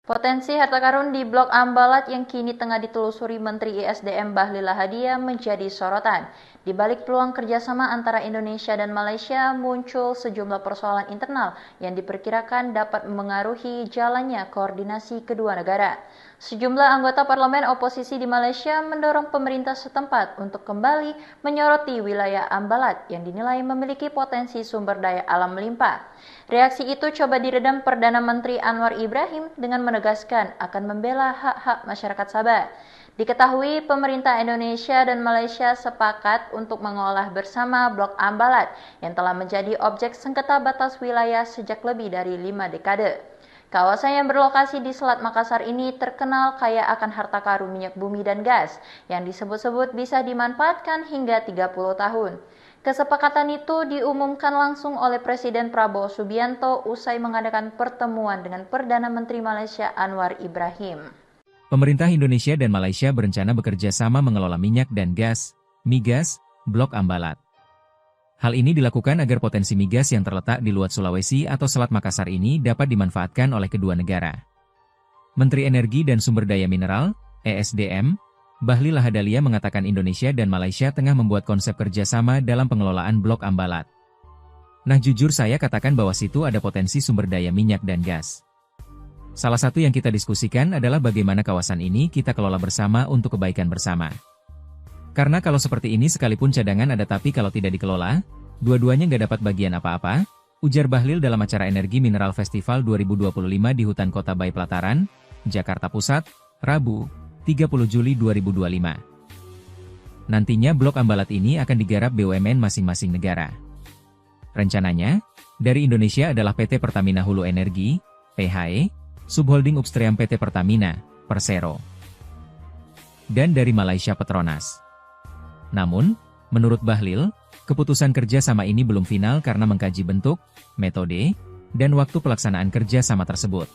Potensi harta karun di Blok Ambalat yang kini tengah ditelusuri Menteri ISDM Bahlil Lahadalia menjadi sorotan. Di balik peluang kerjasama antara Indonesia dan Malaysia muncul sejumlah persoalan internal yang diperkirakan dapat memengaruhi jalannya koordinasi kedua negara. Sejumlah anggota parlemen oposisi di Malaysia mendorong pemerintah setempat untuk kembali menyoroti wilayah Ambalat yang dinilai memiliki potensi sumber daya alam melimpah. Reaksi itu coba diredam Perdana Menteri Anwar Ibrahim dengan menegaskan akan membela hak-hak masyarakat Sabah. Diketahui pemerintah Indonesia dan Malaysia sepakat untuk mengolah bersama Blok Ambalat yang telah menjadi objek sengketa batas wilayah sejak lebih dari 5 dekade. Kawasan yang berlokasi di Selat Makassar ini terkenal kaya akan harta karun minyak bumi dan gas yang disebut-sebut bisa dimanfaatkan hingga 30 tahun. Kesepakatan itu diumumkan langsung oleh Presiden Prabowo Subianto usai mengadakan pertemuan dengan Perdana Menteri Malaysia Anwar Ibrahim. Pemerintah Indonesia dan Malaysia berencana bekerja sama mengelola minyak dan gas, migas, Blok Ambalat. Hal ini dilakukan agar potensi migas yang terletak di luar Sulawesi atau Selat Makassar ini dapat dimanfaatkan oleh kedua negara. Menteri Energi dan Sumber Daya Mineral, ESDM, Bahlil Lahadalia mengatakan Indonesia dan Malaysia tengah membuat konsep kerjasama dalam pengelolaan Blok Ambalat. Nah jujur saya katakan bahwa situ ada potensi sumber daya minyak dan gas. Salah satu yang kita diskusikan adalah bagaimana kawasan ini kita kelola bersama untuk kebaikan bersama. Karena kalau seperti ini sekalipun cadangan ada tapi kalau tidak dikelola, dua-duanya nggak dapat bagian apa-apa, ujar Bahlil dalam acara Energi Mineral Festival 2025 di Hutan Kota Bayi Pelataran, Jakarta Pusat, Rabu, 30 Juli 2025. Nantinya Blok Ambalat ini akan digarap BUMN masing-masing negara. Rencananya, dari Indonesia adalah PT Pertamina Hulu Energi, PHE, Subholding Upstream PT Pertamina, Persero. Dan dari Malaysia Petronas. Namun, menurut Bahlil, keputusan kerja sama ini belum final karena mengkaji bentuk, metode, dan waktu pelaksanaan kerja sama tersebut.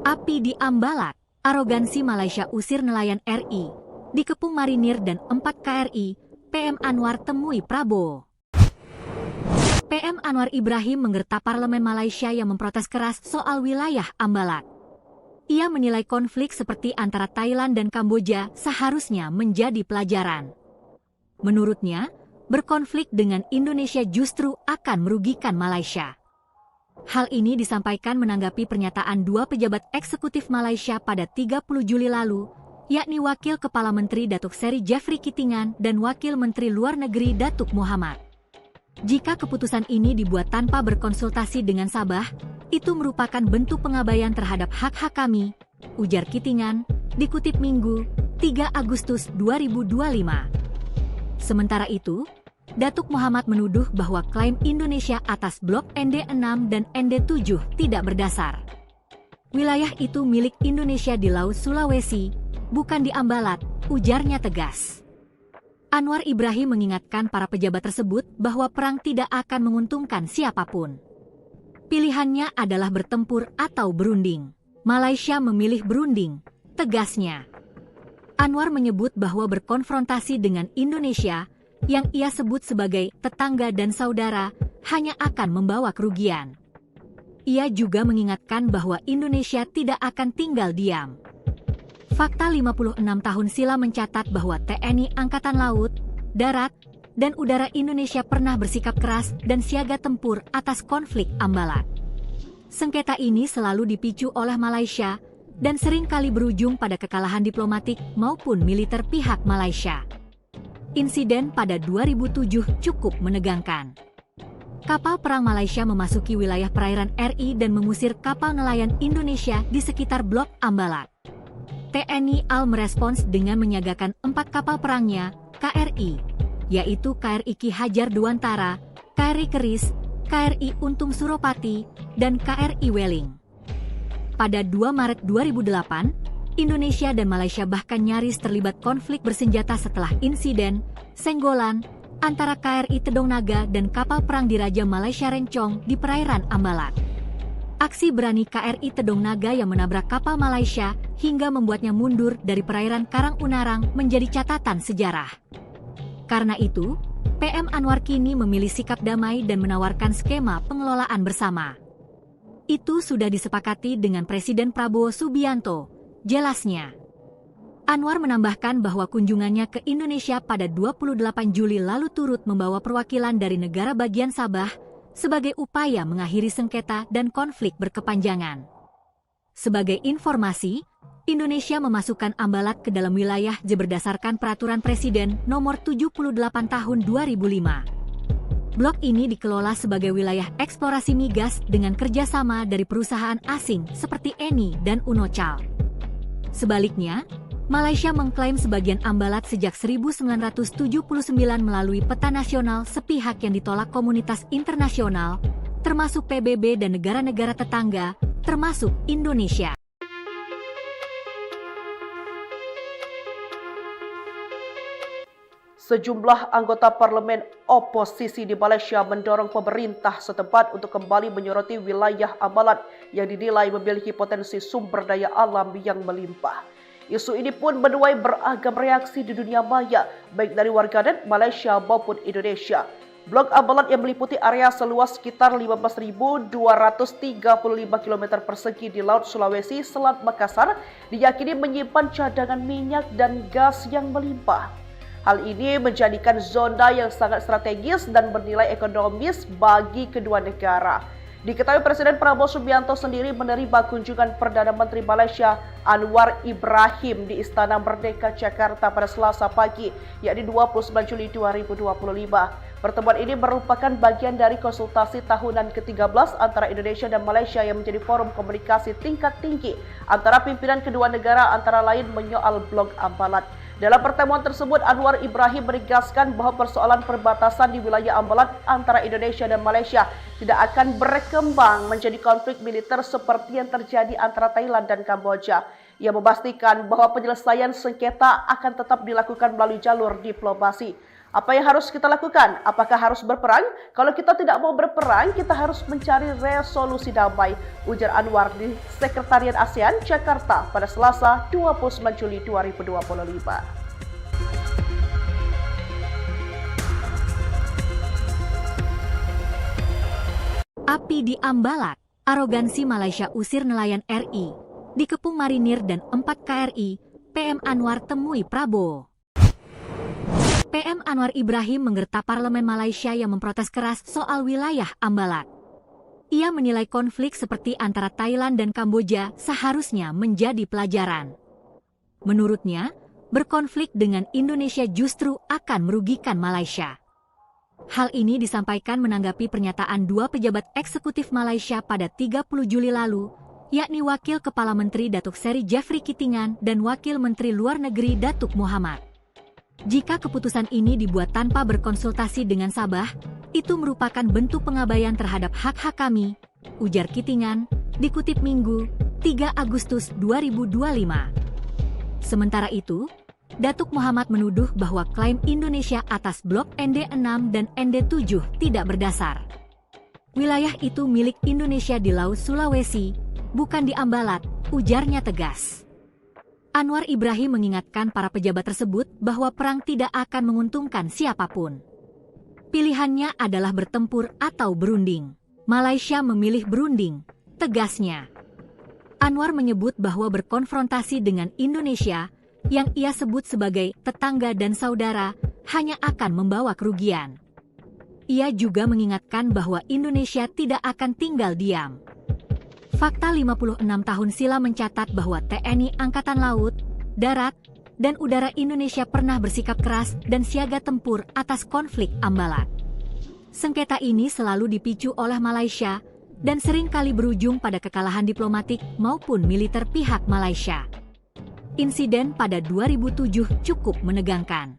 Api di Ambalat, arogansi Malaysia usir nelayan RI, dikepung marinir dan 4 KRI, PM Anwar temui Prabowo. PM Anwar Ibrahim menggerta parlemen Malaysia yang memprotes keras soal wilayah Ambalat. Ia menilai konflik seperti antara Thailand dan Kamboja seharusnya menjadi pelajaran. Menurutnya, berkonflik dengan Indonesia justru akan merugikan Malaysia. Hal ini disampaikan menanggapi pernyataan dua pejabat eksekutif Malaysia pada 30 Juli lalu, yakni Wakil Kepala Menteri Datuk Seri Jeffrey Kitingan dan Wakil Menteri Luar Negeri Datuk Muhammad. Jika keputusan ini dibuat tanpa berkonsultasi dengan Sabah, itu merupakan bentuk pengabaian terhadap hak-hak kami, ujar Kitingan, dikutip Minggu, 3 Agustus 2025. Sementara itu, Datuk Muhammad menuduh bahwa klaim Indonesia atas blok ND6 dan ND7 tidak berdasar. Wilayah itu milik Indonesia di Laut Sulawesi, bukan di Ambalat, ujarnya tegas. Anwar Ibrahim mengingatkan para pejabat tersebut bahwa perang tidak akan menguntungkan siapapun. Pilihannya adalah bertempur atau berunding. Malaysia memilih berunding, tegasnya. Anwar menyebut bahwa berkonfrontasi dengan Indonesia yang ia sebut sebagai tetangga dan saudara, hanya akan membawa kerugian. Ia juga mengingatkan bahwa Indonesia tidak akan tinggal diam. Fakta 56 tahun silam mencatat bahwa TNI Angkatan Laut, Darat, dan Udara Indonesia pernah bersikap keras dan siaga tempur atas konflik Ambalat. Sengketa ini selalu dipicu oleh Malaysia dan seringkali berujung pada kekalahan diplomatik maupun militer pihak Malaysia. Insiden pada 2007 cukup menegangkan. Kapal perang Malaysia memasuki wilayah perairan RI dan mengusir kapal nelayan Indonesia di sekitar Blok Ambalat. TNI AL merespons dengan menyiagakan 4 kapal perangnya, KRI, yaitu KRI Ki Hajar Dewantara, KRI Keris, KRI Untung Suropati, dan KRI Weling. Pada 2 Maret 2008, Indonesia dan Malaysia bahkan nyaris terlibat konflik bersenjata setelah insiden senggolan antara KRI Tedong Naga dan kapal perang Diraja Malaysia Rencong di perairan Ambalat. Aksi berani KRI Tedong Naga yang menabrak kapal Malaysia hingga membuatnya mundur dari perairan Karang Unarang menjadi catatan sejarah. Karena itu, PM Anwar kini memilih sikap damai dan menawarkan skema pengelolaan bersama. Itu sudah disepakati dengan Presiden Prabowo Subianto, jelasnya. Anwar menambahkan bahwa kunjungannya ke Indonesia pada 28 Juli lalu turut membawa perwakilan dari negara bagian Sabah sebagai upaya mengakhiri sengketa dan konflik berkepanjangan. Sebagai informasi, Indonesia memasukkan Ambalat ke dalam wilayah berdasarkan Peraturan Presiden Nomor 78 Tahun 2005. Blok ini dikelola sebagai wilayah eksplorasi migas dengan kerjasama dari perusahaan asing seperti Eni dan Unocal. Sebaliknya, Malaysia mengklaim sebagian Ambalat sejak 1979 melalui peta nasional sepihak yang ditolak komunitas internasional, termasuk PBB dan negara-negara tetangga, termasuk Indonesia. Sejumlah anggota parlemen oposisi di Malaysia mendorong pemerintah setempat untuk kembali menyoroti wilayah Ambalat yang dinilai memiliki potensi sumber daya alam yang melimpah. Isu ini pun menuai beragam reaksi di dunia maya, baik dari warganet Malaysia maupun Indonesia. Blok Ambalat yang meliputi area seluas sekitar 15.235 km persegi di Laut Sulawesi, Selat Makassar, diyakini menyimpan cadangan minyak dan gas yang melimpah. Hal ini menjadikan zona yang sangat strategis dan bernilai ekonomis bagi kedua negara. Diketahui Presiden Prabowo Subianto sendiri menerima kunjungan Perdana Menteri Malaysia Anwar Ibrahim di Istana Merdeka Jakarta pada Selasa pagi, yakni 29 Juli 2025. Pertemuan ini merupakan bagian dari konsultasi tahunan ke-13 antara Indonesia dan Malaysia yang menjadi forum komunikasi tingkat tinggi antara pimpinan kedua negara, antara lain menyoal Blok Ambalat. Dalam pertemuan tersebut, Anwar Ibrahim menegaskan bahwa persoalan perbatasan di wilayah Ambalat antara Indonesia dan Malaysia tidak akan berkembang menjadi konflik militer seperti yang terjadi antara Thailand dan Kamboja. Ia memastikan bahwa penyelesaian sengketa akan tetap dilakukan melalui jalur diplomasi. Apa yang harus kita lakukan? Apakah harus berperang? Kalau kita tidak mau berperang, kita harus mencari resolusi damai, ujar Anwar di Sekretariat ASEAN Jakarta pada Selasa 29 Juli 2025. Api di Ambalat, arogansi Malaysia usir nelayan RI, dikepung marinir dan 4 KRI, PM Anwar temui Prabowo. PM Anwar Ibrahim menggerta parlemen Malaysia yang memprotes keras soal wilayah Ambalat. Ia menilai konflik seperti antara Thailand dan Kamboja seharusnya menjadi pelajaran. Menurutnya, berkonflik dengan Indonesia justru akan merugikan Malaysia. Hal ini disampaikan menanggapi pernyataan 2 pejabat eksekutif Malaysia pada 30 Juli lalu, yakni Wakil Kepala Menteri Datuk Seri Jeffrey Kitingan dan Wakil Menteri Luar Negeri Datuk Muhammad. Jika keputusan ini dibuat tanpa berkonsultasi dengan Sabah, itu merupakan bentuk pengabaian terhadap hak-hak kami, ujar Kitingan, dikutip Minggu, 3 Agustus 2025. Sementara itu, Datuk Muhammad menuduh bahwa klaim Indonesia atas blok ND6 dan ND7 tidak berdasar. Wilayah itu milik Indonesia di Laut Sulawesi, bukan di Ambalat, ujarnya tegas. Anwar Ibrahim mengingatkan para pejabat tersebut bahwa perang tidak akan menguntungkan siapapun. Pilihannya adalah bertempur atau berunding. Malaysia memilih berunding, tegasnya. Anwar menyebut bahwa berkonfrontasi dengan Indonesia, yang ia sebut sebagai tetangga dan saudara, hanya akan membawa kerugian. Ia juga mengingatkan bahwa Indonesia tidak akan tinggal diam. Fakta 56 tahun silam mencatat bahwa TNI Angkatan Laut, Darat, dan Udara Indonesia pernah bersikap keras dan siaga tempur atas konflik Ambalat. Sengketa ini selalu dipicu oleh Malaysia dan seringkali berujung pada kekalahan diplomatik maupun militer pihak Malaysia. Insiden pada 2007 cukup menegangkan.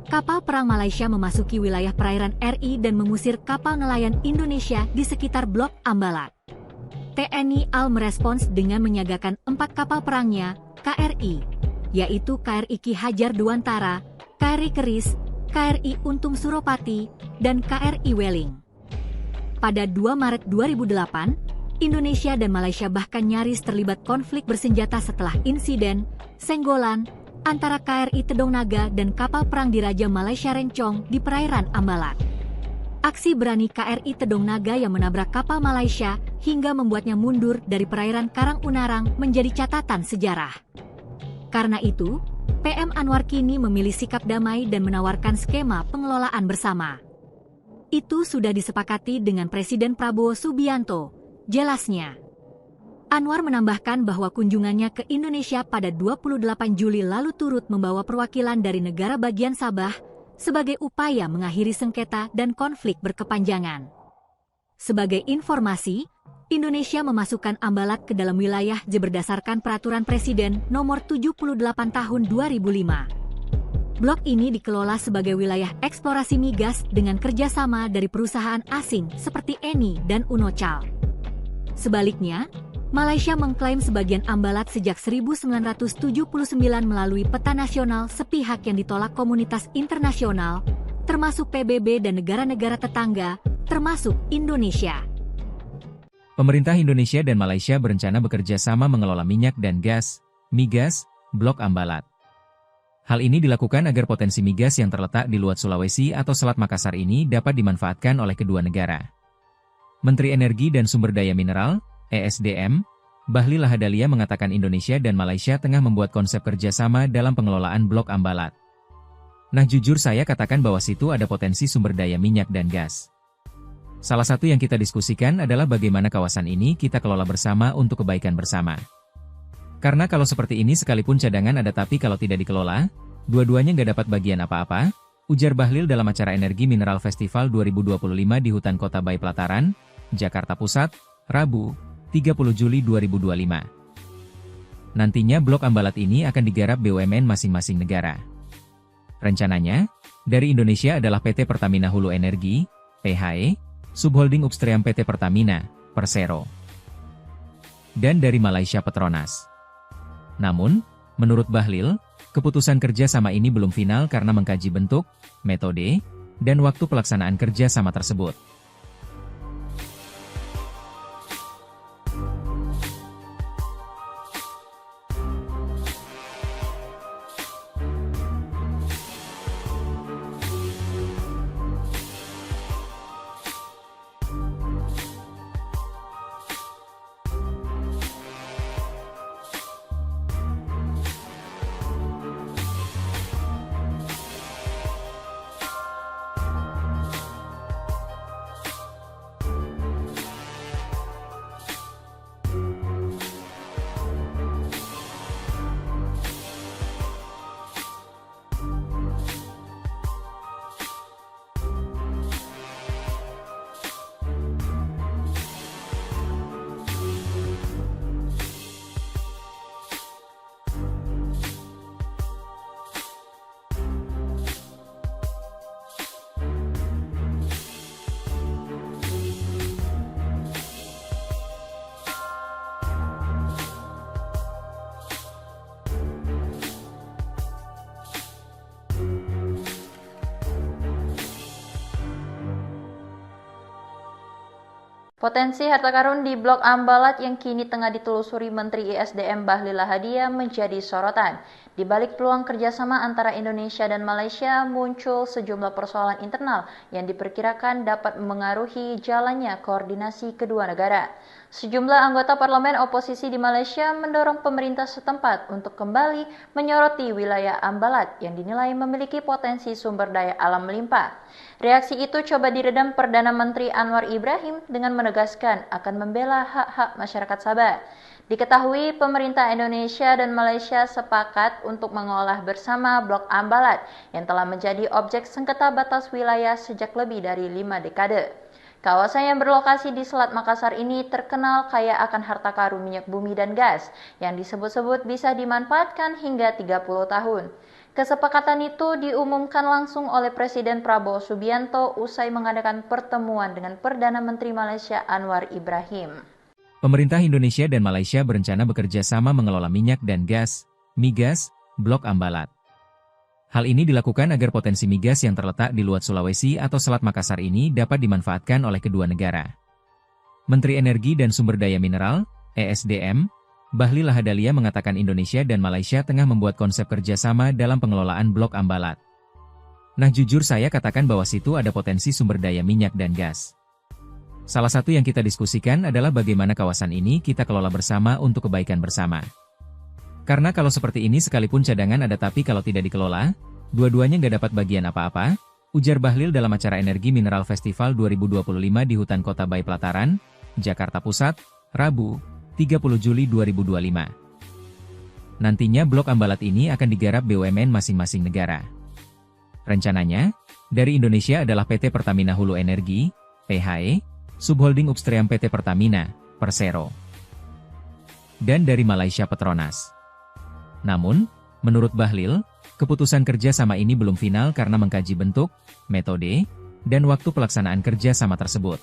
Kapal perang Malaysia memasuki wilayah perairan RI dan mengusir kapal nelayan Indonesia di sekitar Blok Ambalat. TNI AL merespons dengan menyiagakan 4 kapal perangnya, KRI, yaitu KRI Ki Hajar Dewantara, KRI Keris, KRI Untung Suropati, dan KRI Weling. Pada 2 Maret 2008, Indonesia dan Malaysia bahkan nyaris terlibat konflik bersenjata setelah insiden senggolan antara KRI Tedong Naga dan kapal perang Diraja Malaysia Rencong di perairan Ambalat. Aksi berani KRI Tedong Naga yang menabrak kapal Malaysia hingga membuatnya mundur dari perairan Karang Unarang menjadi catatan sejarah. Karena itu, PM Anwar kini memilih sikap damai dan menawarkan skema pengelolaan bersama. Itu sudah disepakati dengan Presiden Prabowo Subianto, jelasnya. Anwar menambahkan bahwa kunjungannya ke Indonesia pada 28 Juli lalu turut membawa perwakilan dari negara bagian Sabah sebagai upaya mengakhiri sengketa dan konflik berkepanjangan. Sebagai informasi, Indonesia memasukkan Ambalat ke dalam wilayah berdasarkan Peraturan Presiden Nomor 78 Tahun 2005. Blok ini dikelola sebagai wilayah eksplorasi migas dengan kerjasama dari perusahaan asing seperti Eni dan Unocal. Sebaliknya, Malaysia mengklaim sebagian Ambalat sejak 1979 melalui peta nasional sepihak yang ditolak komunitas internasional, termasuk PBB dan negara-negara tetangga, termasuk Indonesia. Pemerintah Indonesia dan Malaysia berencana bekerja sama mengelola minyak dan gas, migas, Blok Ambalat. Hal ini dilakukan agar potensi migas yang terletak di luar Sulawesi atau Selat Makassar ini dapat dimanfaatkan oleh kedua negara. Menteri Energi dan Sumber Daya Mineral, ESDM, Bahlil Lahadalia mengatakan Indonesia dan Malaysia tengah membuat konsep kerjasama dalam pengelolaan Blok Ambalat. Nah jujur saya katakan bahwa situ ada potensi sumber daya minyak dan gas. Salah satu yang kita diskusikan adalah bagaimana kawasan ini kita kelola bersama untuk kebaikan bersama. Karena kalau seperti ini sekalipun cadangan ada tapi kalau tidak dikelola, dua-duanya nggak dapat bagian apa-apa, ujar Bahlil dalam acara Energi Mineral Festival 2025 di Hutan Kota Bay Pelataran, Jakarta Pusat, Rabu, 30 Juli 2025. Nantinya Blok Ambalat ini akan digarap BUMN masing-masing negara. Rencananya, dari Indonesia adalah PT Pertamina Hulu Energi, PHE, Subholding Upstream PT Pertamina, Persero. Dan dari Malaysia Petronas. Namun, menurut Bahlil, keputusan kerja sama ini belum final karena mengkaji bentuk, metode, dan waktu pelaksanaan kerja sama tersebut. Potensi harta karun di Blok Ambalat yang kini tengah ditelusuri Menteri ISDM Bahlil Lahadalia menjadi sorotan. Di balik peluang kerjasama antara Indonesia dan Malaysia, muncul sejumlah persoalan internal yang diperkirakan dapat memengaruhi jalannya koordinasi kedua negara. Sejumlah anggota parlemen oposisi di Malaysia mendorong pemerintah setempat untuk kembali menyoroti wilayah Ambalat yang dinilai memiliki potensi sumber daya alam melimpah. Reaksi itu coba diredam Perdana Menteri Anwar Ibrahim dengan menegaskan akan membela hak-hak masyarakat Sabah. Diketahui pemerintah Indonesia dan Malaysia sepakat untuk mengolah bersama Blok Ambalat yang telah menjadi objek sengketa batas wilayah sejak lebih dari 5 dekade. Kawasan yang berlokasi di Selat Makassar ini terkenal kaya akan harta karun minyak bumi dan gas yang disebut-sebut bisa dimanfaatkan hingga 30 tahun. Kesepakatan itu diumumkan langsung oleh Presiden Prabowo Subianto usai mengadakan pertemuan dengan Perdana Menteri Malaysia Anwar Ibrahim. Pemerintah Indonesia dan Malaysia berencana bekerja sama mengelola minyak dan gas, migas, Blok Ambalat. Hal ini dilakukan agar potensi migas yang terletak di luar Sulawesi atau Selat Makassar ini dapat dimanfaatkan oleh kedua negara. Menteri Energi dan Sumber Daya Mineral, ESDM, Bahlil Lahadalia mengatakan Indonesia dan Malaysia tengah membuat konsep kerjasama dalam pengelolaan Blok Ambalat. Nah jujur saya katakan bahwa situ ada potensi sumber daya minyak dan gas. Salah satu yang kita diskusikan adalah bagaimana kawasan ini kita kelola bersama untuk kebaikan bersama. Karena kalau seperti ini sekalipun cadangan ada tapi kalau tidak dikelola, dua-duanya nggak dapat bagian apa-apa, ujar Bahlil dalam acara Energi Mineral Festival 2025 di Hutan Kota Bay Pelataran, Jakarta Pusat, Rabu, 30 Juli 2025. Nantinya Blok Ambalat ini akan digarap BUMN masing-masing negara. Rencananya, dari Indonesia adalah PT Pertamina Hulu Energi, PHE, Subholding Upstream PT Pertamina, Persero. Dan dari Malaysia Petronas. Namun, menurut Bahlil, keputusan kerja sama ini belum final karena mengkaji bentuk, metode, dan waktu pelaksanaan kerja sama tersebut.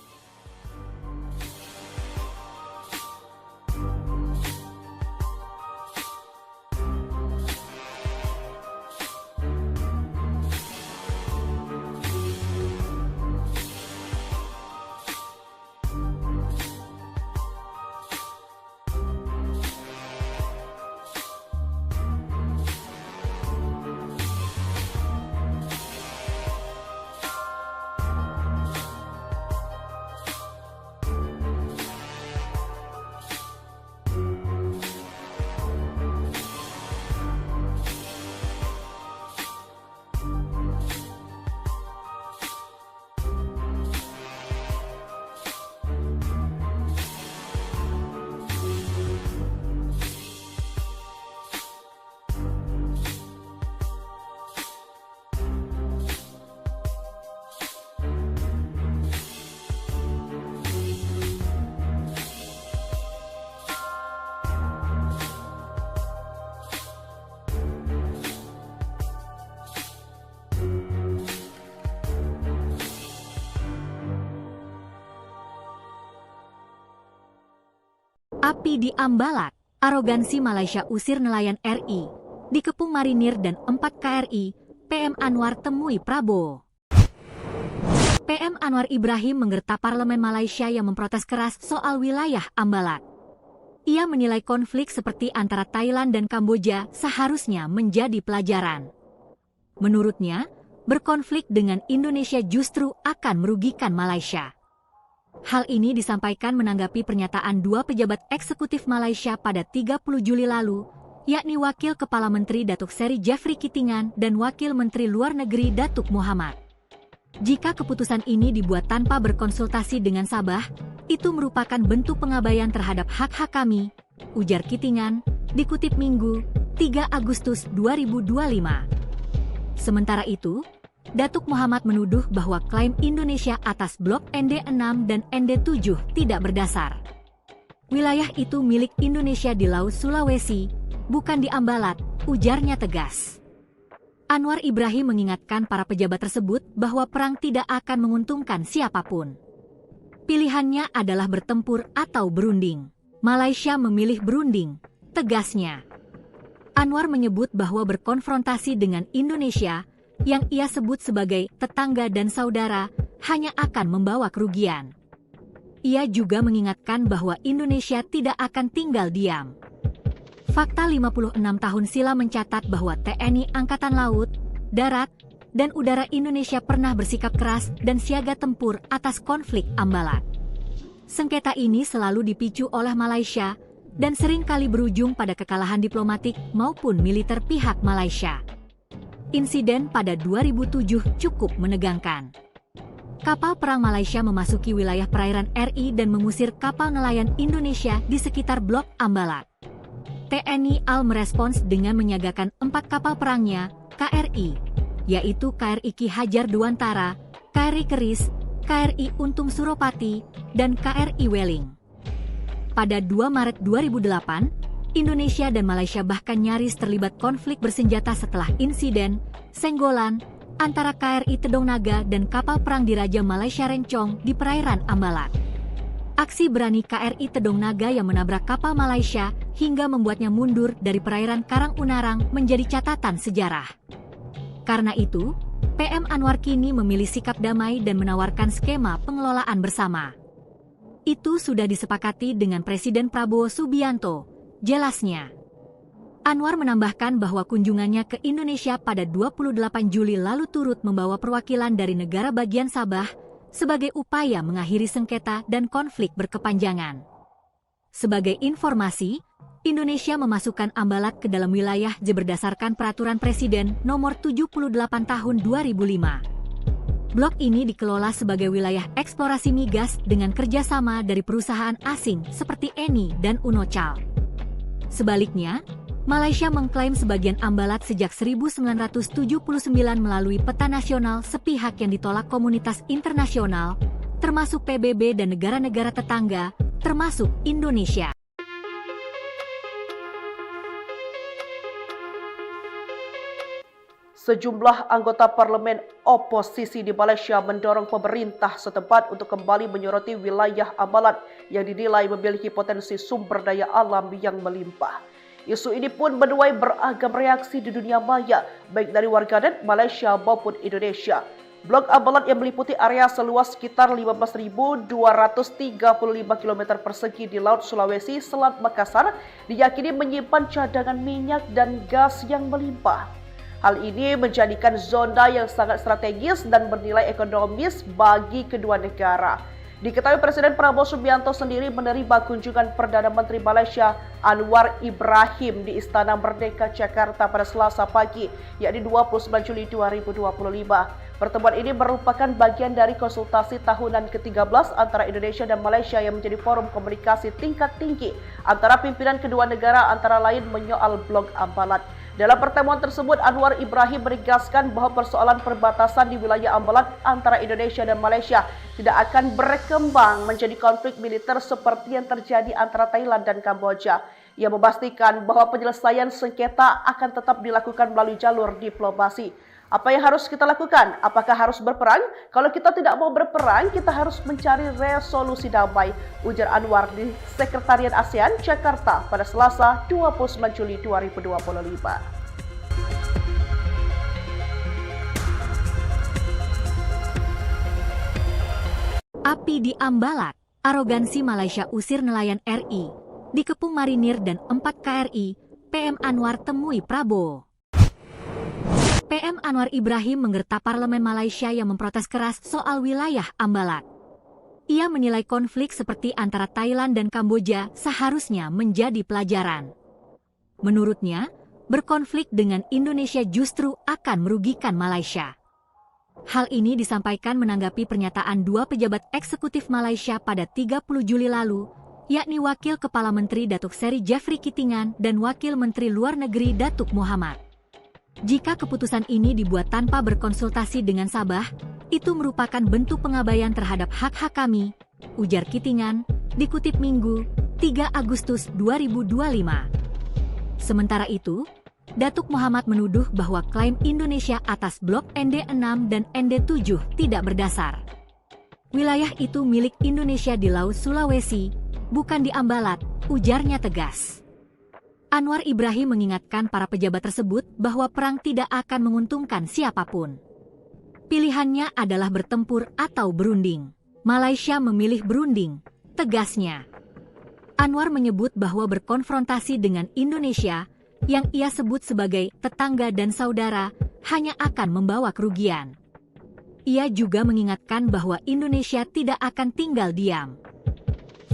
Api di Ambalat, arogansi Malaysia usir nelayan RI. Dikepung marinir dan 4 KRI, PM Anwar temui Prabowo. PM Anwar Ibrahim menggerta parlemen Malaysia yang memprotes keras soal wilayah Ambalat. Ia menilai konflik seperti antara Thailand dan Kamboja seharusnya menjadi pelajaran. Menurutnya, berkonflik dengan Indonesia justru akan merugikan Malaysia. Hal ini disampaikan menanggapi pernyataan dua pejabat eksekutif Malaysia pada 30 Juli lalu, yakni Wakil Kepala Menteri Datuk Seri Jeffrey Kitingan dan Wakil Menteri Luar Negeri Datuk Muhammad. Jika keputusan ini dibuat tanpa berkonsultasi dengan Sabah, itu merupakan bentuk pengabaian terhadap hak-hak kami, ujar Kitingan, dikutip Minggu, 3 Agustus 2025. Sementara itu, Datuk Muhammad menuduh bahwa klaim Indonesia atas blok ND6 dan ND7 tidak berdasar. Wilayah itu milik Indonesia di Laut Sulawesi, bukan di Ambalat, ujarnya tegas. Anwar Ibrahim mengingatkan para pejabat tersebut bahwa perang tidak akan menguntungkan siapapun. Pilihannya adalah bertempur atau berunding. Malaysia memilih berunding, tegasnya. Anwar menyebut bahwa berkonfrontasi dengan Indonesia yang ia sebut sebagai tetangga dan saudara, hanya akan membawa kerugian. Ia juga mengingatkan bahwa Indonesia tidak akan tinggal diam. Fakta 56 tahun silam mencatat bahwa TNI Angkatan Laut, Darat, dan Udara Indonesia pernah bersikap keras dan siaga tempur atas konflik Ambalat. Sengketa ini selalu dipicu oleh Malaysia dan seringkali berujung pada kekalahan diplomatik maupun militer pihak Malaysia. Insiden pada 2007 cukup menegangkan. Kapal perang Malaysia memasuki wilayah perairan RI dan mengusir kapal nelayan Indonesia di sekitar Blok Ambalat. TNI AL merespons dengan menyiagakan 4 kapal perangnya, KRI, yaitu KRI Ki Hajar Dewantara, KRI Keris, KRI Untung Suropati, dan KRI Weling. Pada 2 Maret 2008, Indonesia dan Malaysia bahkan nyaris terlibat konflik bersenjata setelah insiden senggolan antara KRI Tedong Naga dan kapal perang Diraja Malaysia Rencong di perairan Ambalat. Aksi berani KRI Tedong Naga yang menabrak kapal Malaysia hingga membuatnya mundur dari perairan Karang Unarang menjadi catatan sejarah. Karena itu, PM Anwar kini memilih sikap damai dan menawarkan skema pengelolaan bersama. Itu sudah disepakati dengan Presiden Prabowo Subianto, jelasnya. Anwar menambahkan bahwa kunjungannya ke Indonesia pada 28 Juli lalu turut membawa perwakilan dari negara bagian Sabah sebagai upaya mengakhiri sengketa dan konflik berkepanjangan. Sebagai informasi, Indonesia memasukkan Ambalat ke dalam wilayah berdasarkan Peraturan Presiden Nomor 78 Tahun 2005. Blok ini dikelola sebagai wilayah eksplorasi migas dengan kerjasama dari perusahaan asing seperti Eni dan Unocal. Sebaliknya, Malaysia mengklaim sebagian Ambalat sejak 1979 melalui peta nasional sepihak yang ditolak komunitas internasional, termasuk PBB dan negara-negara tetangga, termasuk Indonesia. Sejumlah anggota parlemen oposisi di Malaysia mendorong pemerintah setempat untuk kembali menyoroti wilayah Ambalat yang dinilai memiliki potensi sumber daya alam yang melimpah. Isu ini pun menuai beragam reaksi di dunia maya, baik dari warganet Malaysia maupun Indonesia. Blok Ambalat yang meliputi area seluas sekitar 15.235 km persegi di Laut Sulawesi, Selat Makassar, diyakini menyimpan cadangan minyak dan gas yang melimpah. Hal ini menjadikan zona yang sangat strategis dan bernilai ekonomis bagi kedua negara. Diketahui Presiden Prabowo Subianto sendiri menerima kunjungan Perdana Menteri Malaysia Anwar Ibrahim di Istana Merdeka Jakarta pada Selasa pagi, yakni 29 Juli 2025. Pertemuan ini merupakan bagian dari konsultasi tahunan ke-13 antara Indonesia dan Malaysia yang menjadi forum komunikasi tingkat tinggi antara pimpinan kedua negara, antara lain menyoal Blok Ambalat. Dalam pertemuan tersebut, Anwar Ibrahim menegaskan bahwa persoalan perbatasan di wilayah Ambalat antara Indonesia dan Malaysia tidak akan berkembang menjadi konflik militer seperti yang terjadi antara Thailand dan Kamboja. Ia memastikan bahwa penyelesaian sengketa akan tetap dilakukan melalui jalur diplomasi. Apa yang harus kita lakukan? Apakah harus berperang? Kalau kita tidak mau berperang, kita harus mencari resolusi damai, ujar Anwar di Sekretariat ASEAN Jakarta pada Selasa 29 Juli 2025. Api di Ambalat, arogansi Malaysia usir nelayan RI, dikepung marinir dan 4 KRI, PM Anwar temui Prabowo. PM Anwar Ibrahim menggerta parlemen Malaysia yang memprotes keras soal wilayah Ambalat. Ia menilai konflik seperti antara Thailand dan Kamboja seharusnya menjadi pelajaran. Menurutnya, berkonflik dengan Indonesia justru akan merugikan Malaysia. Hal ini disampaikan menanggapi pernyataan 2 pejabat eksekutif Malaysia pada 30 Juli lalu, yakni Wakil Kepala Menteri Datuk Seri Jeffrey Kitingan dan Wakil Menteri Luar Negeri Datuk Muhammad. Jika keputusan ini dibuat tanpa berkonsultasi dengan Sabah, itu merupakan bentuk pengabaian terhadap hak-hak kami, ujar Kitingan, dikutip Minggu, 3 Agustus 2025. Sementara itu, Datuk Muhammad menuduh bahwa klaim Indonesia atas blok ND6 dan ND7 tidak berdasar. Wilayah itu milik Indonesia di Laut Sulawesi, bukan di Ambalat, ujarnya tegas. Anwar Ibrahim mengingatkan para pejabat tersebut bahwa perang tidak akan menguntungkan siapapun. Pilihannya adalah bertempur atau berunding. Malaysia memilih berunding, tegasnya. Anwar menyebut bahwa berkonfrontasi dengan Indonesia, yang ia sebut sebagai tetangga dan saudara, hanya akan membawa kerugian. Ia juga mengingatkan bahwa Indonesia tidak akan tinggal diam.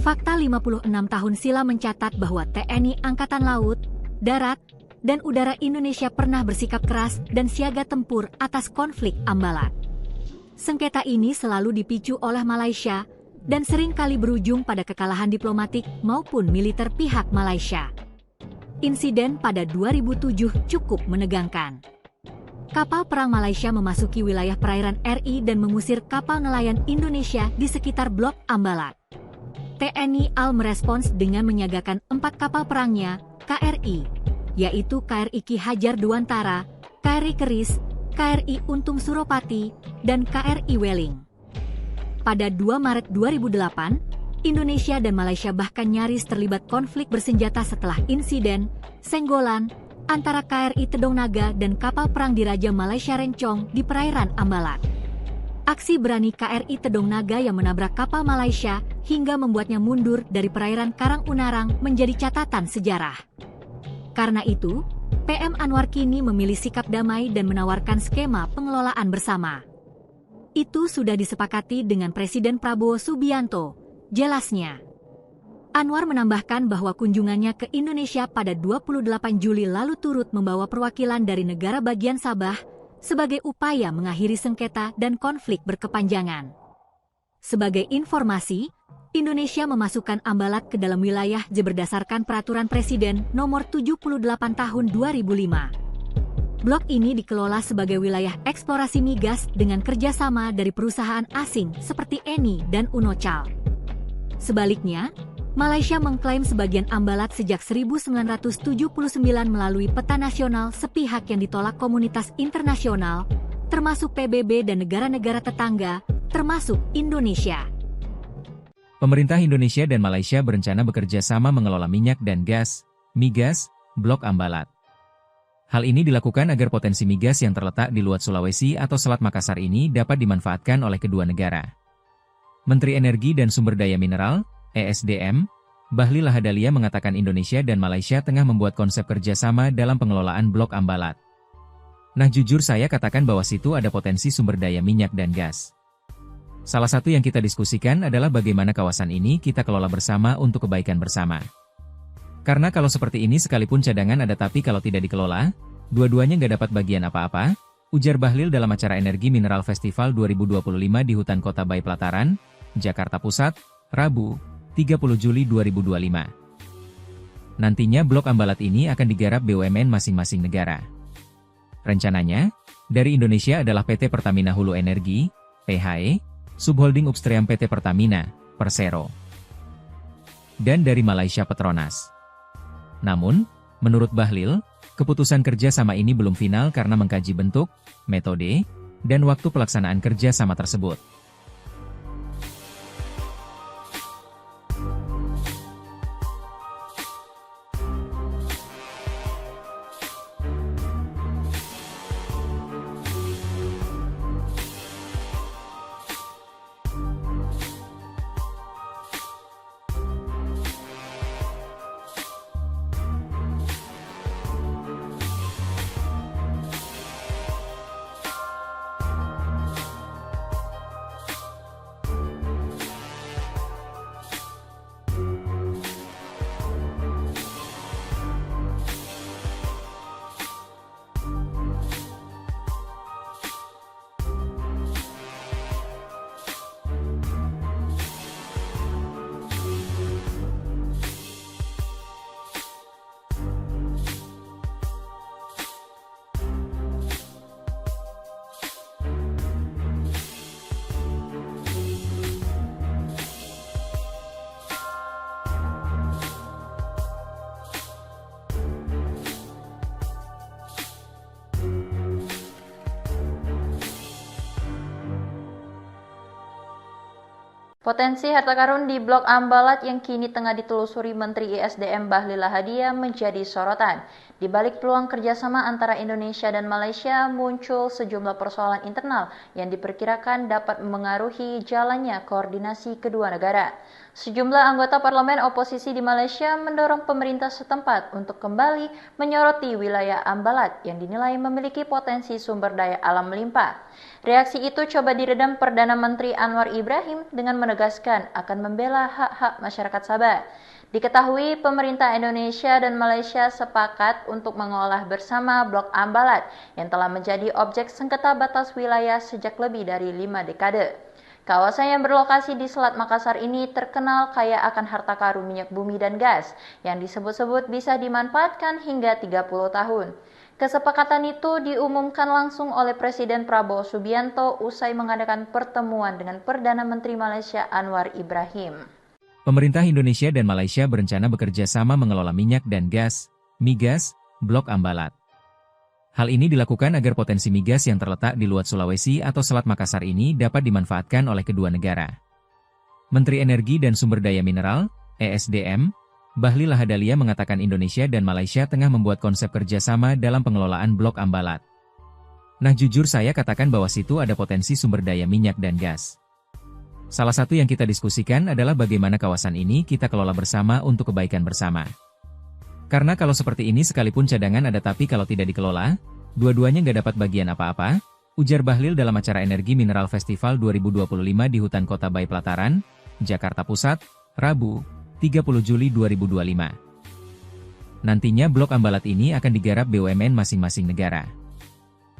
Fakta 56 tahun silam mencatat bahwa TNI Angkatan Laut, Darat, dan Udara Indonesia pernah bersikap keras dan siaga tempur atas konflik Ambalat. Sengketa ini selalu dipicu oleh Malaysia dan seringkali berujung pada kekalahan diplomatik maupun militer pihak Malaysia. Insiden pada 2007 cukup menegangkan. Kapal perang Malaysia memasuki wilayah perairan RI dan mengusir kapal nelayan Indonesia di sekitar Blok Ambalat. TNI AL merespons dengan menyiagakan 4 kapal perangnya, KRI, yaitu KRI Ki Hajar Dewantara, KRI Keris, KRI Untung Suropati, dan KRI Weling. Pada 2 Maret 2008, Indonesia dan Malaysia bahkan nyaris terlibat konflik bersenjata setelah insiden senggolan antara KRI Tedong Naga dan kapal perang Diraja Malaysia Rencong di perairan Ambalat. Aksi berani KRI Tedong Naga yang menabrak kapal Malaysia hingga membuatnya mundur dari perairan Karang Unarang menjadi catatan sejarah. Karena itu, PM Anwar kini memilih sikap damai dan menawarkan skema pengelolaan bersama. Itu sudah disepakati dengan Presiden Prabowo Subianto, jelasnya. Anwar menambahkan bahwa kunjungannya ke Indonesia pada 28 Juli lalu turut membawa perwakilan dari negara bagian Sabah sebagai upaya mengakhiri sengketa dan konflik berkepanjangan. Sebagai informasi, Indonesia memasukkan Ambalat ke dalam wilayah berdasarkan Peraturan Presiden Nomor 78 Tahun 2005. Blok ini dikelola sebagai wilayah eksplorasi migas dengan kerjasama dari perusahaan asing seperti Eni dan Unocal. Sebaliknya, Malaysia mengklaim sebagian Ambalat sejak 1979 melalui peta nasional sepihak yang ditolak komunitas internasional, termasuk PBB dan negara-negara tetangga, termasuk Indonesia. Pemerintah Indonesia dan Malaysia berencana bekerja sama mengelola minyak dan gas, migas, Blok Ambalat. Hal ini dilakukan agar potensi migas yang terletak di luar Sulawesi atau Selat Makassar ini dapat dimanfaatkan oleh kedua negara. Menteri Energi dan Sumber Daya Mineral, ESDM, Bahlil Lahadalia mengatakan Indonesia dan Malaysia tengah membuat konsep kerjasama dalam pengelolaan Blok Ambalat. Nah jujur saya katakan bahwa situ ada potensi sumber daya minyak dan gas. Salah satu yang kita diskusikan adalah bagaimana kawasan ini kita kelola bersama untuk kebaikan bersama. Karena kalau seperti ini sekalipun cadangan ada tapi kalau tidak dikelola, dua-duanya nggak dapat bagian apa-apa, ujar Bahlil dalam acara Energi Mineral Festival 2025 di Hutan Kota Bayi Pelataran, Jakarta Pusat, Rabu, 30 Juli 2025. Nantinya Blok Ambalat ini akan digarap BUMN masing-masing negara. Rencananya, dari Indonesia adalah PT Pertamina Hulu Energi, PHE, Subholding Upstream PT Pertamina, Persero. Dan dari Malaysia Petronas. Namun, menurut Bahlil, keputusan kerja sama ini belum final karena mengkaji bentuk, metode, dan waktu pelaksanaan kerja sama tersebut. Potensi harta karun di Blok Ambalat yang kini tengah ditelusuri Menteri ISDM Bahlil Lahadalia menjadi sorotan. Di balik peluang kerjasama antara Indonesia dan Malaysia muncul sejumlah persoalan internal yang diperkirakan dapat memengaruhi jalannya koordinasi kedua negara. Sejumlah anggota parlemen oposisi di Malaysia mendorong pemerintah setempat untuk kembali menyoroti wilayah Ambalat yang dinilai memiliki potensi sumber daya alam melimpah. Reaksi itu coba diredam Perdana Menteri Anwar Ibrahim dengan menegaskan akan membela hak-hak masyarakat Sabah. Diketahui pemerintah Indonesia dan Malaysia sepakat untuk mengolah bersama Blok Ambalat yang telah menjadi objek sengketa batas wilayah sejak lebih dari 5 dekade. Kawasan yang berlokasi di Selat Makassar ini terkenal kaya akan harta karun minyak bumi dan gas yang disebut-sebut bisa dimanfaatkan hingga 30 tahun. Kesepakatan itu diumumkan langsung oleh Presiden Prabowo Subianto usai mengadakan pertemuan dengan Perdana Menteri Malaysia Anwar Ibrahim. Pemerintah Indonesia dan Malaysia berencana bekerja sama mengelola minyak dan gas, migas, Blok Ambalat. Hal ini dilakukan agar potensi migas yang terletak di luar Sulawesi atau Selat Makassar ini dapat dimanfaatkan oleh kedua negara. Menteri Energi dan Sumber Daya Mineral, ESDM, Bahlil Lahadalia mengatakan Indonesia dan Malaysia tengah membuat konsep kerjasama dalam pengelolaan Blok Ambalat. Nah jujur saya katakan bahwa situ ada potensi sumber daya minyak dan gas. Salah satu yang kita diskusikan adalah bagaimana kawasan ini kita kelola bersama untuk kebaikan bersama. Karena kalau seperti ini sekalipun cadangan ada tapi kalau tidak dikelola, dua-duanya nggak dapat bagian apa-apa, ujar Bahlil dalam acara Energi Mineral Festival 2025 di Hutan Kota Bayi Pelataran, Jakarta Pusat, Rabu, 30 Juli 2025. Nantinya Blok Ambalat ini akan digarap BUMN masing-masing negara.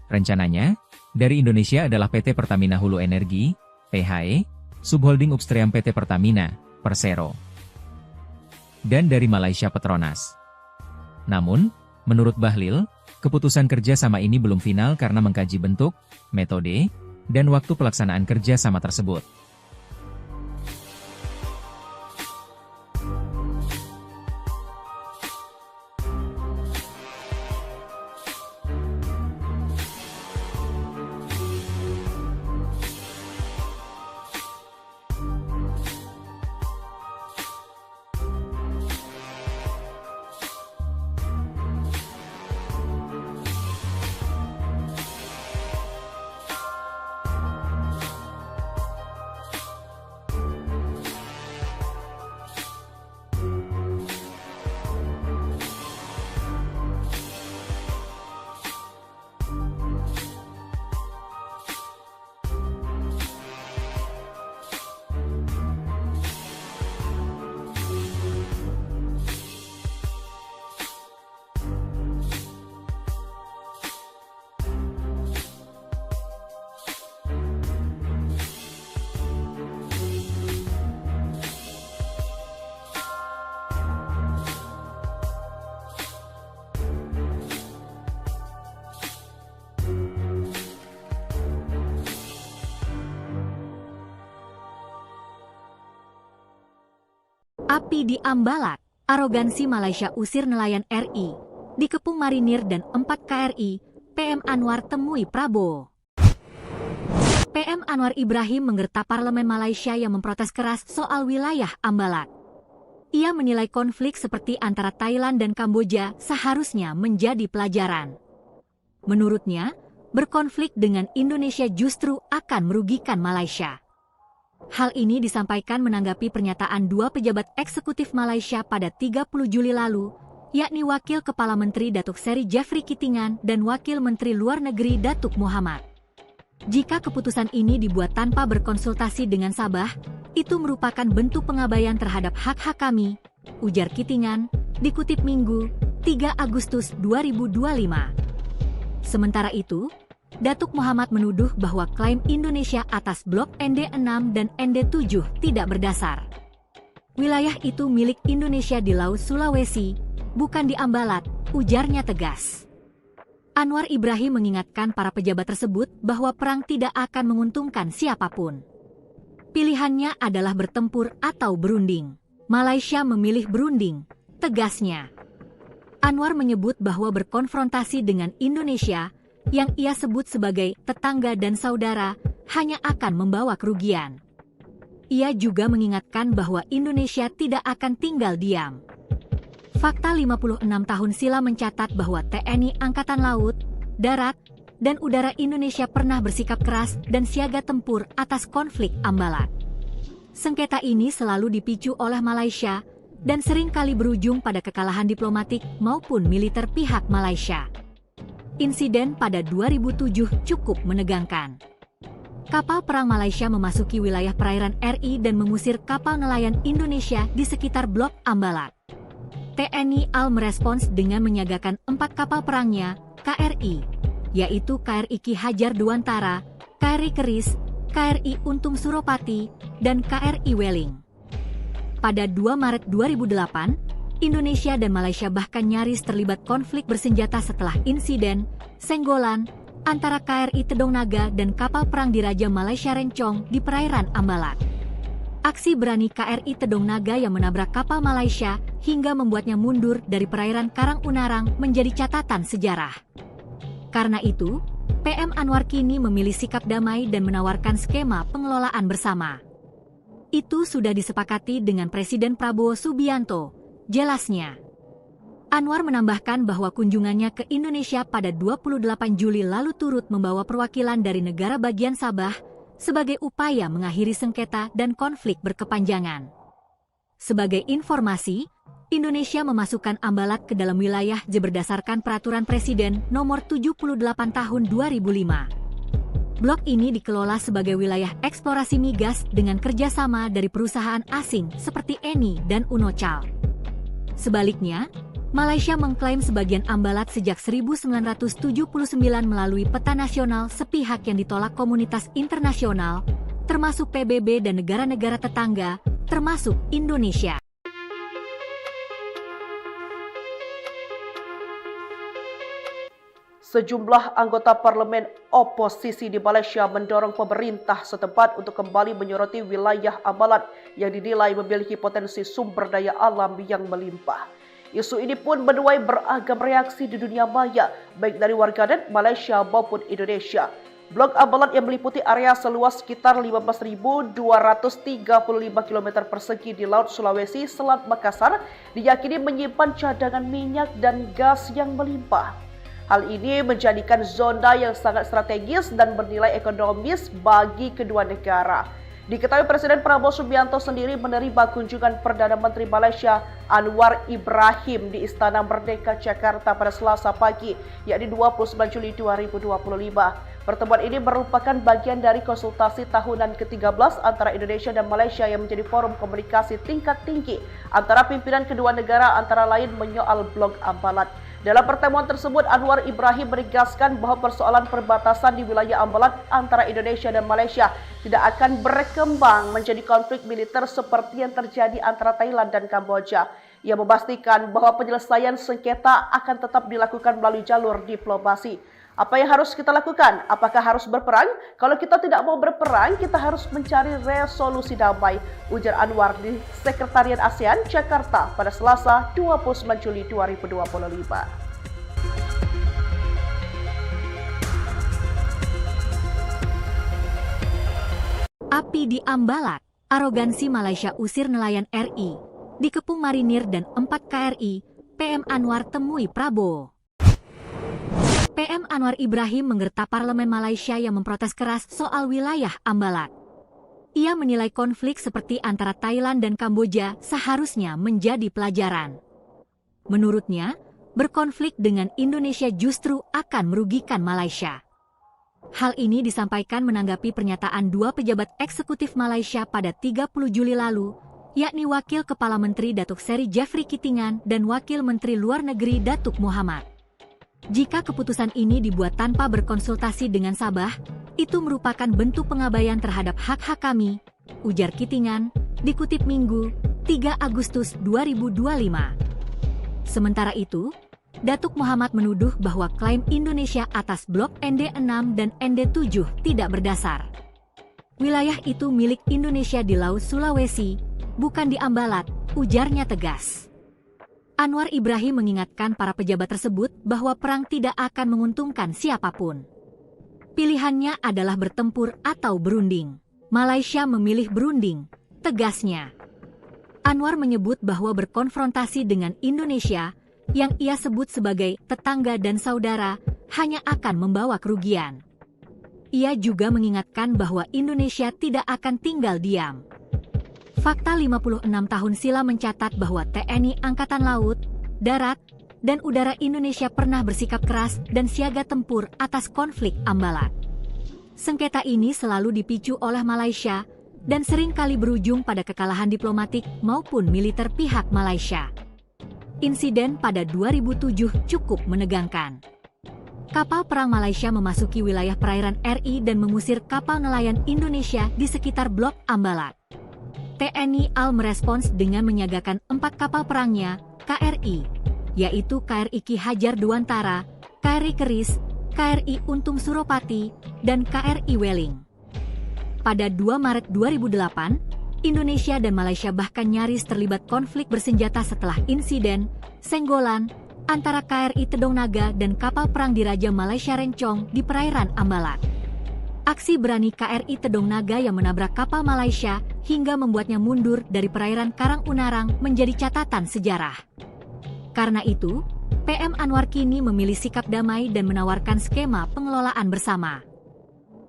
Rencananya, dari Indonesia adalah PT Pertamina Hulu Energi, PHE, Subholding Upstream PT Pertamina, Persero. Dan dari Malaysia Petronas. Namun, menurut Bahlil, keputusan kerja sama ini belum final karena mengkaji bentuk, metode, dan waktu pelaksanaan kerja sama tersebut. Api di Ambalat, arogansi Malaysia usir nelayan RI. Dikepung marinir dan 4 KRI, PM Anwar temui Prabowo. PM Anwar Ibrahim menggerta parlemen Malaysia yang memprotes keras soal wilayah Ambalat. Ia menilai konflik seperti antara Thailand dan Kamboja seharusnya menjadi pelajaran. Menurutnya, berkonflik dengan Indonesia justru akan merugikan Malaysia. Hal ini disampaikan menanggapi pernyataan dua pejabat eksekutif Malaysia pada 30 Juli lalu, yakni Wakil Kepala Menteri Datuk Seri Jeffrey Kitingan dan Wakil Menteri Luar Negeri Datuk Muhammad. Jika keputusan ini dibuat tanpa berkonsultasi dengan Sabah, itu merupakan bentuk pengabaian terhadap hak-hak kami, ujar Kitingan, dikutip Minggu, 3 Agustus 2025. Sementara itu, Datuk Muhammad menuduh bahwa klaim Indonesia atas blok ND6 dan ND7 tidak berdasar. Wilayah itu milik Indonesia di Laut Sulawesi, bukan di Ambalat, ujarnya tegas. Anwar Ibrahim mengingatkan para pejabat tersebut bahwa perang tidak akan menguntungkan siapapun. Pilihannya adalah bertempur atau berunding. Malaysia memilih berunding, tegasnya. Anwar menyebut bahwa berkonfrontasi dengan Indonesia yang ia sebut sebagai tetangga dan saudara, hanya akan membawa kerugian. Ia juga mengingatkan bahwa Indonesia tidak akan tinggal diam. Fakta 56 tahun silam mencatat bahwa TNI Angkatan Laut, Darat, dan Udara Indonesia pernah bersikap keras dan siaga tempur atas konflik Ambalat. Sengketa ini selalu dipicu oleh Malaysia dan seringkali berujung pada kekalahan diplomatik maupun militer pihak Malaysia. Insiden pada 2007 cukup menegangkan. Kapal perang Malaysia memasuki wilayah perairan RI dan mengusir kapal nelayan Indonesia di sekitar Blok Ambalat. TNI AL merespons dengan menyiagakan 4 kapal perangnya, KRI, yaitu KRI Ki Hajar Dewantara, KRI Keris, KRI Untung Suropati, dan KRI Weling. Pada 2 Maret 2008, Indonesia dan Malaysia bahkan nyaris terlibat konflik bersenjata setelah insiden senggolan antara KRI Tedong Naga dan kapal perang Diraja Malaysia Rencong di perairan Ambalat. Aksi berani KRI Tedong Naga yang menabrak kapal Malaysia hingga membuatnya mundur dari perairan Karang Unarang menjadi catatan sejarah. Karena itu, PM Anwar kini memilih sikap damai dan menawarkan skema pengelolaan bersama. Itu sudah disepakati dengan Presiden Prabowo Subianto, jelasnya. Anwar menambahkan bahwa kunjungannya ke Indonesia pada 28 Juli lalu turut membawa perwakilan dari negara bagian Sabah sebagai upaya mengakhiri sengketa dan konflik berkepanjangan. Sebagai informasi, Indonesia memasukkan Ambalat ke dalam wilayah berdasarkan Peraturan Presiden Nomor 78 Tahun 2005. Blok ini dikelola sebagai wilayah eksplorasi migas dengan kerjasama dari perusahaan asing seperti Eni dan Unocal. Sebaliknya, Malaysia mengklaim sebagian Ambalat sejak 1979 melalui peta nasional sepihak yang ditolak komunitas internasional, termasuk PBB dan negara-negara tetangga, termasuk Indonesia. Sejumlah anggota parlemen oposisi di Malaysia mendorong pemerintah setempat untuk kembali menyoroti wilayah Ambalat yang dinilai memiliki potensi sumber daya alam yang melimpah. Isu ini pun menuai beragam reaksi di dunia maya, baik dari warganet Malaysia maupun Indonesia. Blok Ambalat yang meliputi area seluas sekitar 15.235 km persegi di Laut Sulawesi, Selat Makassar, diyakini menyimpan cadangan minyak dan gas yang melimpah. Hal ini menjadikan zona yang sangat strategis dan bernilai ekonomis bagi kedua negara. Diketahui Presiden Prabowo Subianto sendiri menerima kunjungan Perdana Menteri Malaysia Anwar Ibrahim di Istana Merdeka Jakarta pada Selasa pagi, yakni 29 Juli 2025. Pertemuan ini merupakan bagian dari konsultasi tahunan ke-13 antara Indonesia dan Malaysia yang menjadi forum komunikasi tingkat tinggi antara pimpinan kedua negara, antara lain menyoal Blok Ambalat. Dalam pertemuan tersebut, Anwar Ibrahim menegaskan bahwa persoalan perbatasan di wilayah Ambalat antara Indonesia dan Malaysia tidak akan berkembang menjadi konflik militer seperti yang terjadi antara Thailand dan Kamboja. Ia memastikan bahwa penyelesaian sengketa akan tetap dilakukan melalui jalur diplomasi. Apa yang harus kita lakukan? Apakah harus berperang? Kalau kita tidak mau berperang, kita harus mencari resolusi damai, ujar Anwar di Sekretariat ASEAN, Jakarta pada Selasa 29 Juli 2025. Api di Ambalat, arogansi Malaysia usir nelayan RI, dikepung marinir dan 4 KRI, PM Anwar temui Prabowo. PM Anwar Ibrahim menggerta parlemen Malaysia yang memprotes keras soal wilayah Ambalat. Ia menilai konflik seperti antara Thailand dan Kamboja seharusnya menjadi pelajaran. Menurutnya, berkonflik dengan Indonesia justru akan merugikan Malaysia. Hal ini disampaikan menanggapi pernyataan 2 pejabat eksekutif Malaysia pada 30 Juli lalu, yakni Wakil Kepala Menteri Datuk Seri Jeffrey Kitingan dan Wakil Menteri Luar Negeri Datuk Muhammad. Jika keputusan ini dibuat tanpa berkonsultasi dengan Sabah, itu merupakan bentuk pengabaian terhadap hak-hak kami, ujar Kitingan, dikutip Minggu, 3 Agustus 2025. Sementara itu, Datuk Muhammad menuduh bahwa klaim Indonesia atas blok ND6 dan ND7 tidak berdasar. Wilayah itu milik Indonesia di Laut Sulawesi, bukan di Ambalat, ujarnya tegas. Anwar Ibrahim mengingatkan para pejabat tersebut bahwa perang tidak akan menguntungkan siapapun. Pilihannya adalah bertempur atau berunding. Malaysia memilih berunding, tegasnya. Anwar menyebut bahwa berkonfrontasi dengan Indonesia, yang ia sebut sebagai tetangga dan saudara, hanya akan membawa kerugian. Ia juga mengingatkan bahwa Indonesia tidak akan tinggal diam. Fakta 56 tahun silam mencatat bahwa TNI Angkatan Laut, Darat, dan Udara Indonesia pernah bersikap keras dan siaga tempur atas konflik Ambalat. Sengketa ini selalu dipicu oleh Malaysia dan seringkali berujung pada kekalahan diplomatik maupun militer pihak Malaysia. Insiden pada 2007 cukup menegangkan. Kapal perang Malaysia memasuki wilayah perairan RI dan mengusir kapal nelayan Indonesia di sekitar Blok Ambalat. TNI AL merespons dengan menyiagakan 4 kapal perangnya, KRI, yaitu KRI Ki Hajar Dewantara, KRI Keris, KRI Untung Suropati, dan KRI Weling. Pada 2 Maret 2008, Indonesia dan Malaysia bahkan nyaris terlibat konflik bersenjata setelah insiden senggolan antara KRI Tedong Naga dan kapal perang Diraja Malaysia Rencong di perairan Ambalat. Aksi berani KRI Tedong Naga yang menabrak kapal Malaysia hingga membuatnya mundur dari perairan Karang Unarang menjadi catatan sejarah. Karena itu, PM Anwar kini memilih sikap damai dan menawarkan skema pengelolaan bersama.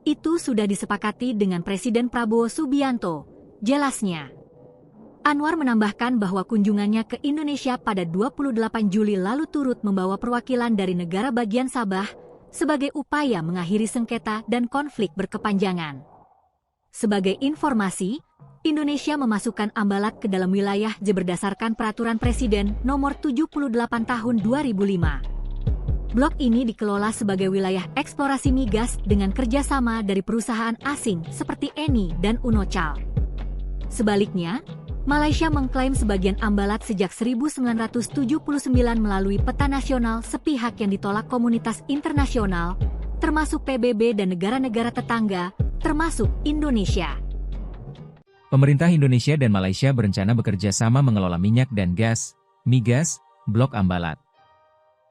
Itu sudah disepakati dengan Presiden Prabowo Subianto, jelasnya. Anwar menambahkan bahwa kunjungannya ke Indonesia pada 28 Juli lalu turut membawa perwakilan dari negara bagian Sabah sebagai upaya mengakhiri sengketa dan konflik berkepanjangan. Sebagai informasi, Indonesia memasukkan Ambalat ke dalam wilayah berdasarkan Peraturan Presiden Nomor 78 Tahun 2005. Blok ini dikelola sebagai wilayah eksplorasi migas dengan kerjasama dari perusahaan asing seperti Eni dan Unocal. Sebaliknya, Malaysia mengklaim sebagian Ambalat sejak 1979 melalui peta nasional sepihak yang ditolak komunitas internasional, termasuk PBB dan negara-negara tetangga, termasuk Indonesia. Pemerintah Indonesia dan Malaysia berencana bekerja sama mengelola minyak dan gas, migas, Blok Ambalat.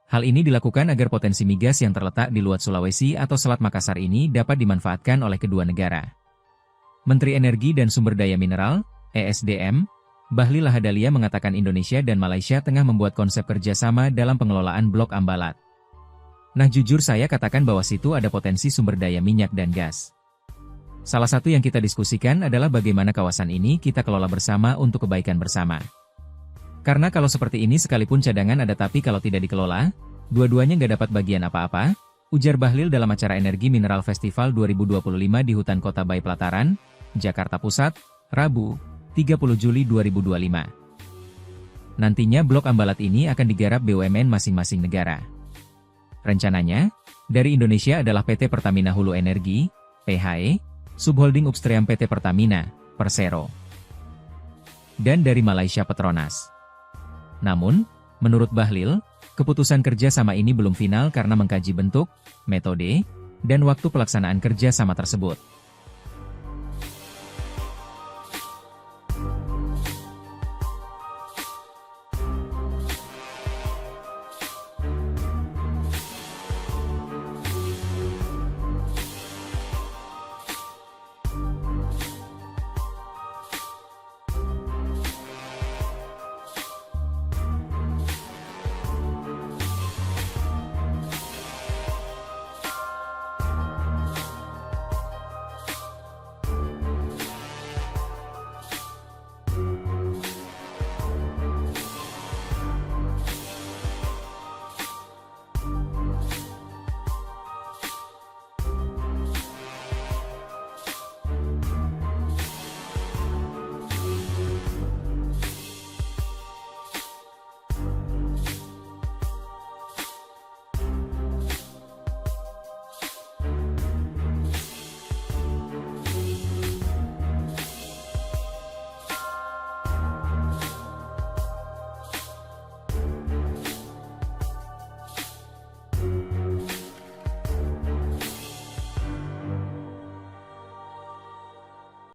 Hal ini dilakukan agar potensi migas yang terletak di luar Sulawesi atau Selat Makassar ini dapat dimanfaatkan oleh kedua negara. Menteri Energi dan Sumber Daya Mineral, ESDM, Bahlil Lahadalia mengatakan Indonesia dan Malaysia tengah membuat konsep kerjasama dalam pengelolaan Blok Ambalat. Nah jujur saya katakan bahwa situ ada potensi sumber daya minyak dan gas. Salah satu yang kita diskusikan adalah bagaimana kawasan ini kita kelola bersama untuk kebaikan bersama. Karena kalau seperti ini sekalipun cadangan ada tapi kalau tidak dikelola, dua-duanya nggak dapat bagian apa-apa, ujar Bahlil dalam acara Energi Mineral Festival 2025 di Hutan Kota Bayi Pelataran, Jakarta Pusat, Rabu, 30 Juli 2025. Nantinya Blok Ambalat ini akan digarap BUMN masing-masing negara. Rencananya, dari Indonesia adalah PT Pertamina Hulu Energi, PHE, Subholding Upstream PT Pertamina, Persero. Dan dari Malaysia Petronas. Namun, menurut Bahlil, keputusan kerja sama ini belum final karena mengkaji bentuk, metode, dan waktu pelaksanaan kerja sama tersebut.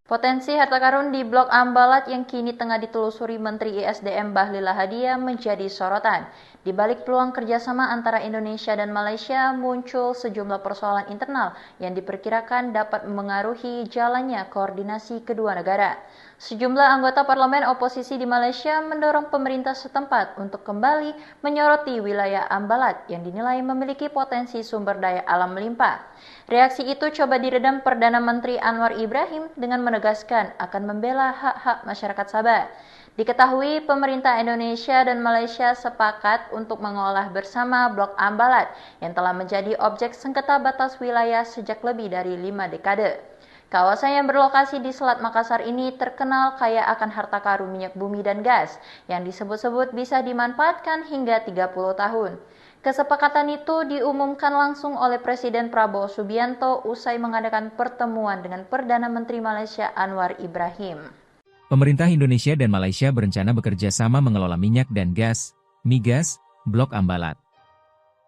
Potensi harta karun di Blok Ambalat yang kini tengah ditelusuri Menteri ISDM Bahlil Lahadalia menjadi sorotan. Di balik peluang kerjasama antara Indonesia dan Malaysia muncul sejumlah persoalan internal yang diperkirakan dapat memengaruhi jalannya koordinasi kedua negara. Sejumlah anggota parlemen oposisi di Malaysia mendorong pemerintah setempat untuk kembali menyoroti wilayah Ambalat yang dinilai memiliki potensi sumber daya alam melimpah. Reaksi itu coba diredam Perdana Menteri Anwar Ibrahim dengan menegaskan akan membela hak-hak masyarakat Sabah. Diketahui pemerintah Indonesia dan Malaysia sepakat untuk mengolah bersama Blok Ambalat yang telah menjadi objek sengketa batas wilayah sejak lebih dari 5 dekade. Kawasan yang berlokasi di Selat Makassar ini terkenal kaya akan harta karun minyak bumi dan gas yang disebut-sebut bisa dimanfaatkan hingga 30 tahun. Kesepakatan itu diumumkan langsung oleh Presiden Prabowo Subianto usai mengadakan pertemuan dengan Perdana Menteri Malaysia Anwar Ibrahim. Pemerintah Indonesia dan Malaysia berencana bekerja sama mengelola minyak dan gas, migas, Blok Ambalat.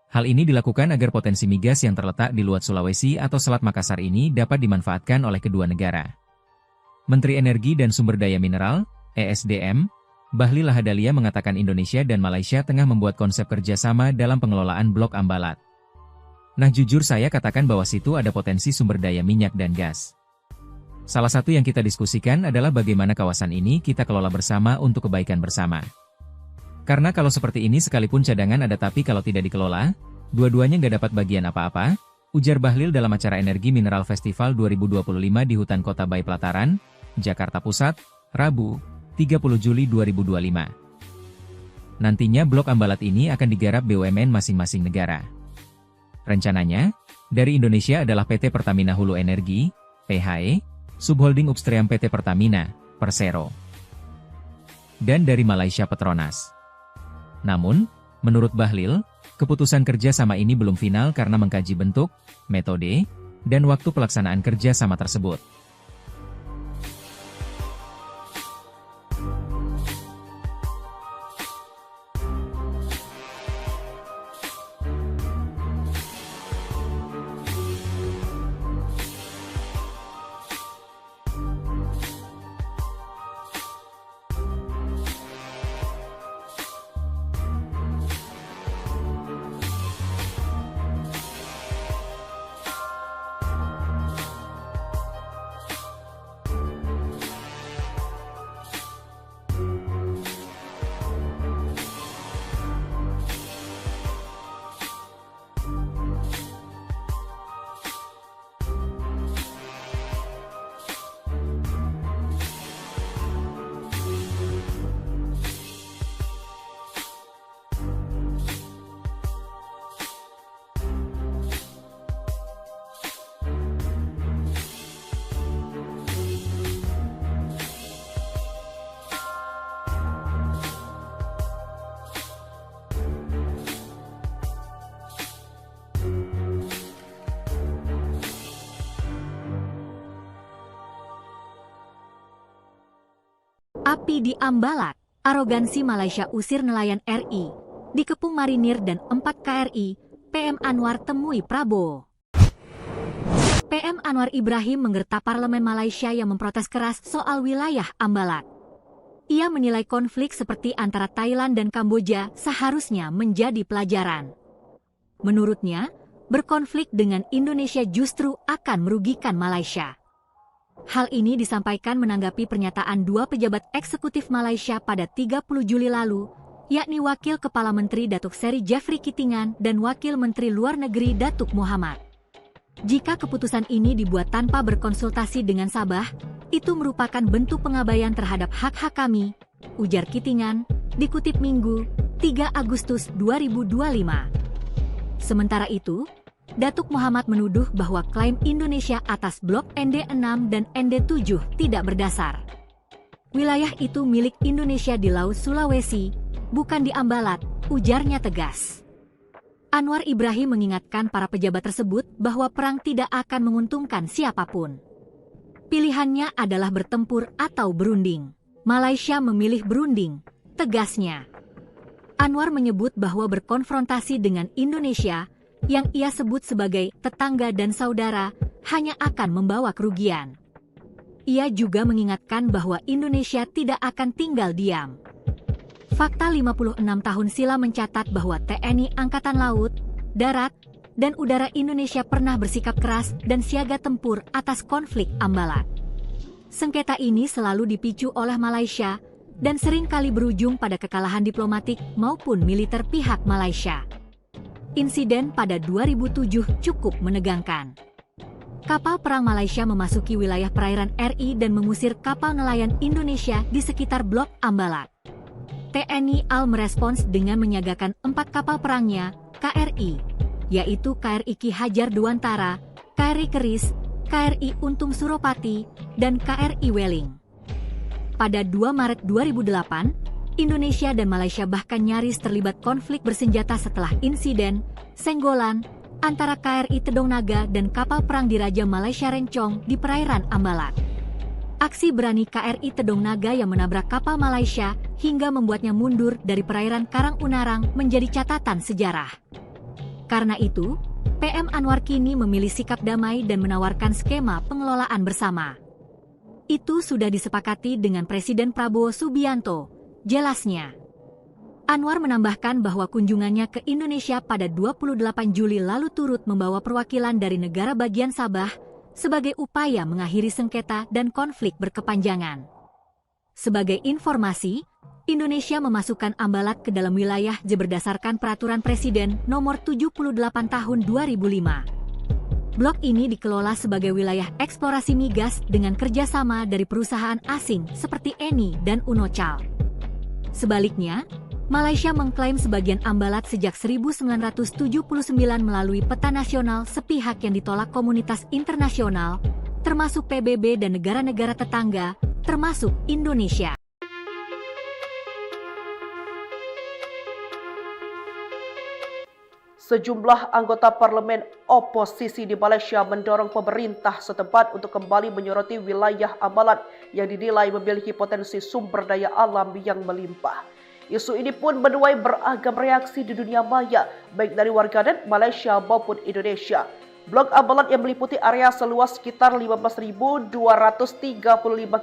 Hal ini dilakukan agar potensi migas yang terletak di luar Sulawesi atau Selat Makassar ini dapat dimanfaatkan oleh kedua negara. Menteri Energi dan Sumber Daya Mineral, ESDM, Bahlil Lahadalia mengatakan Indonesia dan Malaysia tengah membuat konsep kerjasama dalam pengelolaan Blok Ambalat. Nah jujur saya katakan bahwa situ ada potensi sumber daya minyak dan gas. Salah satu yang kita diskusikan adalah bagaimana kawasan ini kita kelola bersama untuk kebaikan bersama. Karena kalau seperti ini sekalipun cadangan ada tapi kalau tidak dikelola, dua-duanya nggak dapat bagian apa-apa, ujar Bahlil dalam acara Energi Mineral Festival 2025 di Hutan Kota Bayi Pelataran, Jakarta Pusat, Rabu, 30 Juli 2025. Nantinya Blok Ambalat ini akan digarap BUMN masing-masing negara. Rencananya, dari Indonesia adalah PT Pertamina Hulu Energi, PHE, Subholding Upstream PT Pertamina, Persero. Dan dari Malaysia Petronas. Namun, menurut Bahlil, keputusan kerjasama ini belum final karena mengkaji bentuk, metode, dan waktu pelaksanaan kerjasama tersebut. Api di Ambalat, arogansi Malaysia usir nelayan RI, dikepung marinir dan 4 KRI, PM Anwar temui Prabowo. PM Anwar Ibrahim menggertak parlemen Malaysia yang memprotes keras soal wilayah Ambalat. Ia menilai konflik seperti antara Thailand dan Kamboja seharusnya menjadi pelajaran. Menurutnya, berkonflik dengan Indonesia justru akan merugikan Malaysia. Hal ini disampaikan menanggapi pernyataan dua pejabat eksekutif Malaysia pada 30 Juli lalu, yakni Wakil Kepala Menteri Datuk Seri Jeffrey Kitingan dan Wakil Menteri Luar Negeri Datuk Muhammad. Jika keputusan ini dibuat tanpa berkonsultasi dengan Sabah, itu merupakan bentuk pengabaian terhadap hak-hak kami, ujar Kitingan, dikutip Minggu, 3 Agustus 2025. Sementara itu, Datuk Muhammad menuduh bahwa klaim Indonesia atas blok ND6 dan ND7 tidak berdasar. Wilayah itu milik Indonesia di Laut Sulawesi, bukan di Ambalat, ujarnya tegas. Anwar Ibrahim mengingatkan para pejabat tersebut bahwa perang tidak akan menguntungkan siapapun. Pilihannya adalah bertempur atau berunding. Malaysia memilih berunding, tegasnya. Anwar menyebut bahwa berkonfrontasi dengan Indonesia yang ia sebut sebagai tetangga dan saudara, hanya akan membawa kerugian. Ia juga mengingatkan bahwa Indonesia tidak akan tinggal diam. Fakta 56 tahun silam mencatat bahwa TNI Angkatan Laut, Darat, dan Udara Indonesia pernah bersikap keras dan siaga tempur atas konflik Ambalat. sengketa ini selalu dipicu oleh Malaysia dan seringkali berujung pada kekalahan diplomatik maupun militer pihak Malaysia. Insiden pada 2007 cukup menegangkan. Kapal perang Malaysia memasuki wilayah perairan RI dan mengusir kapal nelayan Indonesia di sekitar Blok Ambalat. TNI AL merespons dengan menyiagakan 4 kapal perangnya, KRI, yaitu KRI Ki Hajar Dewantara, KRI Keris, KRI Untung Suropati, dan KRI Weling. Pada 2 Maret 2008, Indonesia dan Malaysia bahkan nyaris terlibat konflik bersenjata setelah insiden senggolan antara KRI Tedong Naga dan kapal perang Diraja Malaysia Rencong di perairan Ambalat. Aksi berani KRI Tedong Naga yang menabrak kapal Malaysia hingga membuatnya mundur dari perairan Karang Unarang menjadi catatan sejarah. Karena itu, PM Anwar kini memilih sikap damai dan menawarkan skema pengelolaan bersama. Itu sudah disepakati dengan Presiden Prabowo Subianto, jelasnya. Anwar menambahkan bahwa kunjungannya ke Indonesia pada 28 Juli lalu turut membawa perwakilan dari negara bagian Sabah sebagai upaya mengakhiri sengketa dan konflik berkepanjangan. Sebagai informasi, Indonesia memasukkan Ambalat ke dalam wilayah berdasarkan Peraturan Presiden Nomor 78 Tahun 2005. Blok ini dikelola sebagai wilayah eksplorasi migas dengan kerjasama dari perusahaan asing seperti Eni dan Unocal. Sebaliknya, Malaysia mengklaim sebagian Ambalat sejak 1979 melalui peta nasional sepihak yang ditolak komunitas internasional, termasuk PBB dan negara-negara tetangga, termasuk Indonesia. Sejumlah anggota parlemen oposisi di Malaysia mendorong pemerintah setempat untuk kembali menyoroti wilayah Ambalat yang dinilai memiliki potensi sumber daya alam yang melimpah. Isu ini pun menuai beragam reaksi di dunia maya, baik dari warganet Malaysia maupun Indonesia. Blok Ambalat yang meliputi area seluas sekitar 15.235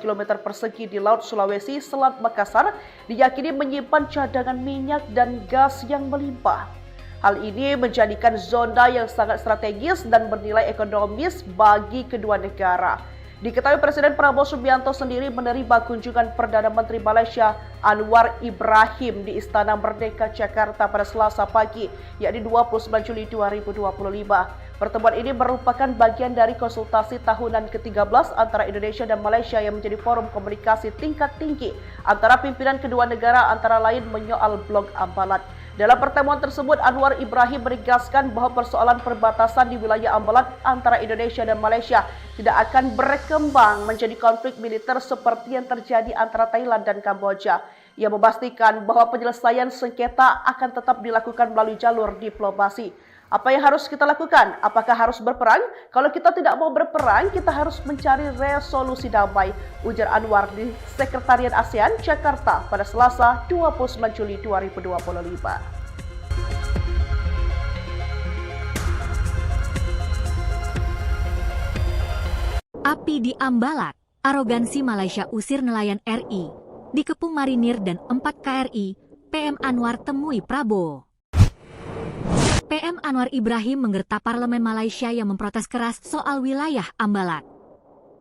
km persegi di Laut Sulawesi, Selat Makassar, diyakini menyimpan cadangan minyak dan gas yang melimpah. Hal ini menjadikan zona yang sangat strategis dan bernilai ekonomis bagi kedua negara. Diketahui Presiden Prabowo Subianto sendiri menerima kunjungan Perdana Menteri Malaysia Anwar Ibrahim di Istana Merdeka Jakarta pada Selasa pagi, yakni 29 Juli 2025. Pertemuan ini merupakan bagian dari konsultasi tahunan ke-13 antara Indonesia dan Malaysia yang menjadi forum komunikasi tingkat tinggi antara pimpinan kedua negara, antara lain menyoal Blok Ambalat. Dalam pertemuan tersebut, Anwar Ibrahim menegaskan bahwa persoalan perbatasan di wilayah Ambalat antara Indonesia dan Malaysia tidak akan berkembang menjadi konflik militer seperti yang terjadi antara Thailand dan Kamboja. Ia memastikan bahwa penyelesaian sengketa akan tetap dilakukan melalui jalur diplomasi. Apa yang harus kita lakukan? Apakah harus berperang? Kalau kita tidak mau berperang, kita harus mencari resolusi damai, ujar Anwar di Sekretariat ASEAN Jakarta pada Selasa 29 Juli 2025. Api di Ambalat, arogansi Malaysia usir nelayan RI, dikepung marinir dan 4 KRI, PM Anwar temui Prabowo. PM Anwar Ibrahim menggerta parlemen Malaysia yang memprotes keras soal wilayah Ambalat.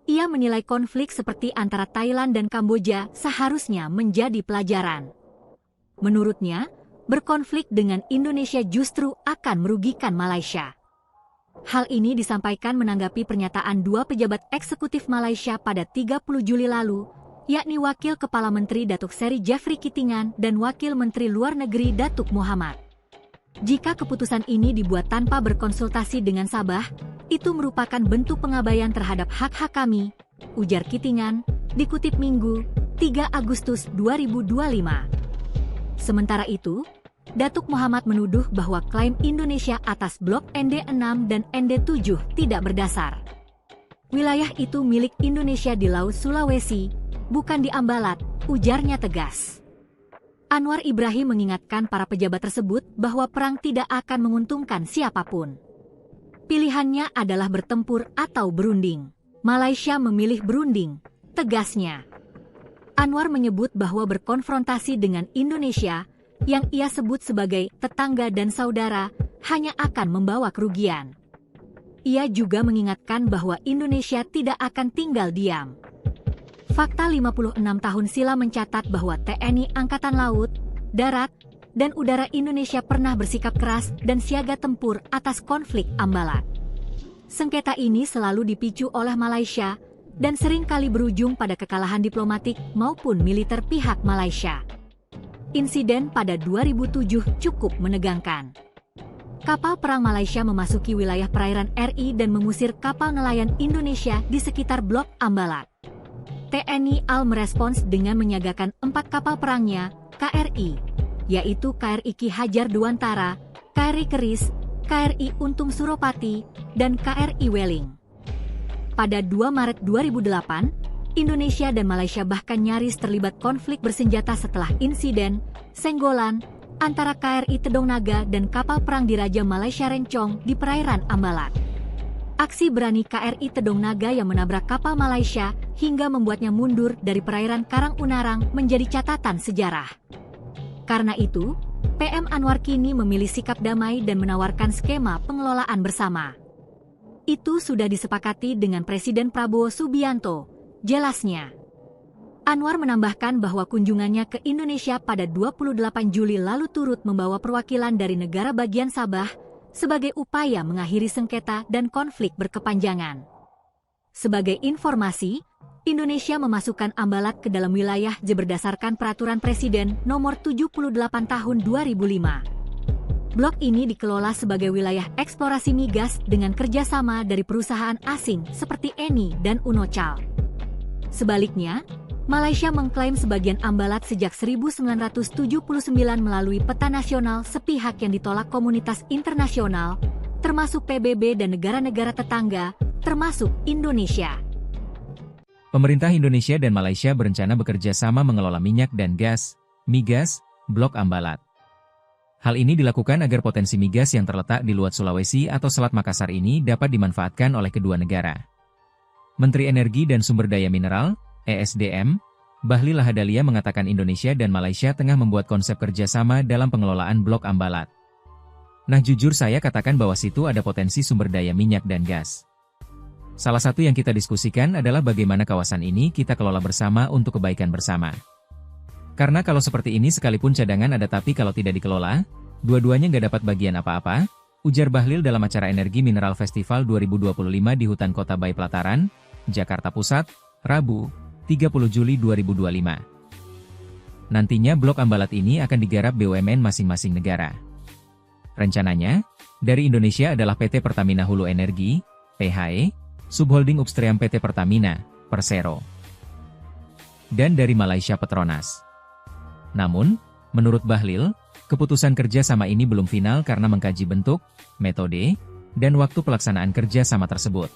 Ia menilai konflik seperti antara Thailand dan Kamboja seharusnya menjadi pelajaran. Menurutnya, berkonflik dengan Indonesia justru akan merugikan Malaysia. Hal ini disampaikan menanggapi pernyataan 2 pejabat eksekutif Malaysia pada 30 Juli lalu, yakni Wakil Kepala Menteri Datuk Seri Jeffrey Kitingan dan Wakil Menteri Luar Negeri Datuk Muhammad. Jika keputusan ini dibuat tanpa berkonsultasi dengan Sabah, itu merupakan bentuk pengabaian terhadap hak-hak kami, ujar Kitingan, dikutip Minggu, 3 Agustus 2025. Sementara itu, Datuk Muhammad menuduh bahwa klaim Indonesia atas blok ND6 dan ND7 tidak berdasar. Wilayah itu milik Indonesia di Laut Sulawesi, bukan di Ambalat, ujarnya tegas. Anwar Ibrahim mengingatkan para pejabat tersebut bahwa perang tidak akan menguntungkan siapapun. Pilihannya adalah bertempur atau berunding. Malaysia memilih berunding, tegasnya. Anwar menyebut bahwa berkonfrontasi dengan Indonesia, yang ia sebut sebagai tetangga dan saudara, hanya akan membawa kerugian. Ia juga mengingatkan bahwa Indonesia tidak akan tinggal diam. Fakta 56 tahun silam mencatat bahwa TNI Angkatan Laut, Darat, dan Udara Indonesia pernah bersikap keras dan siaga tempur atas konflik Ambalat. Sengketa ini selalu dipicu oleh Malaysia dan seringkali berujung pada kekalahan diplomatik maupun militer pihak Malaysia. Insiden pada 2007 cukup menegangkan. Kapal perang Malaysia memasuki wilayah perairan RI dan mengusir kapal nelayan Indonesia di sekitar Blok Ambalat. TNI AL merespons dengan menyiagakan 4 kapal perangnya, KRI, yaitu KRI Ki Hajar Dewantara, KRI Keris, KRI Untung Suropati, dan KRI Weling. Pada 2 Maret 2008, Indonesia dan Malaysia bahkan nyaris terlibat konflik bersenjata setelah insiden senggolan antara KRI Tedong Naga dan kapal perang Diraja Malaysia Rencong di perairan Ambalat. Aksi berani KRI Tedong Naga yang menabrak kapal Malaysia hingga membuatnya mundur dari perairan Karang Unarang menjadi catatan sejarah. Karena itu, PM Anwar kini memilih sikap damai dan menawarkan skema pengelolaan bersama. Itu sudah disepakati dengan Presiden Prabowo Subianto, jelasnya. Anwar menambahkan bahwa kunjungannya ke Indonesia pada 28 Juli lalu turut membawa perwakilan dari negara bagian Sabah sebagai upaya mengakhiri sengketa dan konflik berkepanjangan. Sebagai informasi, Indonesia memasukkan Ambalat ke dalam wilayah berdasarkan Peraturan Presiden Nomor 78 Tahun 2005. Blok ini dikelola sebagai wilayah eksplorasi migas dengan kerjasama dari perusahaan asing seperti Eni dan Unocal. Sebaliknya, Malaysia mengklaim sebagian Ambalat sejak 1979 melalui peta nasional sepihak yang ditolak komunitas internasional, termasuk PBB dan negara-negara tetangga, termasuk Indonesia. Pemerintah Indonesia dan Malaysia berencana bekerja sama mengelola minyak dan gas, migas, Blok Ambalat. Hal ini dilakukan agar potensi migas yang terletak di luar Sulawesi atau Selat Makassar ini dapat dimanfaatkan oleh kedua negara. Menteri Energi dan Sumber Daya Mineral, ESDM, Bahlil Lahadalia mengatakan Indonesia dan Malaysia tengah membuat konsep kerjasama dalam pengelolaan Blok Ambalat. Nah jujur saya katakan bahwa situ ada potensi sumber daya minyak dan gas. Salah satu yang kita diskusikan adalah bagaimana kawasan ini kita kelola bersama untuk kebaikan bersama. Karena kalau seperti ini sekalipun cadangan ada tapi kalau tidak dikelola, dua-duanya nggak dapat bagian apa-apa, ujar Bahlil dalam acara Energi Mineral Festival 2025 di Hutan Kota Bayi Pelataran, Jakarta Pusat, Rabu, 30 Juli 2025. Nantinya Blok Ambalat ini akan digarap BUMN masing-masing negara. Rencananya, dari Indonesia adalah PT Pertamina Hulu Energi, PHE, Subholding Upstream PT Pertamina, Persero. Dan dari Malaysia Petronas. Namun, menurut Bahlil, keputusan kerja sama ini belum final karena mengkaji bentuk, metode, dan waktu pelaksanaan kerja sama tersebut.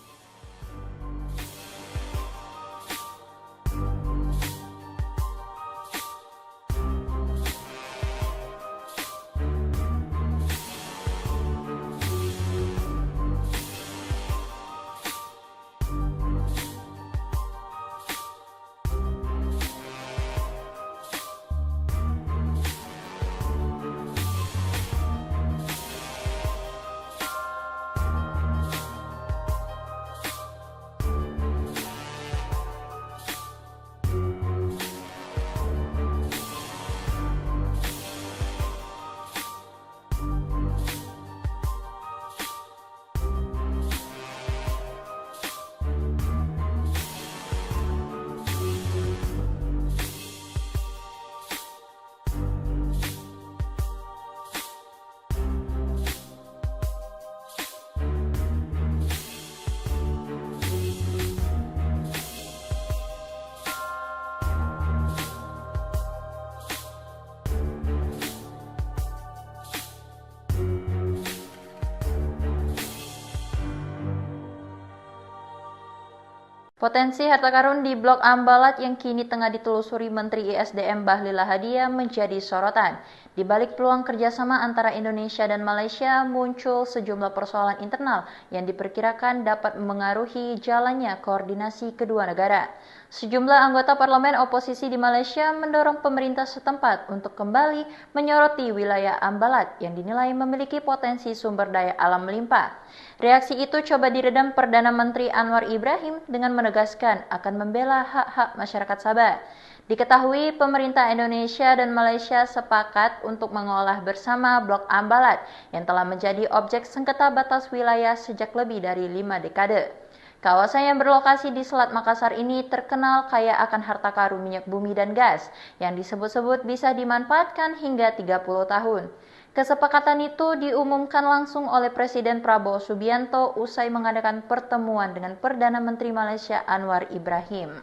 Potensi harta karun di Blok Ambalat yang kini tengah ditelusuri Menteri ISDM Bahlil Lahadalia menjadi sorotan. Di balik peluang kerjasama antara Indonesia dan Malaysia muncul sejumlah persoalan internal yang diperkirakan dapat memengaruhi jalannya koordinasi kedua negara. Sejumlah anggota parlemen oposisi di Malaysia mendorong pemerintah setempat untuk kembali menyoroti wilayah Ambalat yang dinilai memiliki potensi sumber daya alam melimpah. Reaksi itu coba diredam Perdana Menteri Anwar Ibrahim dengan menegaskan akan membela hak-hak masyarakat Sabah. Diketahui pemerintah Indonesia dan Malaysia sepakat untuk mengolah bersama Blok Ambalat yang telah menjadi objek sengketa batas wilayah sejak lebih dari 5 dekade. Kawasan yang berlokasi di Selat Makassar ini terkenal kaya akan harta karun minyak bumi dan gas yang disebut-sebut bisa dimanfaatkan hingga 30 tahun. Kesepakatan itu diumumkan langsung oleh Presiden Prabowo Subianto usai mengadakan pertemuan dengan Perdana Menteri Malaysia Anwar Ibrahim.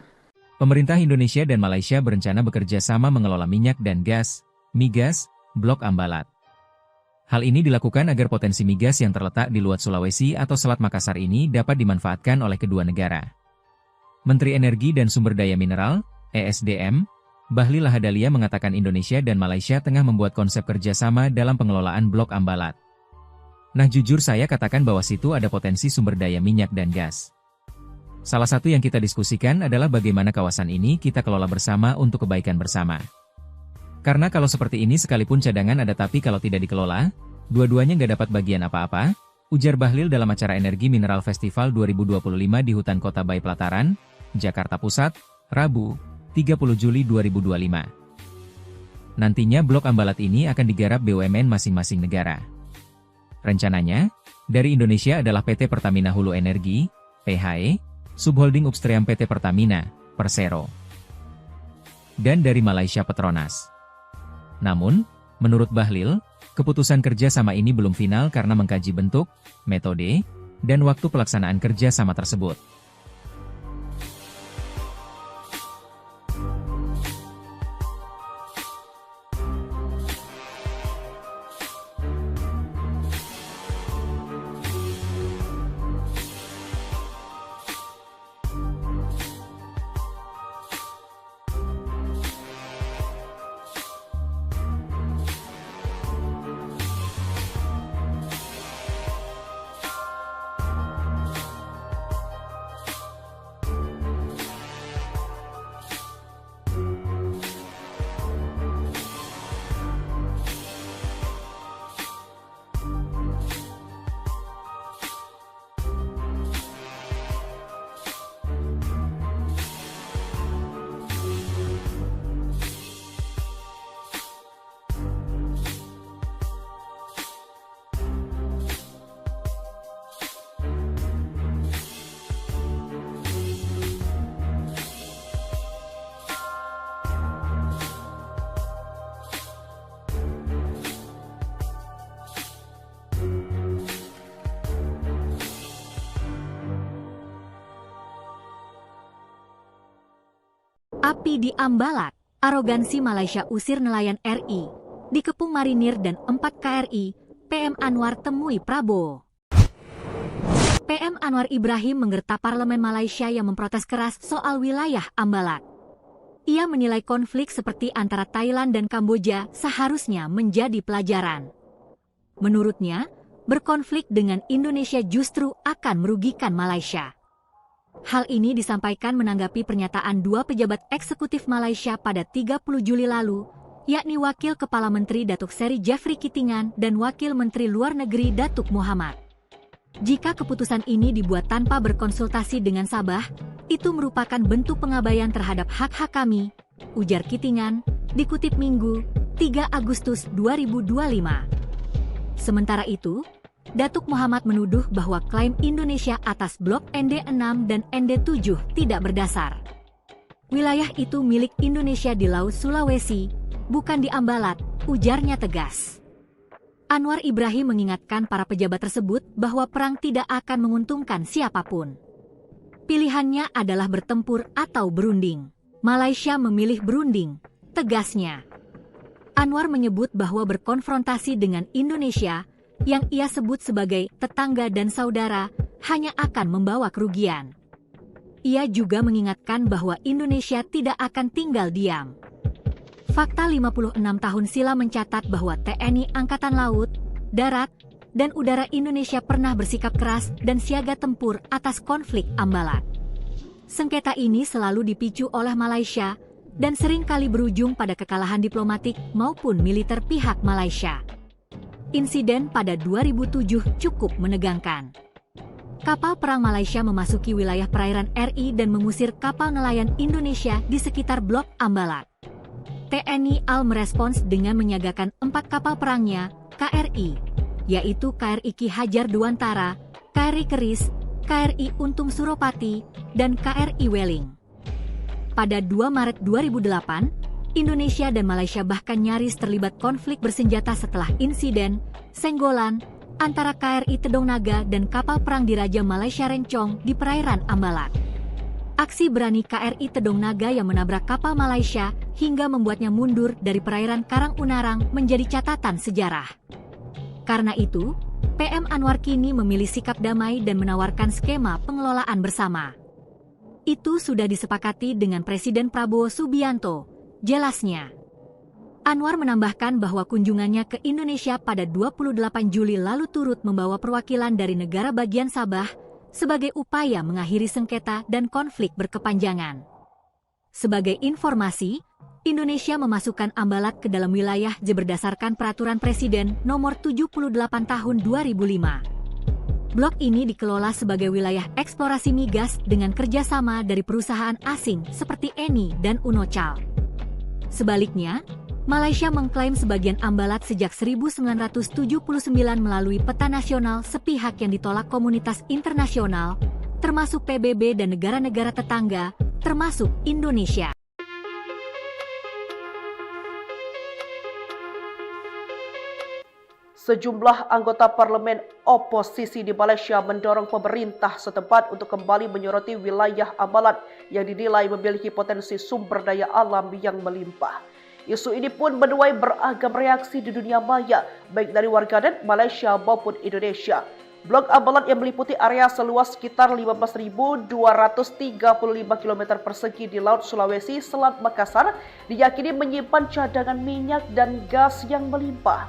Pemerintah Indonesia dan Malaysia berencana bekerja sama mengelola minyak dan gas, migas, Blok Ambalat. Hal ini dilakukan agar potensi migas yang terletak di luar Sulawesi atau Selat Makassar ini dapat dimanfaatkan oleh kedua negara. Menteri Energi dan Sumber Daya Mineral, ESDM, Bahlil Lahadalia mengatakan Indonesia dan Malaysia tengah membuat konsep kerjasama dalam pengelolaan Blok Ambalat. Nah jujur saya katakan bahwa situ ada potensi sumber daya minyak dan gas. Salah satu yang kita diskusikan adalah bagaimana kawasan ini kita kelola bersama untuk kebaikan bersama. Karena kalau seperti ini sekalipun cadangan ada tapi kalau tidak dikelola, dua-duanya nggak dapat bagian apa-apa, ujar Bahlil dalam acara Energi Mineral Festival 2025 di Hutan Kota Bayi Pelataran, Jakarta Pusat, Rabu, 30 Juli 2025. Nantinya Blok Ambalat ini akan digarap BUMN masing-masing negara. Rencananya, dari Indonesia adalah PT Pertamina Hulu Energi, PHE, Subholding Upstream PT Pertamina, Persero. Dan dari Malaysia Petronas. Namun, menurut Bahlil, keputusan kerjasama ini belum final karena mengkaji bentuk, metode, dan waktu pelaksanaan kerjasama tersebut. Api di Ambalat, arogansi Malaysia usir nelayan RI. Dikepung marinir dan 4 KRI, PM Anwar temui Prabowo. PM Anwar Ibrahim menggerta parlemen Malaysia yang memprotes keras soal wilayah Ambalat. Ia menilai konflik seperti antara Thailand dan Kamboja seharusnya menjadi pelajaran. Menurutnya, berkonflik dengan Indonesia justru akan merugikan Malaysia. Hal ini disampaikan menanggapi pernyataan dua pejabat eksekutif Malaysia pada 30 Juli lalu, yakni Wakil Kepala Menteri Datuk Seri Jeffrey Kitingan dan Wakil Menteri Luar Negeri Datuk Muhammad. Jika keputusan ini dibuat tanpa berkonsultasi dengan Sabah, itu merupakan bentuk pengabaian terhadap hak-hak kami, ujar Kitingan, dikutip Minggu, 3 Agustus 2025. Sementara itu, Datuk Muhammad menuduh bahwa klaim Indonesia atas blok ND6 dan ND7 tidak berdasar. Wilayah itu milik Indonesia di Laut Sulawesi, bukan di Ambalat, ujarnya tegas. Anwar Ibrahim mengingatkan para pejabat tersebut bahwa perang tidak akan menguntungkan siapapun. Pilihannya adalah bertempur atau berunding. Malaysia memilih berunding, tegasnya. Anwar menyebut bahwa berkonfrontasi dengan Indonesia yang ia sebut sebagai tetangga dan saudara, hanya akan membawa kerugian. Ia juga mengingatkan bahwa Indonesia tidak akan tinggal diam. Fakta 56 tahun silam mencatat bahwa TNI Angkatan Laut, Darat, dan Udara Indonesia pernah bersikap keras dan siaga tempur atas konflik Ambalat. sengketa ini selalu dipicu oleh Malaysia dan seringkali berujung pada kekalahan diplomatik maupun militer pihak Malaysia. Insiden pada 2007 cukup menegangkan. Kapal perang Malaysia memasuki wilayah perairan RI dan mengusir kapal nelayan Indonesia di sekitar Blok Ambalat. TNI AL merespons dengan menyiagakan 4 kapal perangnya, KRI, yaitu KRI Ki Hajar Dewantara, KRI Keris, KRI Untung Suropati, dan KRI Weling. Pada 2 Maret 2008, Indonesia dan Malaysia bahkan nyaris terlibat konflik bersenjata setelah insiden senggolan antara KRI Tedong Naga dan kapal perang Diraja Malaysia Rencong di perairan Ambalat. Aksi berani KRI Tedong Naga yang menabrak kapal Malaysia hingga membuatnya mundur dari perairan Karang Unarang menjadi catatan sejarah. Karena itu, PM Anwar kini memilih sikap damai dan menawarkan skema pengelolaan bersama. Itu sudah disepakati dengan Presiden Prabowo Subianto, jelasnya. Anwar menambahkan bahwa kunjungannya ke Indonesia pada 28 Juli lalu turut membawa perwakilan dari negara bagian Sabah sebagai upaya mengakhiri sengketa dan konflik berkepanjangan. Sebagai informasi, Indonesia memasukkan Ambalat ke dalam wilayah berdasarkan Peraturan Presiden Nomor 78 Tahun 2005. Blok ini dikelola sebagai wilayah eksplorasi migas dengan kerjasama dari perusahaan asing seperti Eni dan Unocal. Sebaliknya, Malaysia mengklaim sebagian Ambalat sejak 1979 melalui peta nasional sepihak yang ditolak komunitas internasional, termasuk PBB dan negara-negara tetangga, termasuk Indonesia. Sejumlah anggota parlemen oposisi di Malaysia mendorong pemerintah setempat untuk kembali menyoroti wilayah Ambalat yang dinilai memiliki potensi sumber daya alam yang melimpah. Isu ini pun menuai beragam reaksi di dunia maya, baik dari warganet Malaysia maupun Indonesia. Blok Ambalat yang meliputi area seluas sekitar 15.235 km persegi di Laut Sulawesi, Selat Makassar, diyakini menyimpan cadangan minyak dan gas yang melimpah.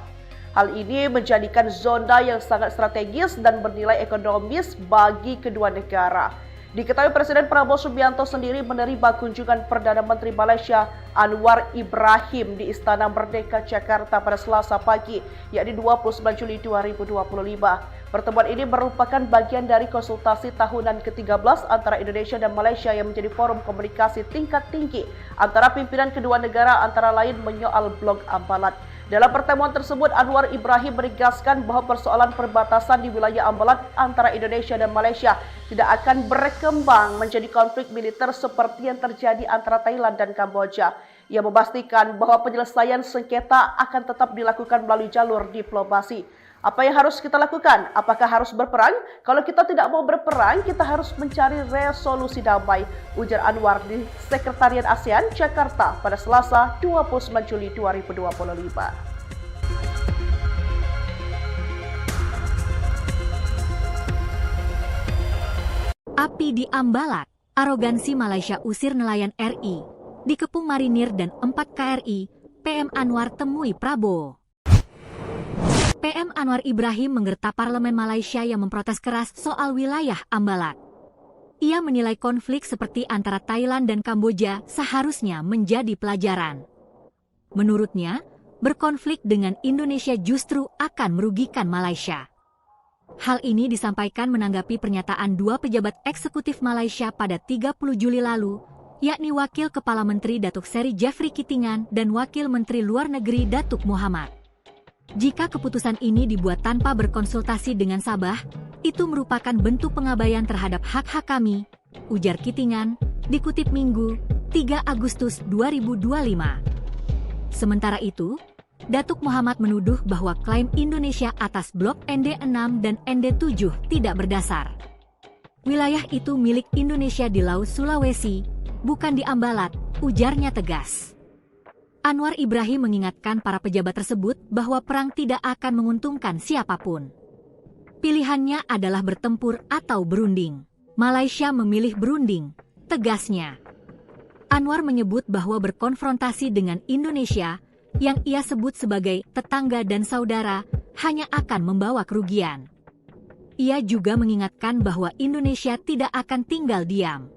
Hal ini menjadikan zona yang sangat strategis dan bernilai ekonomis bagi kedua negara. Diketahui Presiden Prabowo Subianto sendiri menerima kunjungan Perdana Menteri Malaysia Anwar Ibrahim di Istana Merdeka Jakarta pada Selasa pagi, yakni 29 Juli 2025. Pertemuan ini merupakan bagian dari konsultasi tahunan ke-13 antara Indonesia dan Malaysia yang menjadi forum komunikasi tingkat tinggi antara pimpinan kedua negara, antara lain menyoal Blok Ambalat. Dalam pertemuan tersebut, Anwar Ibrahim menegaskan bahwa persoalan perbatasan di wilayah Ambalat antara Indonesia dan Malaysia tidak akan berkembang menjadi konflik militer seperti yang terjadi antara Thailand dan Kamboja. Ia memastikan bahwa penyelesaian sengketa akan tetap dilakukan melalui jalur diplomasi. Apa yang harus kita lakukan? Apakah harus berperang? Kalau kita tidak mau berperang, kita harus mencari resolusi damai, ujar Anwar di Sekretariat ASEAN Jakarta pada Selasa 29 Juli 2025. Api di Ambalat, arogansi Malaysia usir nelayan RI, dikepung marinir dan 4 KRI, PM Anwar temui Prabowo. PM Anwar Ibrahim menggerta parlemen Malaysia yang memprotes keras soal wilayah Ambalat. Ia menilai konflik seperti antara Thailand dan Kamboja seharusnya menjadi pelajaran. Menurutnya, berkonflik dengan Indonesia justru akan merugikan Malaysia. Hal ini disampaikan menanggapi pernyataan 2 pejabat eksekutif Malaysia pada 30 Juli lalu, yakni Wakil Kepala Menteri Datuk Seri Jeffrey Kitingan dan Wakil Menteri Luar Negeri Datuk Muhammad. Jika keputusan ini dibuat tanpa berkonsultasi dengan Sabah, itu merupakan bentuk pengabaian terhadap hak-hak kami, ujar Kitingan, dikutip Minggu, 3 Agustus 2025. Sementara itu, Datuk Muhammad menuduh bahwa klaim Indonesia atas blok ND6 dan ND7 tidak berdasar. Wilayah itu milik Indonesia di Laut Sulawesi, bukan di Ambalat, ujarnya tegas. Anwar Ibrahim mengingatkan para pejabat tersebut bahwa perang tidak akan menguntungkan siapapun. Pilihannya adalah bertempur atau berunding. Malaysia memilih berunding, tegasnya. Anwar menyebut bahwa berkonfrontasi dengan Indonesia, yang ia sebut sebagai tetangga dan saudara, hanya akan membawa kerugian. Ia juga mengingatkan bahwa Indonesia tidak akan tinggal diam.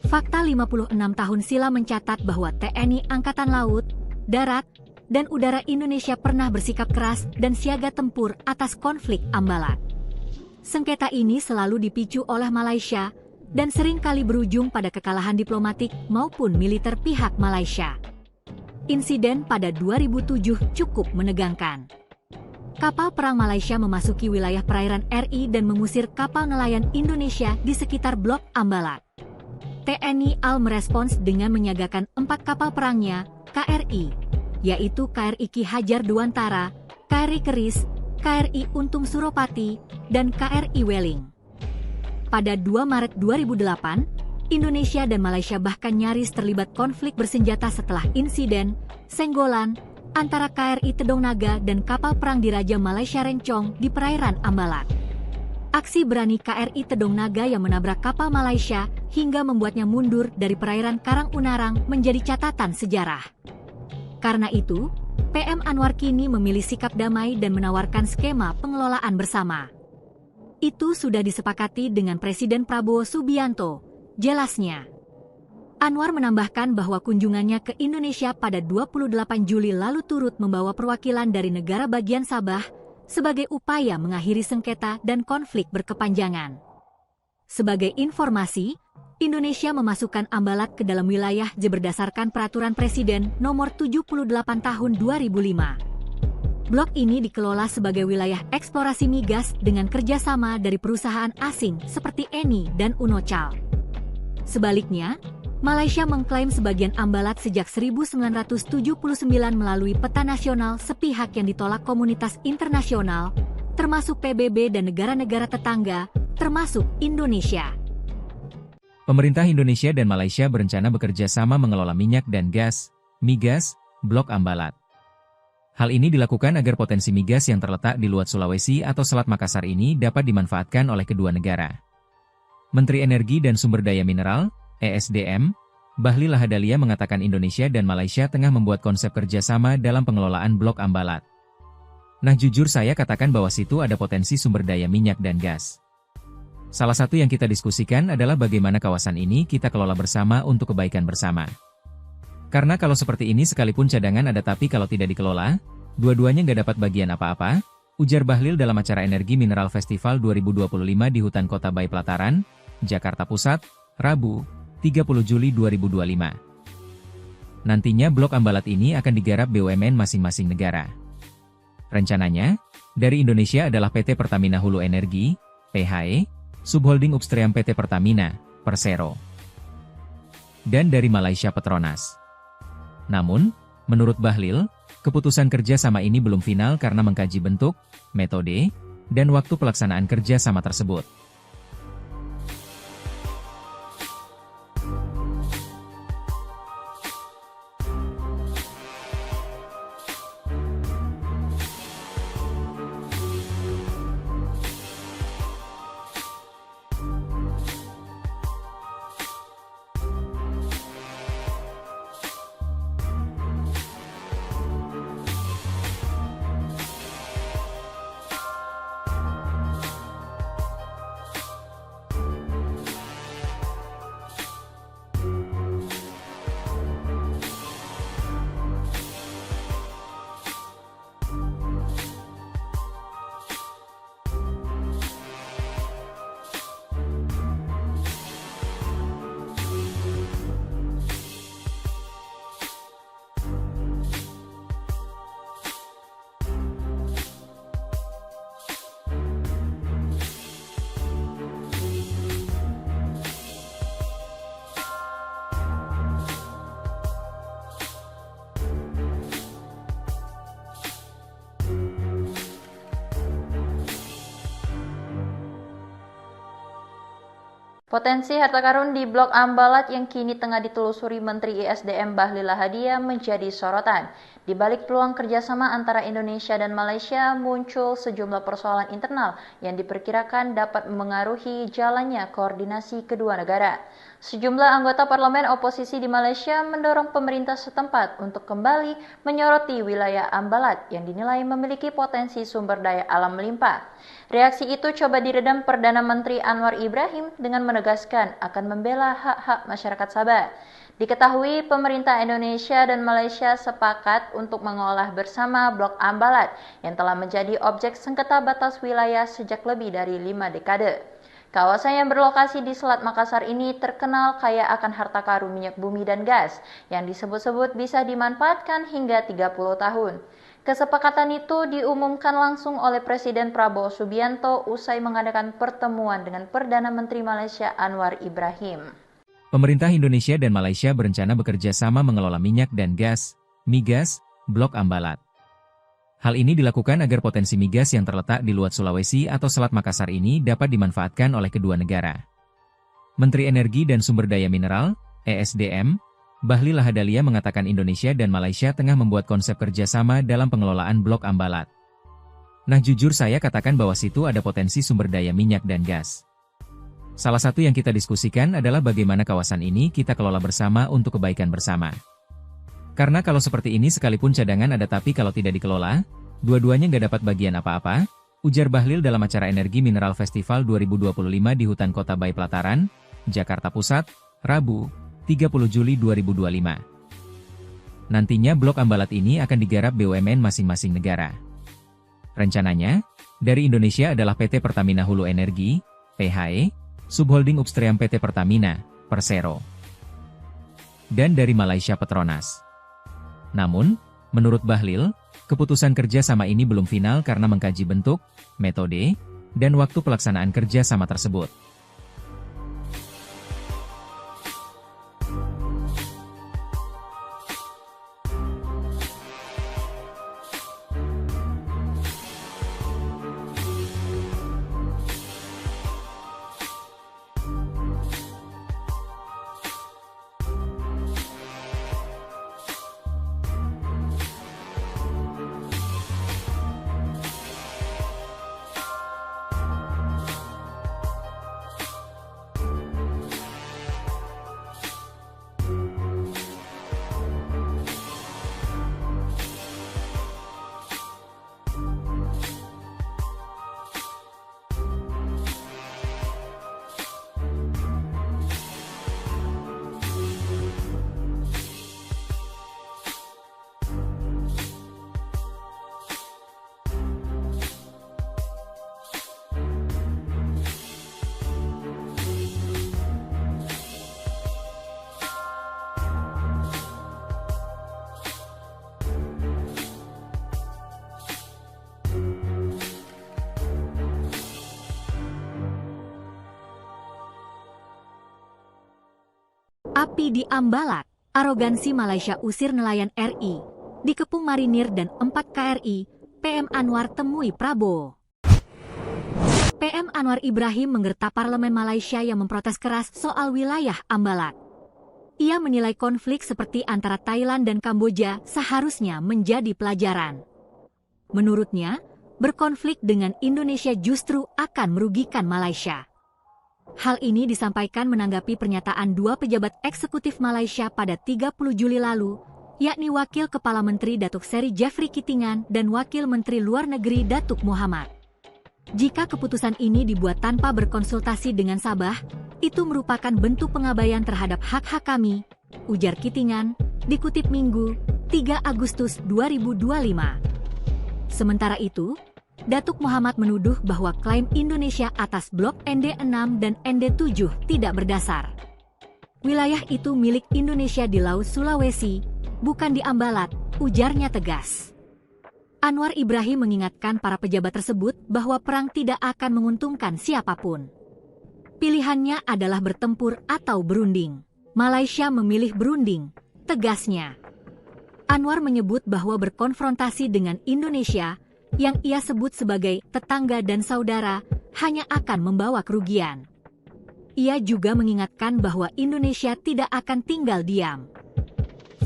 Fakta 56 tahun silam mencatat bahwa TNI Angkatan Laut, Darat, dan Udara Indonesia pernah bersikap keras dan siaga tempur atas konflik Ambalat. Sengketa ini selalu dipicu oleh Malaysia dan seringkali berujung pada kekalahan diplomatik maupun militer pihak Malaysia. Insiden pada 2007 cukup menegangkan. Kapal perang Malaysia memasuki wilayah perairan RI dan mengusir kapal nelayan Indonesia di sekitar Blok Ambalat. TNI AL merespons dengan menyiagakan 4 kapal perangnya, KRI, yaitu KRI Ki Hajar Dewantara, KRI Keris, KRI Untung Suropati, dan KRI Weling. Pada 2 Maret 2008, Indonesia dan Malaysia bahkan nyaris terlibat konflik bersenjata setelah insiden senggolan antara KRI Tedong Naga dan kapal perang Diraja Malaysia Rencong di perairan Ambalat. Aksi berani KRI Tedong Naga yang menabrak kapal Malaysia hingga membuatnya mundur dari perairan Karang Unarang menjadi catatan sejarah. Karena itu, PM Anwar kini memilih sikap damai dan menawarkan skema pengelolaan bersama. Itu sudah disepakati dengan Presiden Prabowo Subianto, jelasnya. Anwar menambahkan bahwa kunjungannya ke Indonesia pada 28 Juli lalu turut membawa perwakilan dari negara bagian Sabah sebagai upaya mengakhiri sengketa dan konflik berkepanjangan. Sebagai informasi, Indonesia memasukkan Ambalat ke dalam wilayah berdasarkan Peraturan Presiden Nomor 78 Tahun 2005. Blok ini dikelola sebagai wilayah eksplorasi migas dengan kerjasama dari perusahaan asing seperti Eni dan Unocal. Sebaliknya, Malaysia mengklaim sebagian Ambalat sejak 1979 melalui peta nasional sepihak yang ditolak komunitas internasional, termasuk PBB dan negara-negara tetangga, termasuk Indonesia. Pemerintah Indonesia dan Malaysia berencana bekerja sama mengelola minyak dan gas, migas, Blok Ambalat. Hal ini dilakukan agar potensi migas yang terletak di luar Sulawesi atau Selat Makassar ini dapat dimanfaatkan oleh kedua negara. Menteri Energi dan Sumber Daya Mineral, ESDM, Bahlil Lahadalia mengatakan Indonesia dan Malaysia tengah membuat konsep kerjasama dalam pengelolaan Blok Ambalat. Nah jujur saya katakan bahwa situ ada potensi sumber daya minyak dan gas. Salah satu yang kita diskusikan adalah bagaimana kawasan ini kita kelola bersama untuk kebaikan bersama. Karena kalau seperti ini sekalipun cadangan ada tapi kalau tidak dikelola, dua-duanya nggak dapat bagian apa-apa, ujar Bahlil dalam acara Energi Mineral Festival 2025 di Hutan Kota Bay Pelataran, Jakarta Pusat, Rabu, 30 Juli 2025. Nantinya Blok Ambalat ini akan digarap BUMN masing-masing negara. Rencananya, dari Indonesia adalah PT Pertamina Hulu Energi, PHE, Subholding Upstream PT Pertamina, Persero. Dan dari Malaysia Petronas. Namun, menurut Bahlil, keputusan kerja sama ini belum final karena mengkaji bentuk, metode, dan waktu pelaksanaan kerja sama tersebut. Potensi harta karun di Blok Ambalat yang kini tengah ditelusuri Menteri ISDM Bahlil Lahadalia menjadi sorotan. Di balik peluang kerjasama antara Indonesia dan Malaysia, muncul sejumlah persoalan internal yang diperkirakan dapat memengaruhi jalannya koordinasi kedua negara. Sejumlah anggota parlemen oposisi di Malaysia mendorong pemerintah setempat untuk kembali menyoroti wilayah Ambalat yang dinilai memiliki potensi sumber daya alam melimpah. Reaksi itu coba diredam Perdana Menteri Anwar Ibrahim dengan menegaskan akan membela hak-hak masyarakat Sabah. Diketahui pemerintah Indonesia dan Malaysia sepakat untuk mengolah bersama Blok Ambalat yang telah menjadi objek sengketa batas wilayah sejak lebih dari 5 dekade. Kawasan yang berlokasi di Selat Makassar ini terkenal kaya akan harta karun minyak bumi dan gas yang disebut-sebut bisa dimanfaatkan hingga 30 tahun. Kesepakatan itu diumumkan langsung oleh Presiden Prabowo Subianto usai mengadakan pertemuan dengan Perdana Menteri Malaysia Anwar Ibrahim. Pemerintah Indonesia dan Malaysia berencana bekerja sama mengelola minyak dan gas, migas, Blok Ambalat. Hal ini dilakukan agar potensi migas yang terletak di luar Sulawesi atau Selat Makassar ini dapat dimanfaatkan oleh kedua negara. Menteri Energi dan Sumber Daya Mineral, ESDM, Bahlil Lahadalia mengatakan Indonesia dan Malaysia tengah membuat konsep kerjasama dalam pengelolaan Blok Ambalat. Nah jujur saya katakan bahwa situ ada potensi sumber daya minyak dan gas. Salah satu yang kita diskusikan adalah bagaimana kawasan ini kita kelola bersama untuk kebaikan bersama. Karena kalau seperti ini sekalipun cadangan ada tapi kalau tidak dikelola, dua-duanya nggak dapat bagian apa-apa, ujar Bahlil dalam acara Energi Mineral Festival 2025 di Hutan Kota Bayi Pelataran, Jakarta Pusat, Rabu, 30 Juli 2025. Nantinya Blok Ambalat ini akan digarap BUMN masing-masing negara. Rencananya, dari Indonesia adalah PT Pertamina Hulu Energi, PHE, Subholding Upstream PT Pertamina, Persero. Dan dari Malaysia Petronas. Namun, menurut Bahlil, keputusan kerja sama ini belum final karena mengkaji bentuk, metode, dan waktu pelaksanaan kerja sama tersebut. Api di Ambalat, arogansi Malaysia usir nelayan RI. Dikepung marinir dan 4 KRI, PM Anwar temui Prabowo. PM Anwar Ibrahim menggertak parlemen Malaysia yang memprotes keras soal wilayah Ambalat. Ia menilai konflik seperti antara Thailand dan Kamboja seharusnya menjadi pelajaran. Menurutnya, berkonflik dengan Indonesia justru akan merugikan Malaysia. Hal ini disampaikan menanggapi pernyataan dua pejabat eksekutif Malaysia pada 30 Juli lalu, yakni Wakil Kepala Menteri Datuk Seri Jeffrey Kitingan dan Wakil Menteri Luar Negeri Datuk Muhammad. Jika keputusan ini dibuat tanpa berkonsultasi dengan Sabah, itu merupakan bentuk pengabaian terhadap hak-hak kami, ujar Kitingan, dikutip Minggu, 3 Agustus 2025. Sementara itu, Datuk Muhammad menuduh bahwa klaim Indonesia atas blok ND6 dan ND7 tidak berdasar. Wilayah itu milik Indonesia di Laut Sulawesi, bukan di Ambalat, ujarnya tegas. Anwar Ibrahim mengingatkan para pejabat tersebut bahwa perang tidak akan menguntungkan siapapun. Pilihannya adalah bertempur atau berunding. Malaysia memilih berunding, tegasnya. Anwar menyebut bahwa berkonfrontasi dengan Indonesia yang ia sebut sebagai tetangga dan saudara, hanya akan membawa kerugian. Ia juga mengingatkan bahwa Indonesia tidak akan tinggal diam.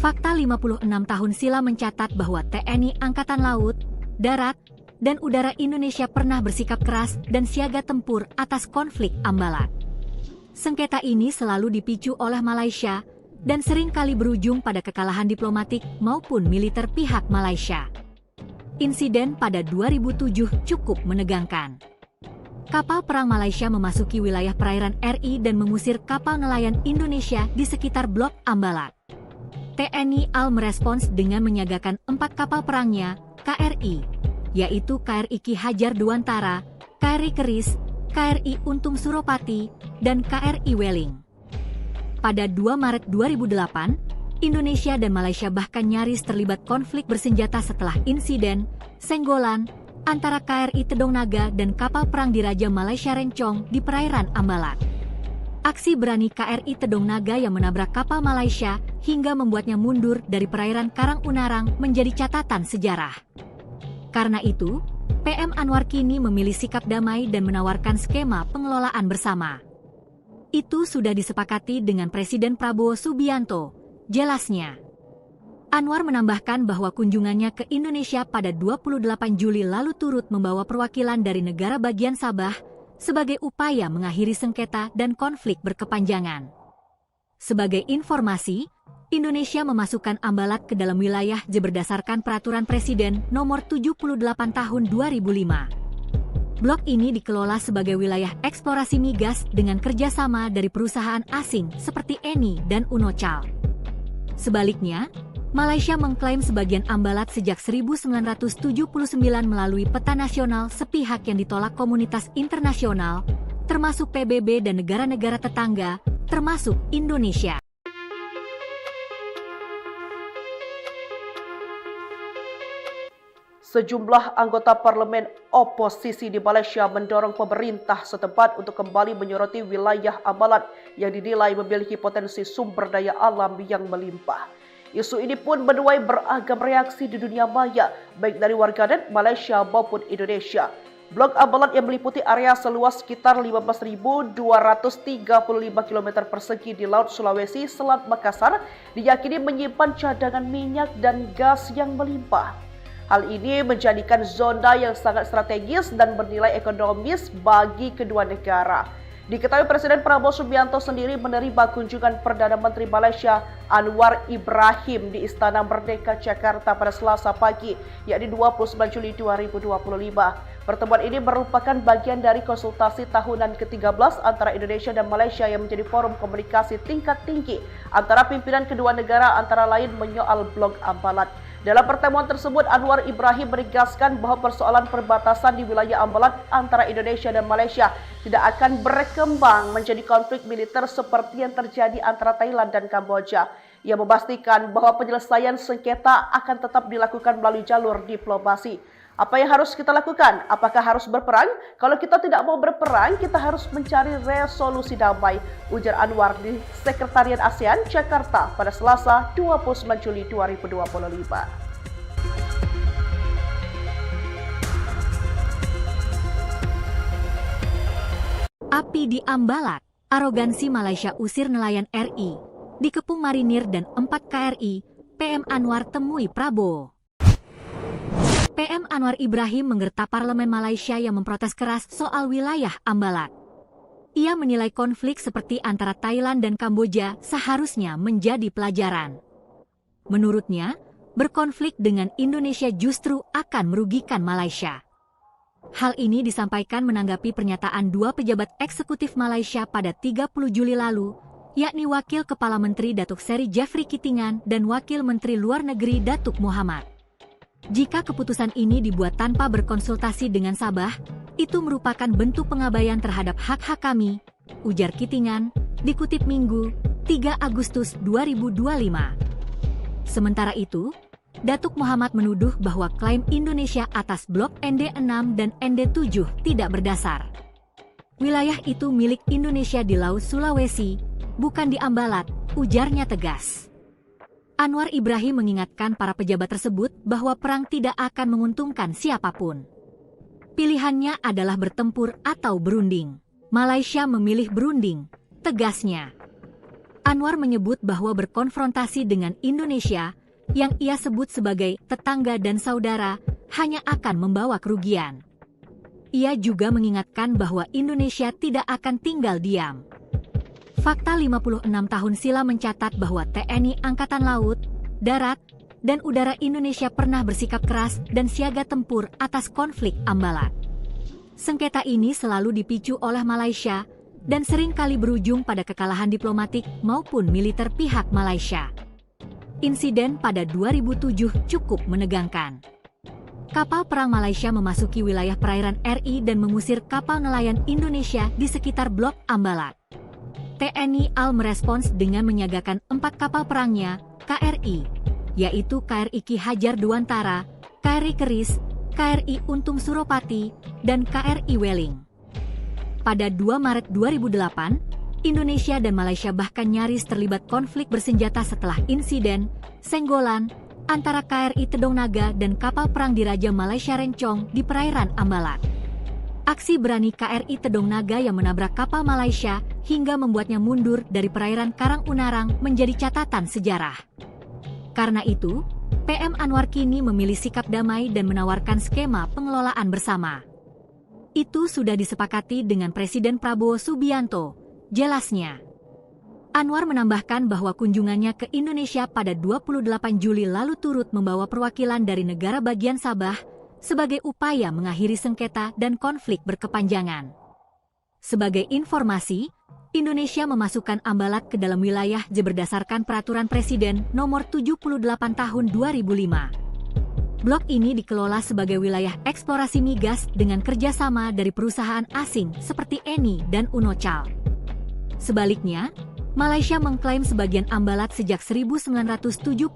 Fakta 56 tahun silam mencatat bahwa TNI Angkatan Laut, Darat, dan Udara Indonesia pernah bersikap keras dan siaga tempur atas konflik Ambalat. Sengketa ini selalu dipicu oleh Malaysia dan seringkali berujung pada kekalahan diplomatik maupun militer pihak Malaysia. Insiden pada 2007 cukup menegangkan. Kapal perang Malaysia memasuki wilayah perairan RI dan mengusir kapal nelayan Indonesia di sekitar Blok Ambalat. TNI AL merespons dengan menyiagakan 4 kapal perangnya, KRI, yaitu KRI Ki Hajar Dewantara, KRI Keris, KRI Untung Suropati, dan KRI Weling. Pada 2 Maret 2008, Indonesia dan Malaysia bahkan nyaris terlibat konflik bersenjata setelah insiden senggolan antara KRI Tedong Naga dan kapal perang Diraja Malaysia Rencong di perairan Ambalat. Aksi berani KRI Tedong Naga yang menabrak kapal Malaysia hingga membuatnya mundur dari perairan Karang Unarang menjadi catatan sejarah. Karena itu, PM Anwar kini memilih sikap damai dan menawarkan skema pengelolaan bersama. Itu sudah disepakati dengan Presiden Prabowo Subianto, jelasnya. Anwar menambahkan bahwa kunjungannya ke Indonesia pada 28 Juli lalu turut membawa perwakilan dari negara bagian Sabah sebagai upaya mengakhiri sengketa dan konflik berkepanjangan. Sebagai informasi, Indonesia memasukkan Ambalat ke dalam wilayah berdasarkan Peraturan Presiden Nomor 78 Tahun 2005. Blok ini dikelola sebagai wilayah eksplorasi migas dengan kerjasama dari perusahaan asing seperti Eni dan Unocal. Sebaliknya, Malaysia mengklaim sebagian Ambalat sejak 1979 melalui peta nasional sepihak yang ditolak komunitas internasional, termasuk PBB dan negara-negara tetangga, termasuk Indonesia. Sejumlah anggota parlemen oposisi di Malaysia mendorong pemerintah setempat untuk kembali menyoroti wilayah Ambalat yang dinilai memiliki potensi sumber daya alam yang melimpah. Isu ini pun menuai beragam reaksi di dunia maya, baik dari warganet Malaysia maupun Indonesia. Blok Ambalat yang meliputi area seluas sekitar 15.235 km persegi di Laut Sulawesi, Selat Makassar, diyakini menyimpan cadangan minyak dan gas yang melimpah. Hal ini menjadikan zona yang sangat strategis dan bernilai ekonomis bagi kedua negara. Diketahui Presiden Prabowo Subianto sendiri menerima kunjungan Perdana Menteri Malaysia Anwar Ibrahim di Istana Merdeka Jakarta pada Selasa pagi, yakni 29 Juli 2025. Pertemuan ini merupakan bagian dari konsultasi tahunan ke-13 antara Indonesia dan Malaysia yang menjadi forum komunikasi tingkat tinggi antara pimpinan kedua negara, antara lain menyoal Blok Ambalat. Dalam pertemuan tersebut, Anwar Ibrahim menegaskan bahwa persoalan perbatasan di wilayah Ambalat antara Indonesia dan Malaysia tidak akan berkembang menjadi konflik militer seperti yang terjadi antara Thailand dan Kamboja. Ia memastikan bahwa penyelesaian sengketa akan tetap dilakukan melalui jalur diplomasi. Apa yang harus kita lakukan? Apakah harus berperang? Kalau kita tidak mau berperang, kita harus mencari resolusi damai, ujar Anwar di Sekretariat ASEAN Jakarta pada Selasa 29 Juli 2025. Api di Ambalat, arogansi Malaysia usir nelayan RI, dikepung marinir dan 4 KRI, PM Anwar temui Prabowo. PM Anwar Ibrahim menggerta parlemen Malaysia yang memprotes keras soal wilayah Ambalat. Ia menilai konflik seperti antara Thailand dan Kamboja seharusnya menjadi pelajaran. Menurutnya, berkonflik dengan Indonesia justru akan merugikan Malaysia. Hal ini disampaikan menanggapi pernyataan 2 pejabat eksekutif Malaysia pada 30 Juli lalu, yakni Wakil Kepala Menteri Datuk Seri Jeffrey Kitingan dan Wakil Menteri Luar Negeri Datuk Muhammad. Jika keputusan ini dibuat tanpa berkonsultasi dengan Sabah, itu merupakan bentuk pengabaian terhadap hak-hak kami, ujar Kitingan, dikutip Minggu, 3 Agustus 2025. Sementara itu, Datuk Muhammad menuduh bahwa klaim Indonesia atas blok ND6 dan ND7 tidak berdasar. Wilayah itu milik Indonesia di Laut Sulawesi, bukan di Ambalat, ujarnya tegas. Anwar Ibrahim mengingatkan para pejabat tersebut bahwa perang tidak akan menguntungkan siapapun. Pilihannya adalah bertempur atau berunding. Malaysia memilih berunding, tegasnya. Anwar menyebut bahwa berkonfrontasi dengan Indonesia, yang ia sebut sebagai tetangga dan saudara, hanya akan membawa kerugian. Ia juga mengingatkan bahwa Indonesia tidak akan tinggal diam. Fakta 56 tahun silam mencatat bahwa TNI Angkatan Laut, Darat, dan Udara Indonesia pernah bersikap keras dan siaga tempur atas konflik Ambalat. Sengketa ini selalu dipicu oleh Malaysia dan seringkali berujung pada kekalahan diplomatik maupun militer pihak Malaysia. Insiden pada 2007 cukup menegangkan. Kapal perang Malaysia memasuki wilayah perairan RI dan mengusir kapal nelayan Indonesia di sekitar Blok Ambalat. TNI AL merespons dengan menyiagakan 4 kapal perangnya, KRI, yaitu KRI Ki Hajar Dewantara, KRI Keris, KRI Untung Suropati, dan KRI Weling. Pada 2 Maret 2008, Indonesia dan Malaysia bahkan nyaris terlibat konflik bersenjata setelah insiden senggolan antara KRI Tedong Naga dan kapal perang Diraja Malaysia Rencong di perairan Ambalat. Aksi berani KRI Tedong Naga yang menabrak kapal Malaysia hingga membuatnya mundur dari perairan Karang Unarang menjadi catatan sejarah. Karena itu, PM Anwar kini memilih sikap damai dan menawarkan skema pengelolaan bersama. Itu sudah disepakati dengan Presiden Prabowo Subianto, jelasnya. Anwar menambahkan bahwa kunjungannya ke Indonesia pada 28 Juli lalu turut membawa perwakilan dari negara bagian Sabah sebagai upaya mengakhiri sengketa dan konflik berkepanjangan. Sebagai informasi, Indonesia memasukkan Ambalat ke dalam wilayah berdasarkan Peraturan Presiden Nomor 78 Tahun 2005. Blok ini dikelola sebagai wilayah eksplorasi migas dengan kerjasama dari perusahaan asing seperti Eni dan Unocal. Sebaliknya, Malaysia mengklaim sebagian Ambalat sejak 1979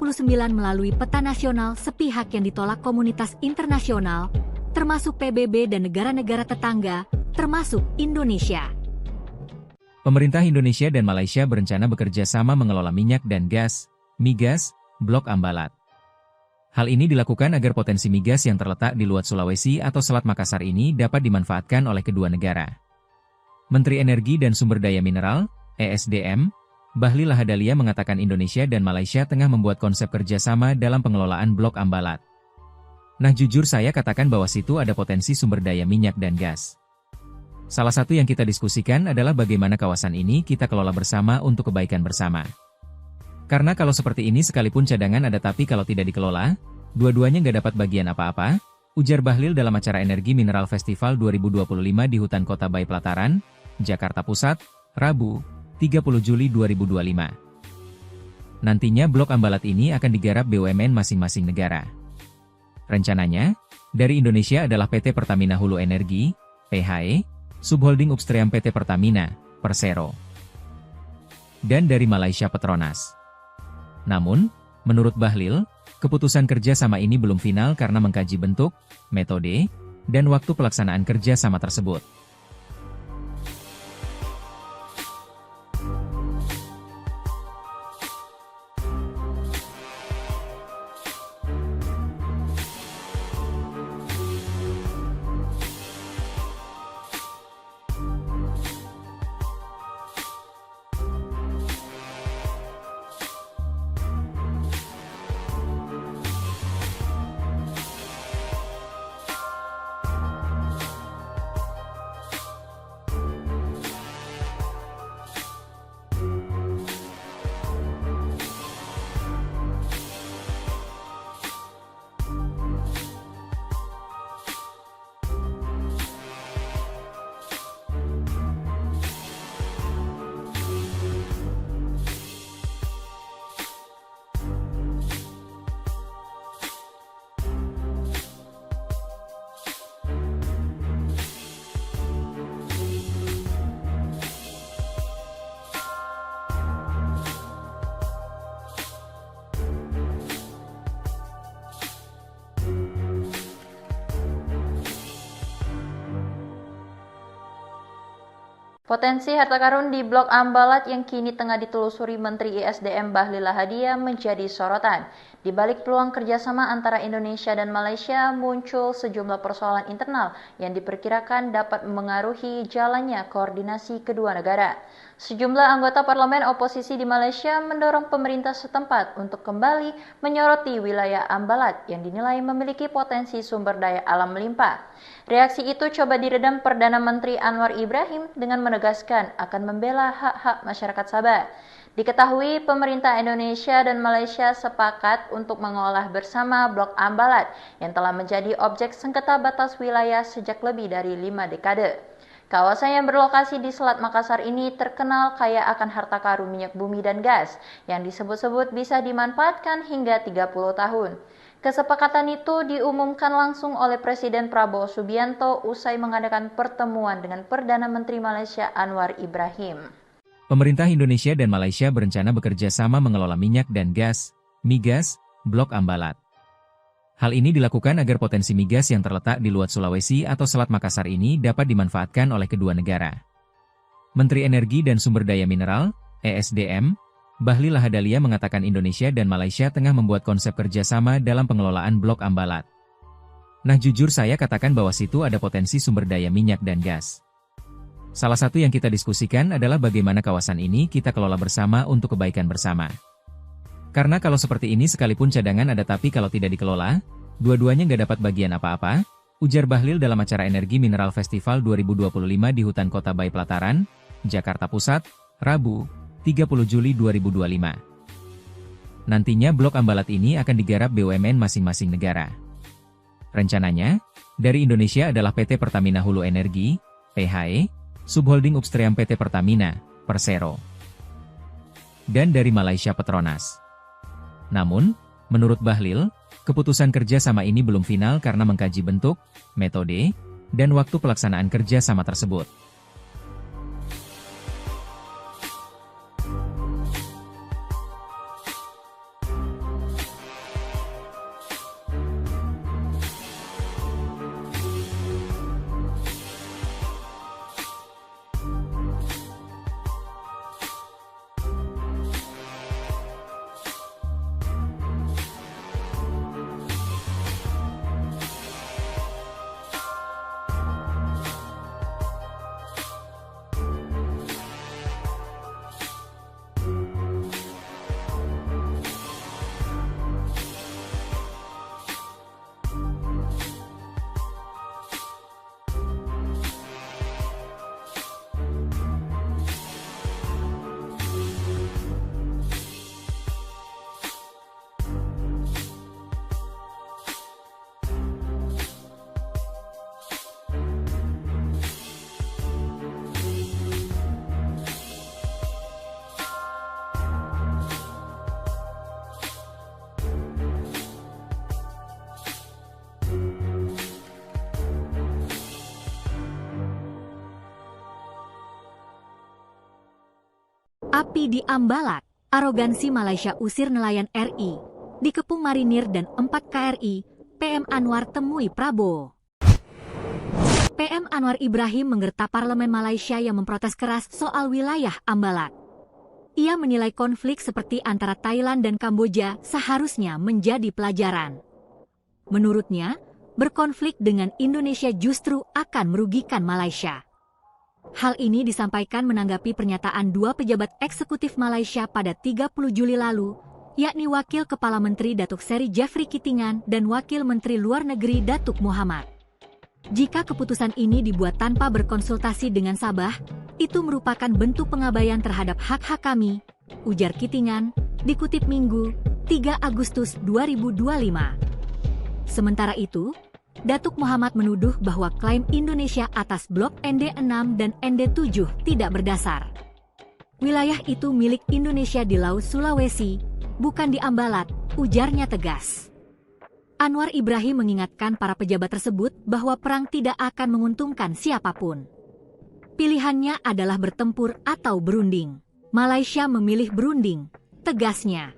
melalui peta nasional sepihak yang ditolak komunitas internasional, termasuk PBB dan negara-negara tetangga, termasuk Indonesia. Pemerintah Indonesia dan Malaysia berencana bekerja sama mengelola minyak dan gas, migas, Blok Ambalat. Hal ini dilakukan agar potensi migas yang terletak di luar Sulawesi atau Selat Makassar ini dapat dimanfaatkan oleh kedua negara. Menteri Energi dan Sumber Daya Mineral, ESDM, Bahlil Lahadalia mengatakan Indonesia dan Malaysia tengah membuat konsep kerjasama dalam pengelolaan Blok Ambalat. Nah jujur saya katakan bahwa situ ada potensi sumber daya minyak dan gas. Salah satu yang kita diskusikan adalah bagaimana kawasan ini kita kelola bersama untuk kebaikan bersama. Karena kalau seperti ini sekalipun cadangan ada tapi kalau tidak dikelola, dua-duanya nggak dapat bagian apa-apa, ujar Bahlil dalam acara Energi Mineral Festival 2025 di Hutan Kota Bayi Pelataran, Jakarta Pusat, Rabu, 30 Juli 2025. Nantinya Blok Ambalat ini akan digarap BUMN masing-masing negara. Rencananya, dari Indonesia adalah PT Pertamina Hulu Energi, PHE, Subholding Upstream PT Pertamina, Persero. Dan dari Malaysia Petronas. Namun, menurut Bahlil, keputusan kerja sama ini belum final karena mengkaji bentuk, metode, dan waktu pelaksanaan kerja sama tersebut. Potensi harta karun di Blok Ambalat yang kini tengah ditelusuri Menteri ISDM Bahlil Lahadalia menjadi sorotan. Di balik peluang kerjasama antara Indonesia dan Malaysia, muncul sejumlah persoalan internal yang diperkirakan dapat memengaruhi jalannya koordinasi kedua negara. Sejumlah anggota parlemen oposisi di Malaysia mendorong pemerintah setempat untuk kembali menyoroti wilayah Ambalat yang dinilai memiliki potensi sumber daya alam melimpah. Reaksi itu coba diredam Perdana Menteri Anwar Ibrahim dengan menegaskan akan membela hak-hak masyarakat Sabah. Diketahui pemerintah Indonesia dan Malaysia sepakat untuk mengolah bersama Blok Ambalat yang telah menjadi objek sengketa batas wilayah sejak lebih dari 5 dekade. Kawasan yang berlokasi di Selat Makassar ini terkenal kaya akan harta karun minyak bumi dan gas yang disebut-sebut bisa dimanfaatkan hingga 30 tahun. Kesepakatan itu diumumkan langsung oleh Presiden Prabowo Subianto usai mengadakan pertemuan dengan Perdana Menteri Malaysia Anwar Ibrahim. Pemerintah Indonesia dan Malaysia berencana bekerja sama mengelola minyak dan gas, migas, Blok Ambalat. Hal ini dilakukan agar potensi migas yang terletak di luar Sulawesi atau Selat Makassar ini dapat dimanfaatkan oleh kedua negara. Menteri Energi dan Sumber Daya Mineral, ESDM, Bahlil Lahadalia mengatakan Indonesia dan Malaysia tengah membuat konsep kerjasama dalam pengelolaan Blok Ambalat. Nah jujur saya katakan bahwa situ ada potensi sumber daya minyak dan gas. Salah satu yang kita diskusikan adalah bagaimana kawasan ini kita kelola bersama untuk kebaikan bersama. Karena kalau seperti ini sekalipun cadangan ada tapi kalau tidak dikelola, dua-duanya nggak dapat bagian apa-apa, ujar Bahlil dalam acara Energi Mineral Festival 2025 di Hutan Kota Bayi Pelataran, Jakarta Pusat, Rabu, 30 Juli 2025. Nantinya Blok Ambalat ini akan digarap BUMN masing-masing negara. Rencananya, dari Indonesia adalah PT Pertamina Hulu Energi, PHE, Subholding Upstream PT Pertamina, Persero. Dan dari Malaysia Petronas. Namun, menurut Bahlil, keputusan kerja sama ini belum final karena mengkaji bentuk, metode, dan waktu pelaksanaan kerja sama tersebut. Api di Ambalat, arogansi Malaysia usir nelayan RI. Dikepung marinir dan 4 KRI, PM Anwar temui Prabowo. PM Anwar Ibrahim menggerta parlemen Malaysia yang memprotes keras soal wilayah Ambalat. Ia menilai konflik seperti antara Thailand dan Kamboja seharusnya menjadi pelajaran. Menurutnya, berkonflik dengan Indonesia justru akan merugikan Malaysia. Hal ini disampaikan menanggapi pernyataan dua pejabat eksekutif Malaysia pada 30 Juli lalu, yakni Wakil Kepala Menteri Datuk Seri Jeffrey Kitingan dan Wakil Menteri Luar Negeri Datuk Muhammad. Jika keputusan ini dibuat tanpa berkonsultasi dengan Sabah, itu merupakan bentuk pengabaian terhadap hak-hak kami, ujar Kitingan, dikutip Minggu, 3 Agustus 2025. Sementara itu, Datuk Muhammad menuduh bahwa klaim Indonesia atas blok ND6 dan ND7 tidak berdasar. Wilayah itu milik Indonesia di Laut Sulawesi, bukan di Ambalat, ujarnya tegas. Anwar Ibrahim mengingatkan para pejabat tersebut bahwa perang tidak akan menguntungkan siapapun. Pilihannya adalah bertempur atau berunding. Malaysia memilih berunding, tegasnya.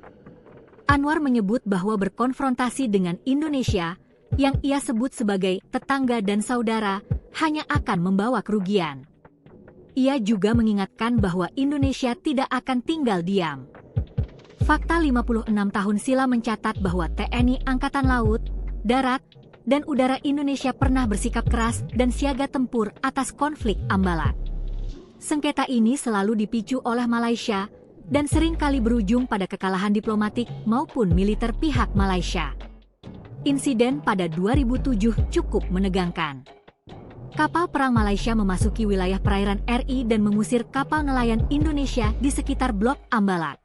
Anwar menyebut bahwa berkonfrontasi dengan Indonesia yang ia sebut sebagai tetangga dan saudara, hanya akan membawa kerugian. Ia juga mengingatkan bahwa Indonesia tidak akan tinggal diam. Fakta 56 tahun silam mencatat bahwa TNI Angkatan Laut, Darat, dan Udara Indonesia pernah bersikap keras dan siaga tempur atas konflik Ambalat. Sengketa ini selalu dipicu oleh Malaysia dan seringkali berujung pada kekalahan diplomatik maupun militer pihak Malaysia. Insiden pada 2007 cukup menegangkan. Kapal perang Malaysia memasuki wilayah perairan RI dan mengusir kapal nelayan Indonesia di sekitar Blok Ambalat.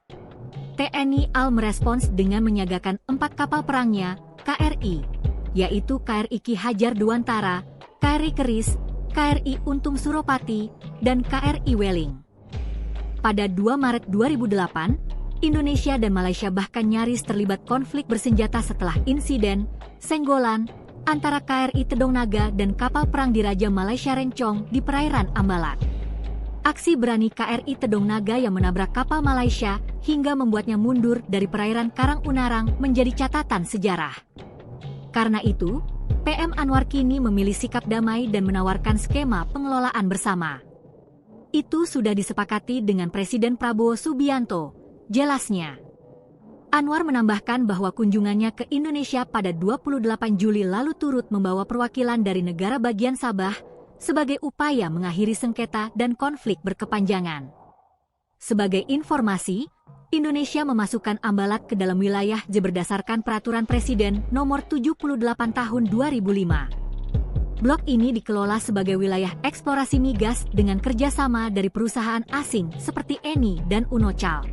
TNI AL merespons dengan menyiagakan 4 kapal perangnya, KRI, yaitu KRI Ki Hajar Dewantara, KRI Keris, KRI Untung Suropati, dan KRI Weling. Pada 2 Maret 2008, Indonesia dan Malaysia bahkan nyaris terlibat konflik bersenjata setelah insiden senggolan antara KRI Tedong Naga dan kapal perang Diraja Malaysia Rencong di perairan Ambalat. Aksi berani KRI Tedong Naga yang menabrak kapal Malaysia hingga membuatnya mundur dari perairan Karang Unarang menjadi catatan sejarah. Karena itu, PM Anwar kini memilih sikap damai dan menawarkan skema pengelolaan bersama. Itu sudah disepakati dengan Presiden Prabowo Subianto, jelasnya. Anwar menambahkan bahwa kunjungannya ke Indonesia pada 28 Juli lalu turut membawa perwakilan dari negara bagian Sabah sebagai upaya mengakhiri sengketa dan konflik berkepanjangan. Sebagai informasi, Indonesia memasukkan Ambalat ke dalam wilayah berdasarkan Peraturan Presiden Nomor 78 Tahun 2005. Blok ini dikelola sebagai wilayah eksplorasi migas dengan kerjasama dari perusahaan asing seperti Eni dan Unocal.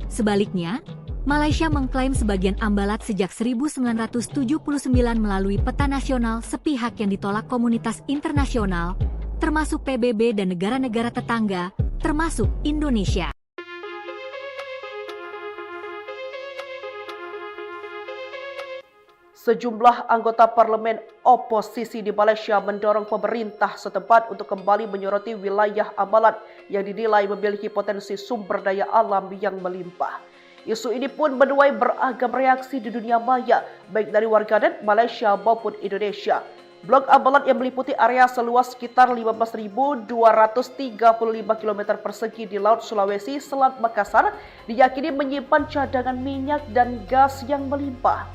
Sebaliknya, Malaysia mengklaim sebagian Ambalat sejak 1979 melalui peta nasional sepihak yang ditolak komunitas internasional, termasuk PBB dan negara-negara tetangga, termasuk Indonesia. Sejumlah anggota parlemen oposisi di Malaysia mendorong pemerintah setempat untuk kembali menyoroti wilayah Ambalat yang dinilai memiliki potensi sumber daya alam yang melimpah. Isu ini pun menuai beragam reaksi di dunia maya, baik dari warganet Malaysia maupun Indonesia. Blok Ambalat yang meliputi area seluas sekitar 15.235 km persegi di Laut Sulawesi, Selat Makassar, diyakini menyimpan cadangan minyak dan gas yang melimpah.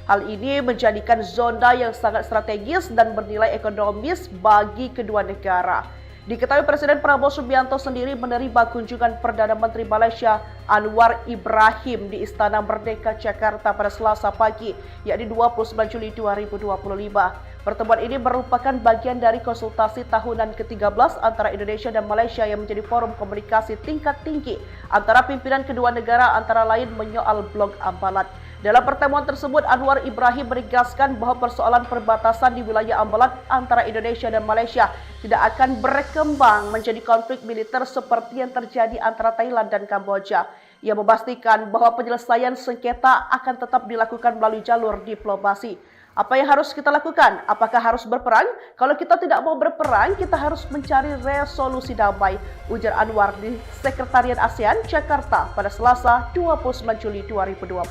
Hal ini menjadikan zona yang sangat strategis dan bernilai ekonomis bagi kedua negara. Diketahui Presiden Prabowo Subianto sendiri menerima kunjungan Perdana Menteri Malaysia Anwar Ibrahim di Istana Merdeka Jakarta pada Selasa pagi, yakni 29 Juli 2025. Pertemuan ini merupakan bagian dari konsultasi tahunan ke-13 antara Indonesia dan Malaysia yang menjadi forum komunikasi tingkat tinggi antara pimpinan kedua negara, antara lain menyoal Blok Ambalat. Dalam pertemuan tersebut, Anwar Ibrahim menegaskan bahwa persoalan perbatasan di wilayah Ambalat antara Indonesia dan Malaysia tidak akan berkembang menjadi konflik militer seperti yang terjadi antara Thailand dan Kamboja. Ia memastikan bahwa penyelesaian sengketa akan tetap dilakukan melalui jalur diplomasi. Apa yang harus kita lakukan? Apakah harus berperang? Kalau kita tidak mau berperang, kita harus mencari resolusi damai, ujar Anwar di Sekretariat ASEAN Jakarta pada Selasa 29 Juli 2025.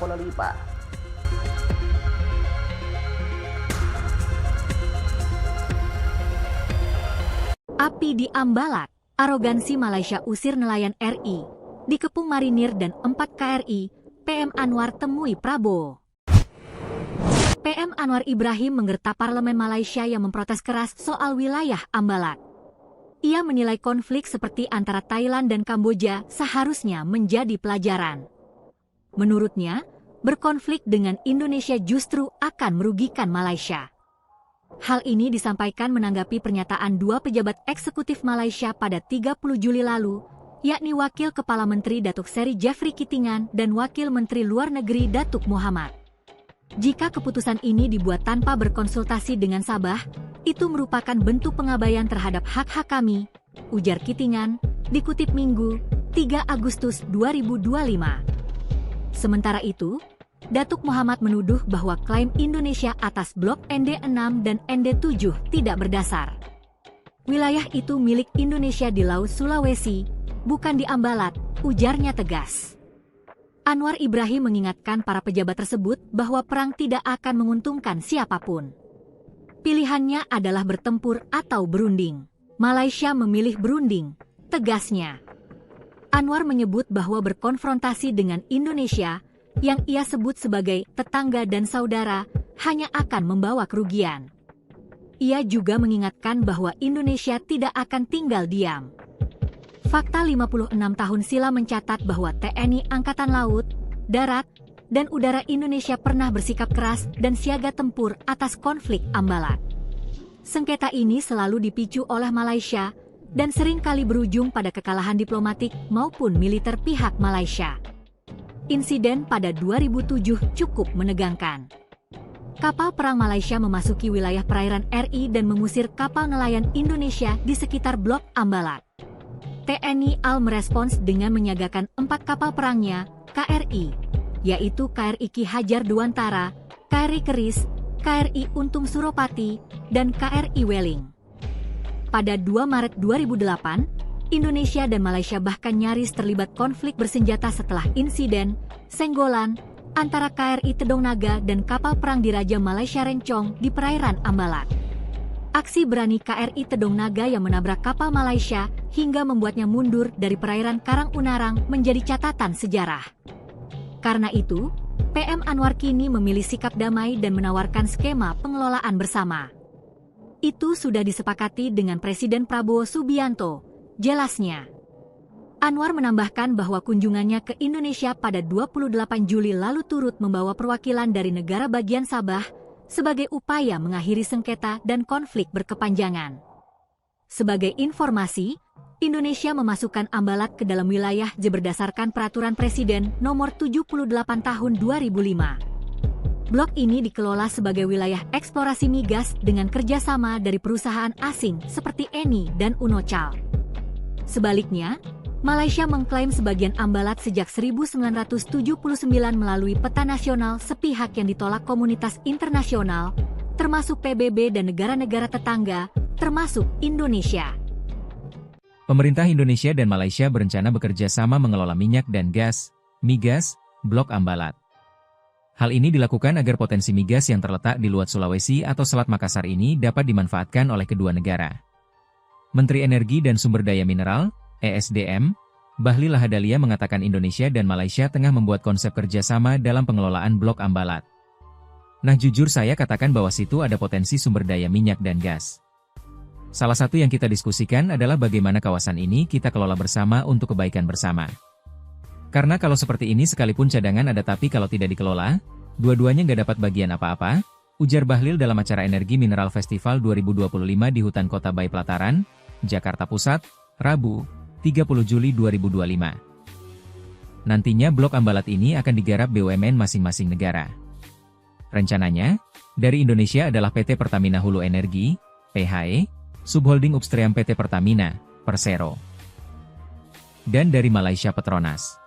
Api di Ambalat, arogansi Malaysia usir nelayan RI, dikepung marinir dan 4 KRI, PM Anwar temui Prabowo. PM Anwar Ibrahim menggerta parlemen Malaysia yang memprotes keras soal wilayah Ambalat. Ia menilai konflik seperti antara Thailand dan Kamboja seharusnya menjadi pelajaran. Menurutnya, berkonflik dengan Indonesia justru akan merugikan Malaysia. Hal ini disampaikan menanggapi pernyataan 2 pejabat eksekutif Malaysia pada 30 Juli lalu, yakni Wakil Kepala Menteri Datuk Seri Jeffrey Kitingan dan Wakil Menteri Luar Negeri Datuk Muhammad. Jika keputusan ini dibuat tanpa berkonsultasi dengan Sabah, itu merupakan bentuk pengabaian terhadap hak-hak kami, ujar Kitingan, dikutip Minggu, 3 Agustus 2025. Sementara itu, Datuk Muhammad menuduh bahwa klaim Indonesia atas blok ND6 dan ND7 tidak berdasar. Wilayah itu milik Indonesia di Laut Sulawesi, bukan di Ambalat, ujarnya tegas. Anwar Ibrahim mengingatkan para pejabat tersebut bahwa perang tidak akan menguntungkan siapapun. Pilihannya adalah bertempur atau berunding. Malaysia memilih berunding, tegasnya. Anwar menyebut bahwa berkonfrontasi dengan Indonesia, yang ia sebut sebagai tetangga dan saudara, hanya akan membawa kerugian. Ia juga mengingatkan bahwa Indonesia tidak akan tinggal diam. Fakta 56 tahun silam mencatat bahwa TNI Angkatan Laut, Darat, dan Udara Indonesia pernah bersikap keras dan siaga tempur atas konflik Ambalat. Sengketa ini selalu dipicu oleh Malaysia dan seringkali berujung pada kekalahan diplomatik maupun militer pihak Malaysia. Insiden pada 2007 cukup menegangkan. Kapal perang Malaysia memasuki wilayah perairan RI dan mengusir kapal nelayan Indonesia di sekitar Blok Ambalat. TNI AL merespons dengan menyiagakan 4 kapal perangnya, KRI, yaitu KRI Ki Hajar Dewantara, KRI Keris, KRI Untung Suropati, dan KRI Weling. Pada 2 Maret 2008, Indonesia dan Malaysia bahkan nyaris terlibat konflik bersenjata setelah insiden senggolan antara KRI Tedong Naga dan kapal perang Diraja Malaysia Rencong di perairan Ambalat. Aksi berani KRI Tedong Naga yang menabrak kapal Malaysia hingga membuatnya mundur dari perairan Karang Unarang menjadi catatan sejarah. Karena itu, PM Anwar kini memilih sikap damai dan menawarkan skema pengelolaan bersama. Itu sudah disepakati dengan Presiden Prabowo Subianto, jelasnya. Anwar menambahkan bahwa kunjungannya ke Indonesia pada 28 Juli lalu turut membawa perwakilan dari negara bagian Sabah sebagai upaya mengakhiri sengketa dan konflik berkepanjangan. Sebagai informasi, Indonesia memasukkan Ambalat ke dalam wilayah berdasarkan Peraturan Presiden Nomor 78 Tahun 2005. Blok ini dikelola sebagai wilayah eksplorasi migas dengan kerjasama dari perusahaan asing seperti Eni dan Unocal. Sebaliknya, Malaysia mengklaim sebagian Ambalat sejak 1979 melalui peta nasional sepihak yang ditolak komunitas internasional, termasuk PBB dan negara-negara tetangga, termasuk Indonesia. Pemerintah Indonesia dan Malaysia berencana bekerja sama mengelola minyak dan gas, migas, Blok Ambalat. Hal ini dilakukan agar potensi migas yang terletak di luar Sulawesi atau Selat Makassar ini dapat dimanfaatkan oleh kedua negara. Menteri Energi dan Sumber Daya Mineral, ESDM, Bahlil Lahadalia mengatakan Indonesia dan Malaysia tengah membuat konsep kerjasama dalam pengelolaan Blok Ambalat. Nah jujur saya katakan bahwa situ ada potensi sumber daya minyak dan gas. Salah satu yang kita diskusikan adalah bagaimana kawasan ini kita kelola bersama untuk kebaikan bersama. Karena kalau seperti ini sekalipun cadangan ada tapi kalau tidak dikelola, dua-duanya nggak dapat bagian apa-apa, ujar Bahlil dalam acara Energi Mineral Festival 2025 di Hutan Kota Bay Pelataran, Jakarta Pusat, Rabu, 30 Juli 2025. Nantinya Blok Ambalat ini akan digarap BUMN masing-masing negara. Rencananya, dari Indonesia adalah PT Pertamina Hulu Energi, PHE, Subholding Upstream PT Pertamina, Persero. Dan dari Malaysia Petronas.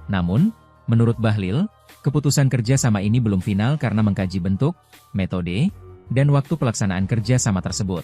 Namun, menurut Bahlil, keputusan kerja sama ini belum final karena mengkaji bentuk, metode, dan waktu pelaksanaan kerja sama tersebut.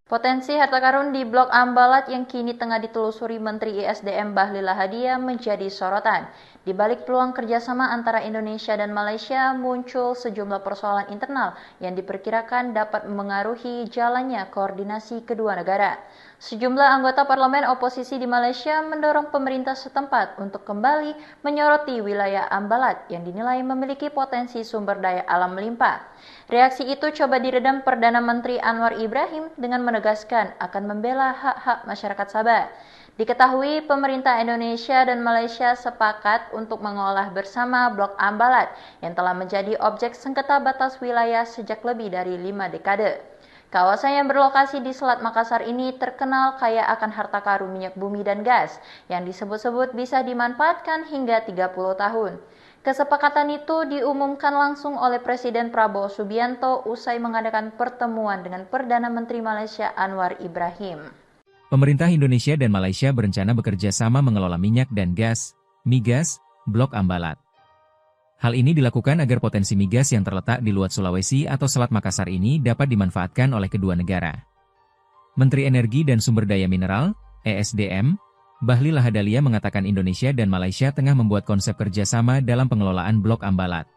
Potensi harta karun di Blok Ambalat yang kini tengah ditelusuri Menteri ISDM Bahlil Lahadalia menjadi sorotan. Di balik peluang kerjasama antara Indonesia dan Malaysia, muncul sejumlah persoalan internal yang diperkirakan dapat memengaruhi jalannya koordinasi kedua negara. Sejumlah anggota parlemen oposisi di Malaysia mendorong pemerintah setempat untuk kembali menyoroti wilayah Ambalat yang dinilai memiliki potensi sumber daya alam melimpah. Reaksi itu coba diredam Perdana Menteri Anwar Ibrahim dengan menegaskan akan membela hak-hak masyarakat Sabah. Diketahui pemerintah Indonesia dan Malaysia sepakat untuk mengolah bersama Blok Ambalat yang telah menjadi objek sengketa batas wilayah sejak lebih dari 5 dekade. Kawasan yang berlokasi di Selat Makassar ini terkenal kaya akan harta karun minyak bumi dan gas yang disebut-sebut bisa dimanfaatkan hingga 30 tahun. Kesepakatan itu diumumkan langsung oleh Presiden Prabowo Subianto usai mengadakan pertemuan dengan Perdana Menteri Malaysia Anwar Ibrahim. Pemerintah Indonesia dan Malaysia berencana bekerja sama mengelola minyak dan gas, migas, Blok Ambalat. Hal ini dilakukan agar potensi migas yang terletak di luar Sulawesi atau Selat Makassar ini dapat dimanfaatkan oleh kedua negara. Menteri Energi dan Sumber Daya Mineral, ESDM, Bahlil Lahadalia mengatakan Indonesia dan Malaysia tengah membuat konsep kerjasama dalam pengelolaan Blok Ambalat.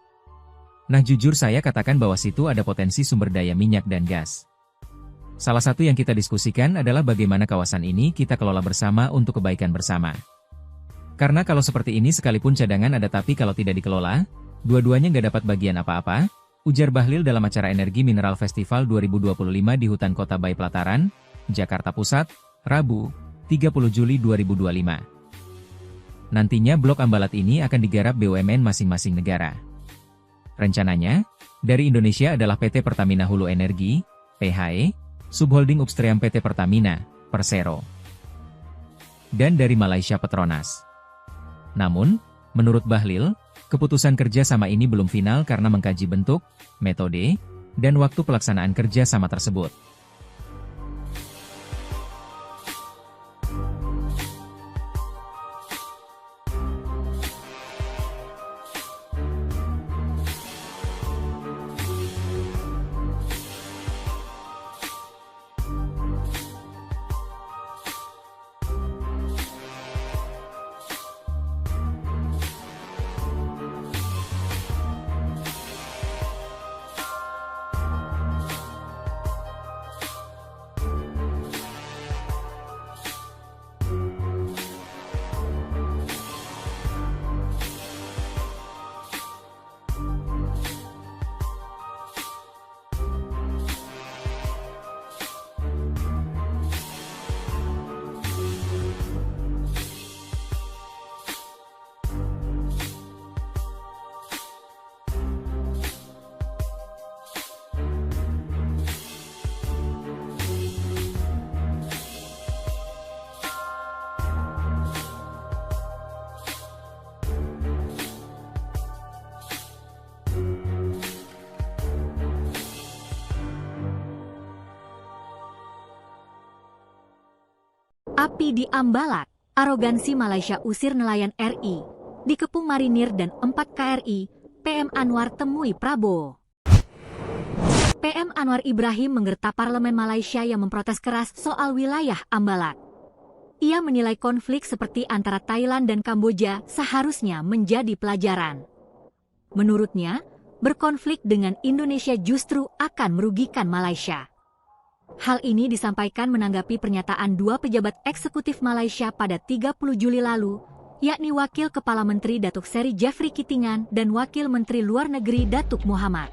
Nah, jujur saya katakan bahwa situ ada potensi sumber daya minyak dan gas. Salah satu yang kita diskusikan adalah bagaimana kawasan ini kita kelola bersama untuk kebaikan bersama. Karena kalau seperti ini sekalipun cadangan ada tapi kalau tidak dikelola, dua-duanya nggak dapat bagian apa-apa, ujar Bahlil dalam acara Energi Mineral Festival 2025 di Hutan Kota Bayi Pelataran, Jakarta Pusat, Rabu, 30 Juli 2025. Nantinya Blok Ambalat ini akan digarap BUMN masing-masing negara. Rencananya, dari Indonesia adalah PT Pertamina Hulu Energi, PHE, Subholding Upstream PT Pertamina, Persero. Dan dari Malaysia Petronas. Namun, menurut Bahlil, keputusan kerjasama ini belum final karena mengkaji bentuk, metode, dan waktu pelaksanaan kerjasama tersebut. Api di Ambalat, arogansi Malaysia usir nelayan RI, dikepung marinir dan 4 KRI, PM Anwar temui Prabowo. PM Anwar Ibrahim menggerta parlemen Malaysia yang memprotes keras soal wilayah Ambalat. Ia menilai konflik seperti antara Thailand dan Kamboja seharusnya menjadi pelajaran. Menurutnya, berkonflik dengan Indonesia justru akan merugikan Malaysia. Hal ini disampaikan menanggapi pernyataan dua pejabat eksekutif Malaysia pada 30 Juli lalu, yakni Wakil Kepala Menteri Datuk Seri Jeffrey Kitingan dan Wakil Menteri Luar Negeri Datuk Muhammad.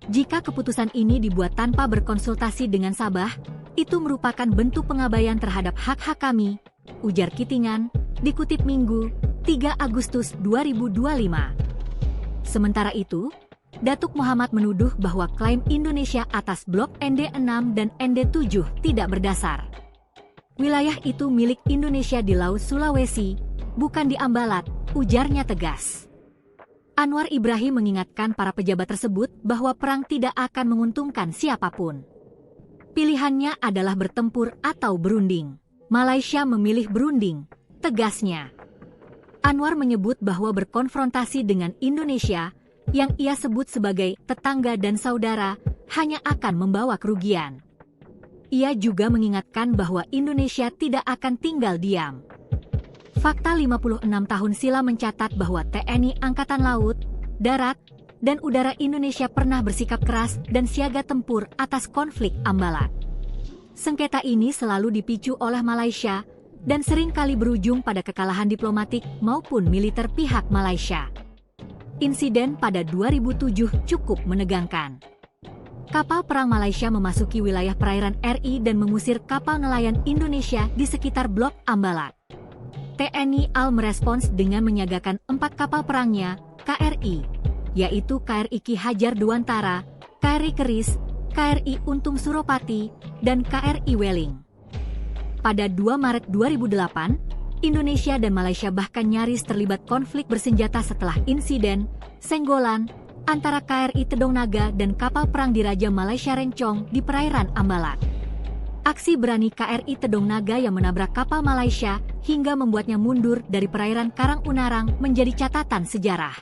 Jika keputusan ini dibuat tanpa berkonsultasi dengan Sabah, itu merupakan bentuk pengabaian terhadap hak-hak kami, ujar Kitingan, dikutip Minggu, 3 Agustus 2025. Sementara itu, Datuk Muhammad menuduh bahwa klaim Indonesia atas blok ND6 dan ND7 tidak berdasar. Wilayah itu milik Indonesia di Laut Sulawesi, bukan di Ambalat, ujarnya tegas. Anwar Ibrahim mengingatkan para pejabat tersebut bahwa perang tidak akan menguntungkan siapapun. Pilihannya adalah bertempur atau berunding. Malaysia memilih berunding, tegasnya. Anwar menyebut bahwa berkonfrontasi dengan Indonesia yang ia sebut sebagai tetangga dan saudara, hanya akan membawa kerugian. Ia juga mengingatkan bahwa Indonesia tidak akan tinggal diam. Fakta 56 tahun silam mencatat bahwa TNI Angkatan Laut, Darat, dan Udara Indonesia pernah bersikap keras dan siaga tempur atas konflik Ambalat. Sengketa ini selalu dipicu oleh Malaysia dan seringkali berujung pada kekalahan diplomatik maupun militer pihak Malaysia. Insiden pada 2007 cukup menegangkan. Kapal perang Malaysia memasuki wilayah perairan RI dan mengusir kapal nelayan Indonesia di sekitar Blok Ambalat. TNI AL merespons dengan menyiagakan 4 kapal perangnya, KRI, yaitu KRI Ki Hajar Dewantara, KRI Keris, KRI Untung Suropati, dan KRI Weling. Pada 2 Maret 2008, Indonesia dan Malaysia bahkan nyaris terlibat konflik bersenjata setelah insiden senggolan antara KRI Tedong Naga dan kapal perang Diraja Malaysia Rencong di perairan Ambalat. Aksi berani KRI Tedong Naga yang menabrak kapal Malaysia hingga membuatnya mundur dari perairan Karang Unarang menjadi catatan sejarah.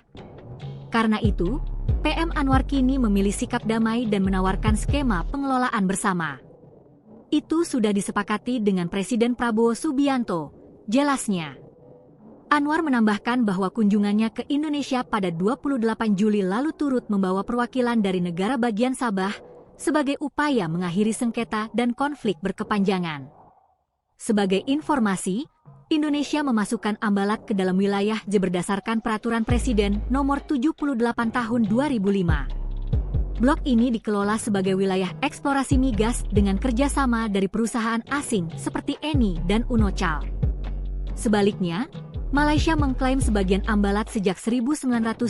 Karena itu, PM Anwar kini memilih sikap damai dan menawarkan skema pengelolaan bersama. Itu sudah disepakati dengan Presiden Prabowo Subianto, jelasnya. Anwar menambahkan bahwa kunjungannya ke Indonesia pada 28 Juli lalu turut membawa perwakilan dari negara bagian Sabah sebagai upaya mengakhiri sengketa dan konflik berkepanjangan. Sebagai informasi, Indonesia memasukkan Ambalat ke dalam wilayah berdasarkan Peraturan Presiden Nomor 78 Tahun 2005. Blok ini dikelola sebagai wilayah eksplorasi migas dengan kerjasama dari perusahaan asing seperti Eni dan Unocal. Sebaliknya, Malaysia mengklaim sebagian Ambalat sejak 1979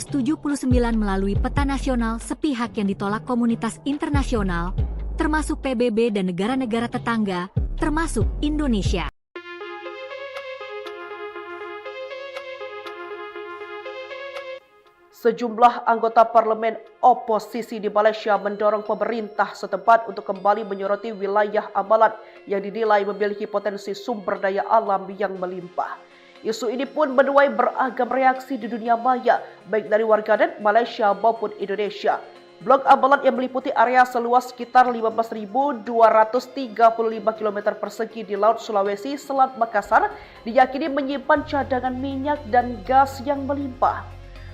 melalui peta nasional sepihak yang ditolak komunitas internasional, termasuk PBB dan negara-negara tetangga, termasuk Indonesia. Sejumlah anggota parlemen oposisi di Malaysia mendorong pemerintah setempat untuk kembali menyoroti wilayah Ambalat yang dinilai memiliki potensi sumber daya alam yang melimpah. Isu ini pun menuai beragam reaksi di dunia maya, baik dari warganet Malaysia maupun Indonesia. Blok Ambalat yang meliputi area seluas sekitar 15.235 km persegi di Laut Sulawesi, Selat Makassar, diyakini menyimpan cadangan minyak dan gas yang melimpah.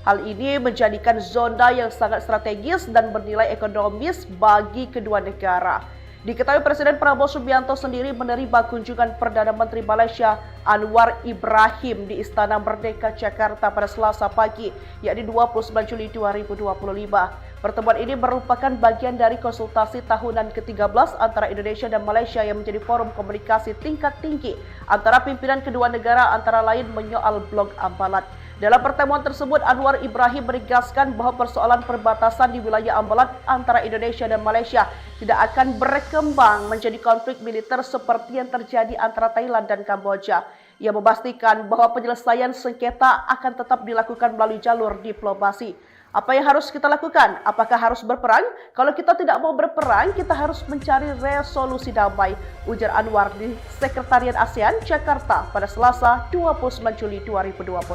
Hal ini menjadikan zona yang sangat strategis dan bernilai ekonomis bagi kedua negara. Diketahui Presiden Prabowo Subianto sendiri menerima kunjungan Perdana Menteri Malaysia Anwar Ibrahim di Istana Merdeka Jakarta pada Selasa pagi, yakni 29 Juli 2025. Pertemuan ini merupakan bagian dari konsultasi tahunan ke-13 antara Indonesia dan Malaysia yang menjadi forum komunikasi tingkat tinggi antara pimpinan kedua negara, antara lain menyoal Blok Ambalat. Dalam pertemuan tersebut, Anwar Ibrahim menegaskan bahwa persoalan perbatasan di wilayah Ambalat antara Indonesia dan Malaysia tidak akan berkembang menjadi konflik militer seperti yang terjadi antara Thailand dan Kamboja. Ia memastikan bahwa penyelesaian sengketa akan tetap dilakukan melalui jalur diplomasi. Apa yang harus kita lakukan? Apakah harus berperang? Kalau kita tidak mau berperang, kita harus mencari resolusi damai, ujar Anwar di Sekretariat ASEAN Jakarta pada Selasa 29 Juli 2025.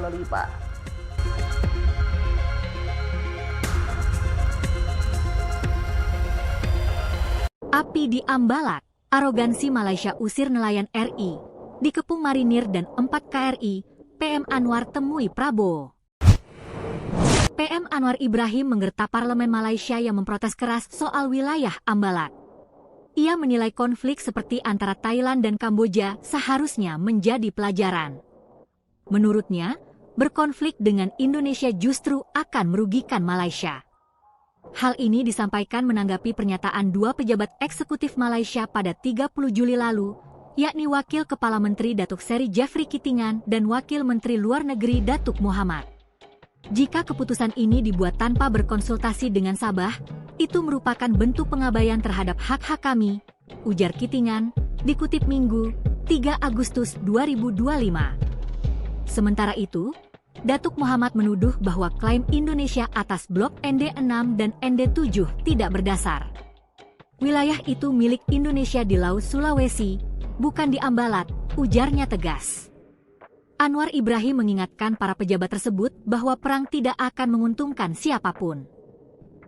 Api di Ambalat, arogansi Malaysia usir nelayan RI, dikepung marinir dan 4 KRI, PM Anwar temui Prabowo. PM Anwar Ibrahim menggertak parlemen Malaysia yang memprotes keras soal wilayah Ambalat. Ia menilai konflik seperti antara Thailand dan Kamboja seharusnya menjadi pelajaran. Menurutnya, berkonflik dengan Indonesia justru akan merugikan Malaysia. Hal ini disampaikan menanggapi pernyataan 2 pejabat eksekutif Malaysia pada 30 Juli lalu, yakni Wakil Kepala Menteri Datuk Seri Jeffrey Kitingan dan Wakil Menteri Luar Negeri Datuk Muhammad. Jika keputusan ini dibuat tanpa berkonsultasi dengan Sabah, itu merupakan bentuk pengabaian terhadap hak-hak kami, ujar Kitingan, dikutip Minggu, 3 Agustus 2025. Sementara itu, Datuk Muhammad menuduh bahwa klaim Indonesia atas blok ND6 dan ND7 tidak berdasar. Wilayah itu milik Indonesia di Laut Sulawesi, bukan di Ambalat, ujarnya tegas. Anwar Ibrahim mengingatkan para pejabat tersebut bahwa perang tidak akan menguntungkan siapapun.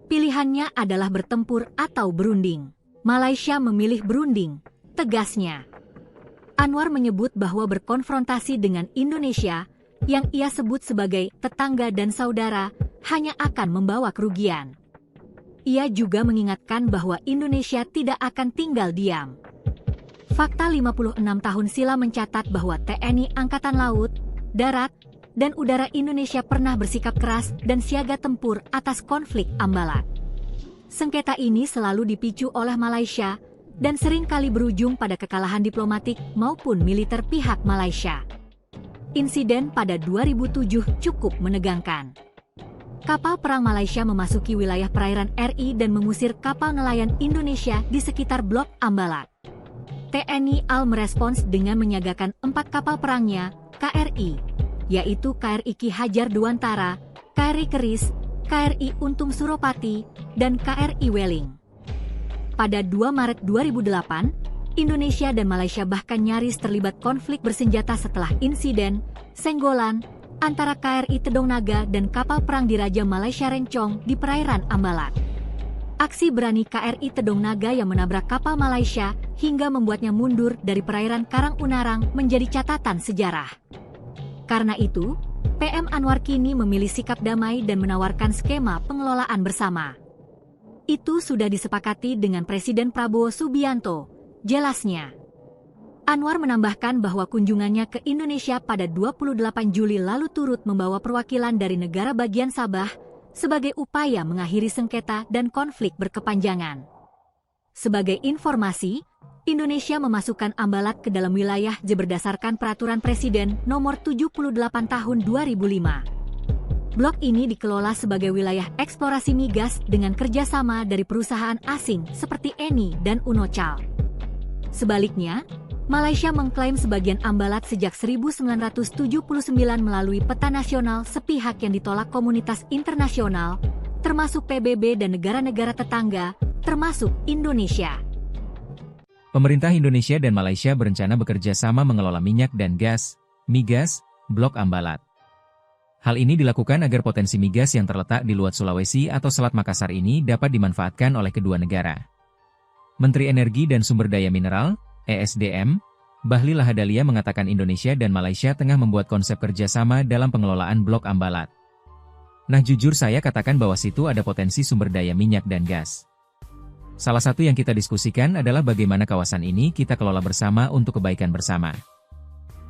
Pilihannya adalah bertempur atau berunding. Malaysia memilih berunding, tegasnya. Anwar menyebut bahwa berkonfrontasi dengan Indonesia, yang ia sebut sebagai tetangga dan saudara, hanya akan membawa kerugian. Ia juga mengingatkan bahwa Indonesia tidak akan tinggal diam. Fakta 56 tahun silam mencatat bahwa TNI Angkatan Laut, Darat, dan Udara Indonesia pernah bersikap keras dan siaga tempur atas konflik Ambalat. Sengketa ini selalu dipicu oleh Malaysia dan seringkali berujung pada kekalahan diplomatik maupun militer pihak Malaysia. Insiden pada 2007 cukup menegangkan. Kapal perang Malaysia memasuki wilayah perairan RI dan mengusir kapal nelayan Indonesia di sekitar Blok Ambalat. TNI AL merespons dengan menyiagakan 4 kapal perangnya, KRI, yaitu KRI Ki Hajar Dewantara, KRI Keris, KRI Untung Suropati, dan KRI Weling. Pada 2 Maret 2008, Indonesia dan Malaysia bahkan nyaris terlibat konflik bersenjata setelah insiden senggolan antara KRI Tedong Naga dan kapal perang Diraja Malaysia Rencong di perairan Ambalat. Aksi berani KRI Tedong Naga yang menabrak kapal Malaysia hingga membuatnya mundur dari perairan Karang Unarang menjadi catatan sejarah. Karena itu, PM Anwar kini memilih sikap damai dan menawarkan skema pengelolaan bersama. Itu sudah disepakati dengan Presiden Prabowo Subianto, jelasnya. Anwar menambahkan bahwa kunjungannya ke Indonesia pada 28 Juli lalu turut membawa perwakilan dari negara bagian Sabah sebagai upaya mengakhiri sengketa dan konflik berkepanjangan. Sebagai informasi, Indonesia memasukkan Ambalat ke dalam wilayah berdasarkan Peraturan Presiden Nomor 78 Tahun 2005. Blok ini dikelola sebagai wilayah eksplorasi migas dengan kerjasama dari perusahaan asing seperti Eni dan Unocal. Sebaliknya, Malaysia mengklaim sebagian Ambalat sejak 1979 melalui peta nasional sepihak yang ditolak komunitas internasional, termasuk PBB dan negara-negara tetangga, termasuk Indonesia. Pemerintah Indonesia dan Malaysia berencana bekerja sama mengelola minyak dan gas, migas, Blok Ambalat. Hal ini dilakukan agar potensi migas yang terletak di luar Sulawesi atau Selat Makassar ini dapat dimanfaatkan oleh kedua negara. Menteri Energi dan Sumber Daya Mineral, ESDM, Bahlil Lahadalia mengatakan Indonesia dan Malaysia tengah membuat konsep kerjasama dalam pengelolaan Blok Ambalat. Nah jujur saya katakan bahwa situ ada potensi sumber daya minyak dan gas. Salah satu yang kita diskusikan adalah bagaimana kawasan ini kita kelola bersama untuk kebaikan bersama.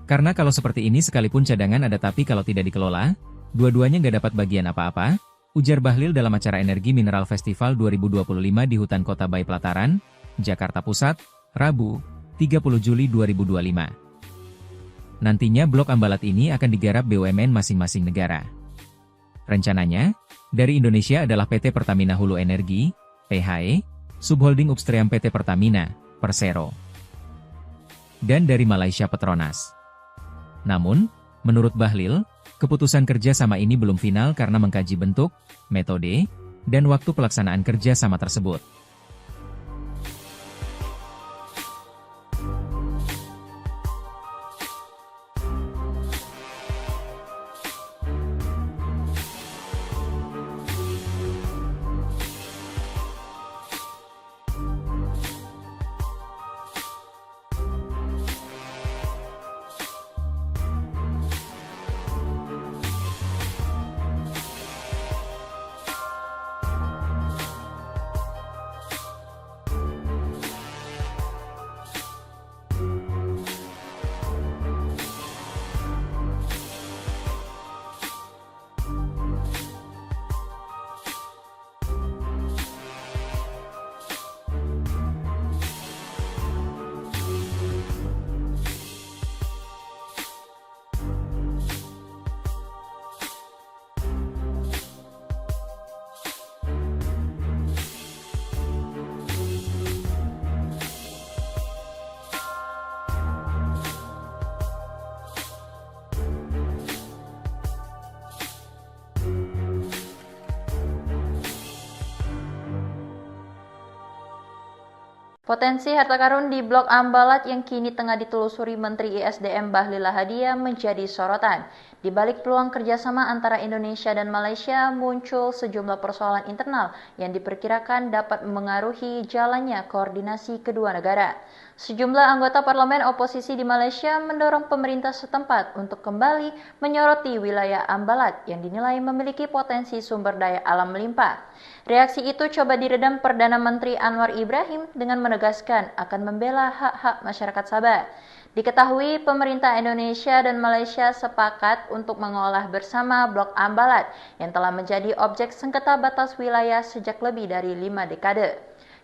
Karena kalau seperti ini sekalipun cadangan ada tapi kalau tidak dikelola, dua-duanya nggak dapat bagian apa-apa, ujar Bahlil dalam acara Energi Mineral Festival 2025 di Hutan Kota Bay Pelataran, Jakarta Pusat, Rabu, 30 Juli 2025. Nantinya Blok Ambalat ini akan digarap BUMN masing-masing negara. Rencananya, dari Indonesia adalah PT Pertamina Hulu Energi, PHE, Subholding Upstream PT Pertamina, Persero. Dan dari Malaysia Petronas. Namun, menurut Bahlil, keputusan kerja sama ini belum final karena mengkaji bentuk, metode, dan waktu pelaksanaan kerja sama tersebut. Potensi harta karun di Blok Ambalat yang kini tengah ditelusuri Menteri ISDM Bahlil Lahadalia menjadi sorotan. Di balik peluang kerjasama antara Indonesia dan Malaysia, muncul sejumlah persoalan internal yang diperkirakan dapat memengaruhi jalannya koordinasi kedua negara. Sejumlah anggota parlemen oposisi di Malaysia mendorong pemerintah setempat untuk kembali menyoroti wilayah Ambalat yang dinilai memiliki potensi sumber daya alam melimpah. Reaksi itu coba diredam Perdana Menteri Anwar Ibrahim dengan menegaskan akan membela hak-hak masyarakat Sabah. Diketahui pemerintah Indonesia dan Malaysia sepakat untuk mengolah bersama Blok Ambalat yang telah menjadi objek sengketa batas wilayah sejak lebih dari 5 dekade.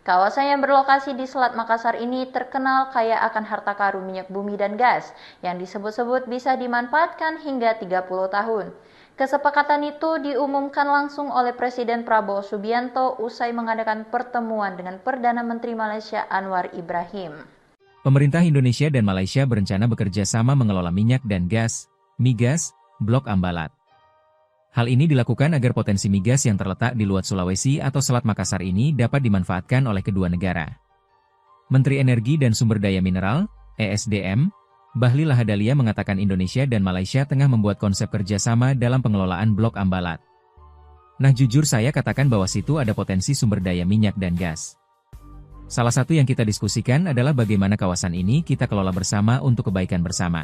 Kawasan yang berlokasi di Selat Makassar ini terkenal kaya akan harta karun minyak bumi dan gas yang disebut-sebut bisa dimanfaatkan hingga 30 tahun. Kesepakatan itu diumumkan langsung oleh Presiden Prabowo Subianto usai mengadakan pertemuan dengan Perdana Menteri Malaysia Anwar Ibrahim. Pemerintah Indonesia dan Malaysia berencana bekerja sama mengelola minyak dan gas, migas, Blok Ambalat. Hal ini dilakukan agar potensi migas yang terletak di luar Sulawesi atau Selat Makassar ini dapat dimanfaatkan oleh kedua negara. Menteri Energi dan Sumber Daya Mineral, ESDM, Bahlil Lahadalia mengatakan Indonesia dan Malaysia tengah membuat konsep kerjasama dalam pengelolaan Blok Ambalat. Nah, jujur saya katakan bahwa situ ada potensi sumber daya minyak dan gas. Salah satu yang kita diskusikan adalah bagaimana kawasan ini kita kelola bersama untuk kebaikan bersama.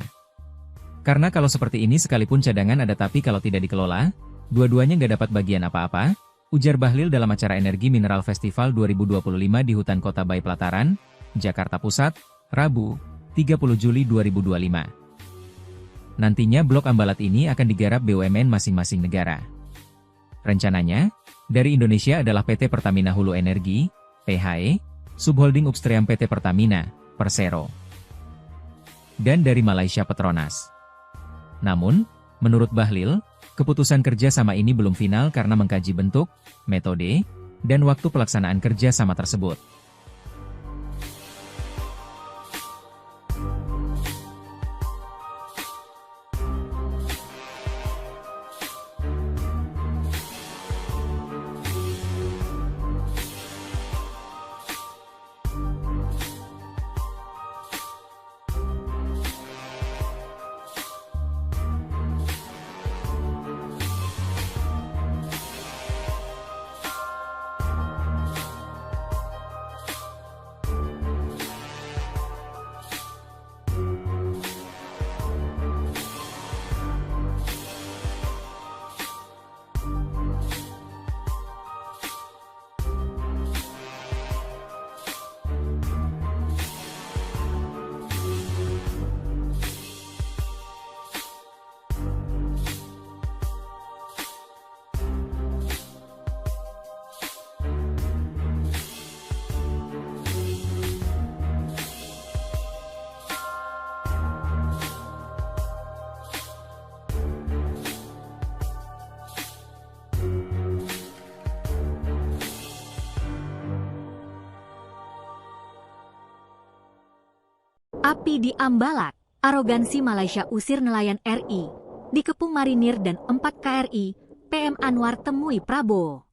Karena kalau seperti ini sekalipun cadangan ada tapi kalau tidak dikelola, dua-duanya nggak dapat bagian apa-apa, ujar Bahlil dalam acara Energi Mineral Festival 2025 di Hutan Kota Bayi Pelataran, Jakarta Pusat, Rabu, 30 Juli 2025. Nantinya Blok Ambalat ini akan digarap BUMN masing-masing negara. Rencananya, dari Indonesia adalah PT Pertamina Hulu Energi, PHE, subholding upstream PT Pertamina, Persero. Dan dari Malaysia Petronas. Namun, menurut Bahlil, keputusan kerjasama ini belum final karena mengkaji bentuk, metode, dan waktu pelaksanaan kerjasama tersebut. Api di Ambalat, arogansi Malaysia usir nelayan RI, dikepung marinir dan 4 KRI, PM Anwar temui Prabowo.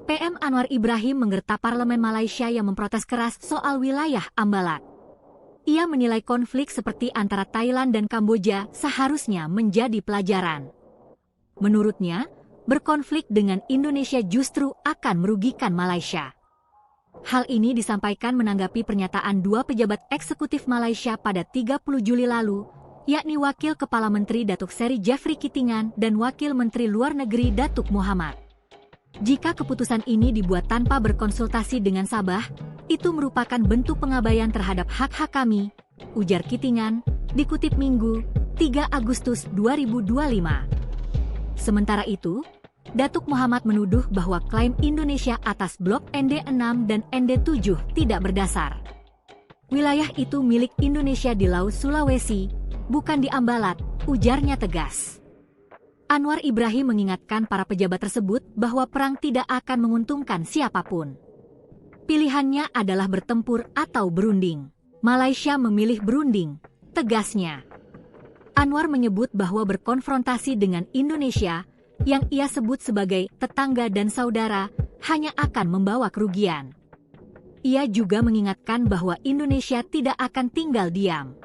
PM Anwar Ibrahim menggerta parlemen Malaysia yang memprotes keras soal wilayah Ambalat. Ia menilai konflik seperti antara Thailand dan Kamboja seharusnya menjadi pelajaran. Menurutnya, berkonflik dengan Indonesia justru akan merugikan Malaysia. Hal ini disampaikan menanggapi pernyataan dua pejabat eksekutif Malaysia pada 30 Juli lalu, yakni Wakil Kepala Menteri Datuk Seri Jeffrey Kitingan dan Wakil Menteri Luar Negeri Datuk Muhammad. Jika keputusan ini dibuat tanpa berkonsultasi dengan Sabah, itu merupakan bentuk pengabaian terhadap hak-hak kami, ujar Kitingan, dikutip Minggu, 3 Agustus 2025. Sementara itu, Datuk Muhammad menuduh bahwa klaim Indonesia atas blok ND6 dan ND7 tidak berdasar. Wilayah itu milik Indonesia di Laut Sulawesi, bukan di Ambalat, ujarnya tegas. Anwar Ibrahim mengingatkan para pejabat tersebut bahwa perang tidak akan menguntungkan siapapun. Pilihannya adalah bertempur atau berunding. Malaysia memilih berunding, tegasnya. Anwar menyebut bahwa berkonfrontasi dengan Indonesia yang ia sebut sebagai tetangga dan saudara, hanya akan membawa kerugian. Ia juga mengingatkan bahwa Indonesia tidak akan tinggal diam.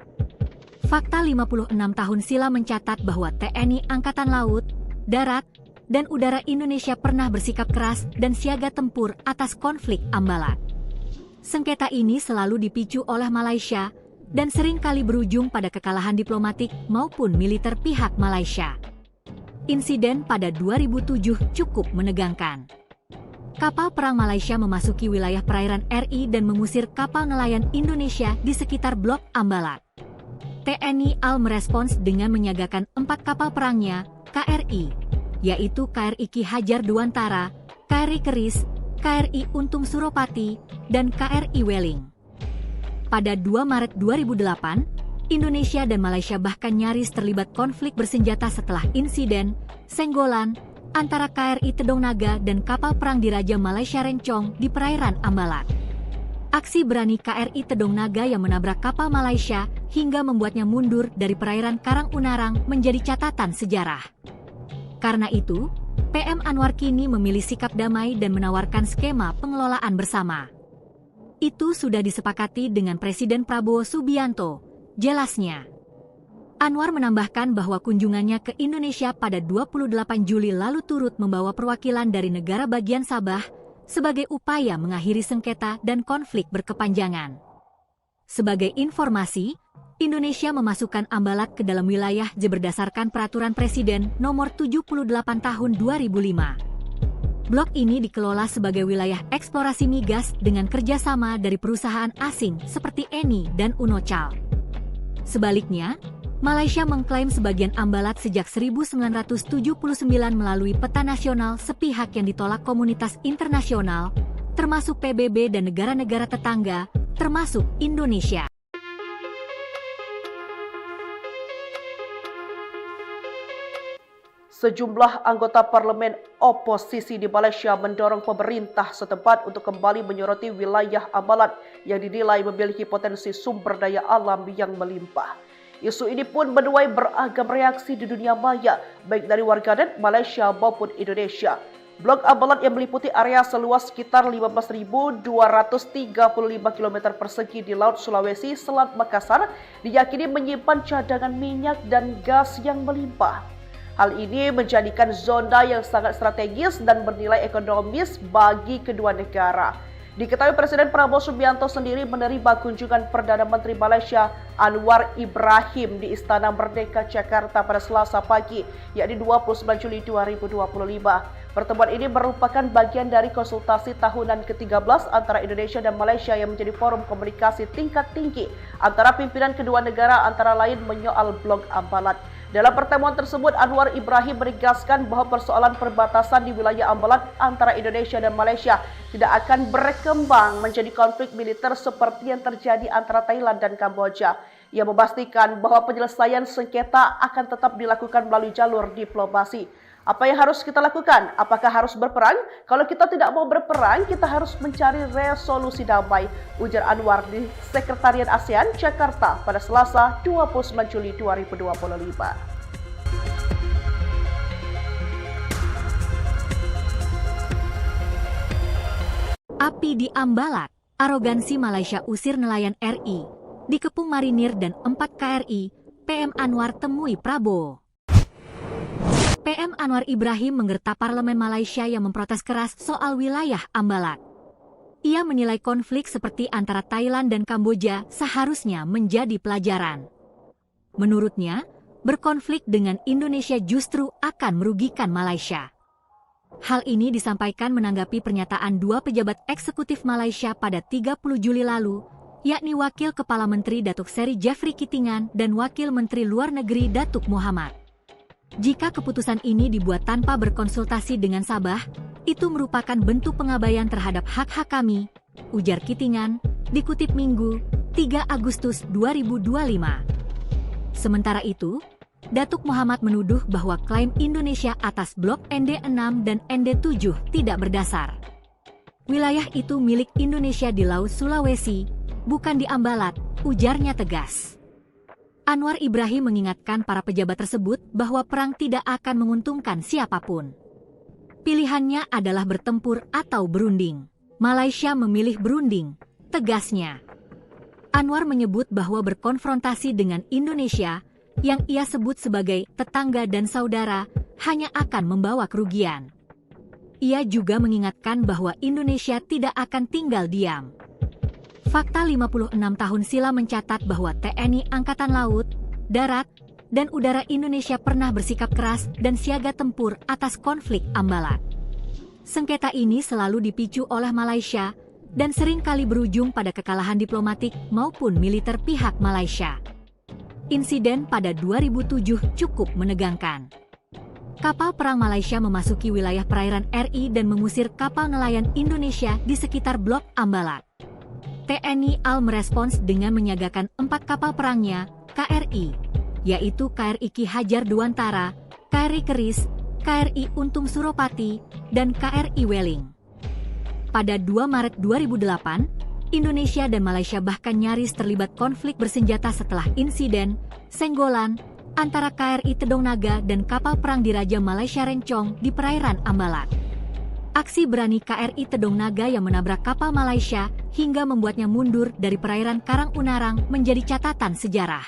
Fakta 56 tahun silam mencatat bahwa TNI Angkatan Laut, Darat, dan Udara Indonesia pernah bersikap keras dan siaga tempur atas konflik Ambalat. Sengketa ini selalu dipicu oleh Malaysia dan seringkali berujung pada kekalahan diplomatik maupun militer pihak Malaysia. Insiden pada 2007 cukup menegangkan. Kapal perang Malaysia memasuki wilayah perairan RI dan mengusir kapal nelayan Indonesia di sekitar Blok Ambalat. TNI AL merespons dengan menyiagakan 4 kapal perangnya, KRI, yaitu KRI Ki Hajar Dewantara, KRI Keris, KRI Untung Suropati, dan KRI Weling. Pada 2 Maret 2008, Indonesia dan Malaysia bahkan nyaris terlibat konflik bersenjata setelah insiden senggolan antara KRI Tedong Naga dan kapal perang Diraja Malaysia Rencong di perairan Ambalat. Aksi berani KRI Tedong Naga yang menabrak kapal Malaysia hingga membuatnya mundur dari perairan Karang Unarang menjadi catatan sejarah. Karena itu, PM Anwar kini memilih sikap damai dan menawarkan skema pengelolaan bersama. Itu sudah disepakati dengan Presiden Prabowo Subianto, jelasnya. Anwar menambahkan bahwa kunjungannya ke Indonesia pada 28 Juli lalu turut membawa perwakilan dari negara bagian Sabah sebagai upaya mengakhiri sengketa dan konflik berkepanjangan. Sebagai informasi, Indonesia memasukkan Ambalat ke dalam wilayah berdasarkan Peraturan Presiden Nomor 78 Tahun 2005. Blok ini dikelola sebagai wilayah eksplorasi migas dengan kerjasama dari perusahaan asing seperti Eni dan Unocal. Sebaliknya, Malaysia mengklaim sebagian Ambalat sejak 1979 melalui peta nasional sepihak yang ditolak komunitas internasional, termasuk PBB dan negara-negara tetangga, termasuk Indonesia. Sejumlah anggota parlemen oposisi di Malaysia mendorong pemerintah setempat untuk kembali menyoroti wilayah Ambalat yang dinilai memiliki potensi sumber daya alam yang melimpah. Isu ini pun menuai beragam reaksi di dunia maya, baik dari warganet Malaysia maupun Indonesia. Blok Ambalat yang meliputi area seluas sekitar 15.235 km persegi di Laut Sulawesi, Selat Makassar, diyakini menyimpan cadangan minyak dan gas yang melimpah. Hal ini menjadikan zona yang sangat strategis dan bernilai ekonomis bagi kedua negara. Diketahui Presiden Prabowo Subianto sendiri menerima kunjungan Perdana Menteri Malaysia Anwar Ibrahim di Istana Merdeka Jakarta pada Selasa pagi, yakni 29 Juli 2025. Pertemuan ini merupakan bagian dari konsultasi tahunan ke-13 antara Indonesia dan Malaysia yang menjadi forum komunikasi tingkat tinggi antara pimpinan kedua negara, antara lain menyoal Blok Ambalat. Dalam pertemuan tersebut, Anwar Ibrahim menegaskan bahwa persoalan perbatasan di wilayah Ambalat antara Indonesia dan Malaysia tidak akan berkembang menjadi konflik militer seperti yang terjadi antara Thailand dan Kamboja. Ia memastikan bahwa penyelesaian sengketa akan tetap dilakukan melalui jalur diplomasi. Apa yang harus kita lakukan? Apakah harus berperang? Kalau kita tidak mau berperang, kita harus mencari resolusi damai, ujar Anwar di Sekretariat ASEAN Jakarta pada Selasa 29 Juli 2025. Api di Ambalat, arogansi Malaysia usir nelayan RI, dikepung marinir dan 4 KRI, PM Anwar temui Prabowo. PM Anwar Ibrahim menggerta parlemen Malaysia yang memprotes keras soal wilayah Ambalat. Ia menilai konflik seperti antara Thailand dan Kamboja seharusnya menjadi pelajaran. Menurutnya, berkonflik dengan Indonesia justru akan merugikan Malaysia. Hal ini disampaikan menanggapi pernyataan 2 pejabat eksekutif Malaysia pada 30 Juli lalu, yakni Wakil Kepala Menteri Datuk Seri Jeffrey Kitingan dan Wakil Menteri Luar Negeri Datuk Muhammad. Jika keputusan ini dibuat tanpa berkonsultasi dengan Sabah, itu merupakan bentuk pengabaian terhadap hak-hak kami, ujar Kitingan, dikutip Minggu, 3 Agustus 2025. Sementara itu, Datuk Muhammad menuduh bahwa klaim Indonesia atas blok ND6 dan ND7 tidak berdasar. Wilayah itu milik Indonesia di Laut Sulawesi, bukan di Ambalat, ujarnya tegas. Anwar Ibrahim mengingatkan para pejabat tersebut bahwa perang tidak akan menguntungkan siapapun. Pilihannya adalah bertempur atau berunding. Malaysia memilih berunding, tegasnya. Anwar menyebut bahwa berkonfrontasi dengan Indonesia, yang ia sebut sebagai tetangga dan saudara, hanya akan membawa kerugian. Ia juga mengingatkan bahwa Indonesia tidak akan tinggal diam. Fakta 56 tahun silam mencatat bahwa TNI Angkatan Laut, Darat, dan Udara Indonesia pernah bersikap keras dan siaga tempur atas konflik Ambalat. Sengketa ini selalu dipicu oleh Malaysia dan seringkali berujung pada kekalahan diplomatik maupun militer pihak Malaysia. Insiden pada 2007 cukup menegangkan. Kapal perang Malaysia memasuki wilayah perairan RI dan mengusir kapal nelayan Indonesia di sekitar Blok Ambalat. TNI AL merespons dengan menyiagakan 4 kapal perangnya, KRI, yaitu KRI Ki Hajar Dewantara, KRI Keris, KRI Untung Suropati, dan KRI Weling. Pada 2 Maret 2008, Indonesia dan Malaysia bahkan nyaris terlibat konflik bersenjata setelah insiden senggolan antara KRI Tedong Naga dan kapal perang Diraja Malaysia Rencong di perairan Ambalat. Aksi berani KRI Tedong Naga yang menabrak kapal Malaysia hingga membuatnya mundur dari perairan Karang Unarang menjadi catatan sejarah.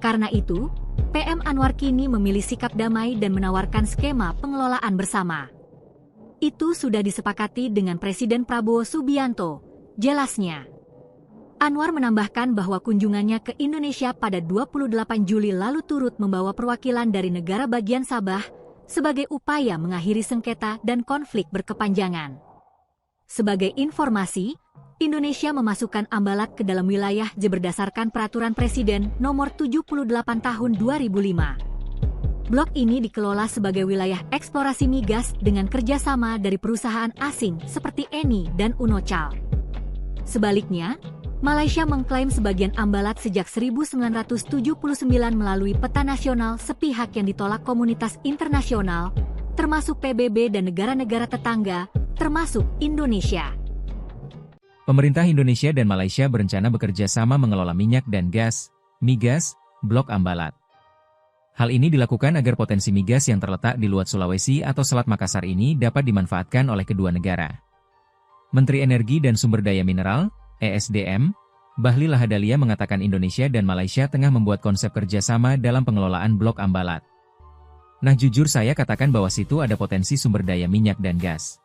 Karena itu, PM Anwar kini memilih sikap damai dan menawarkan skema pengelolaan bersama. Itu sudah disepakati dengan Presiden Prabowo Subianto, jelasnya. Anwar menambahkan bahwa kunjungannya ke Indonesia pada 28 Juli lalu turut membawa perwakilan dari negara bagian Sabah sebagai upaya mengakhiri sengketa dan konflik berkepanjangan. Sebagai informasi, Indonesia memasukkan Ambalat ke dalam wilayah berdasarkan Peraturan Presiden Nomor 78 Tahun 2005. Blok ini dikelola sebagai wilayah eksplorasi migas dengan kerjasama dari perusahaan asing seperti Eni dan Unocal. Sebaliknya, Malaysia mengklaim sebagian Ambalat sejak 1979 melalui peta nasional sepihak yang ditolak komunitas internasional, termasuk PBB dan negara-negara tetangga, termasuk Indonesia. Pemerintah Indonesia dan Malaysia berencana bekerja sama mengelola minyak dan gas, migas, Blok Ambalat. Hal ini dilakukan agar potensi migas yang terletak di luar Sulawesi atau Selat Makassar ini dapat dimanfaatkan oleh kedua negara. Menteri Energi dan Sumber Daya Mineral, ESDM, Bahlil Lahadalia mengatakan Indonesia dan Malaysia tengah membuat konsep kerjasama dalam pengelolaan Blok Ambalat. Nah jujur saya katakan bahwa situ ada potensi sumber daya minyak dan gas.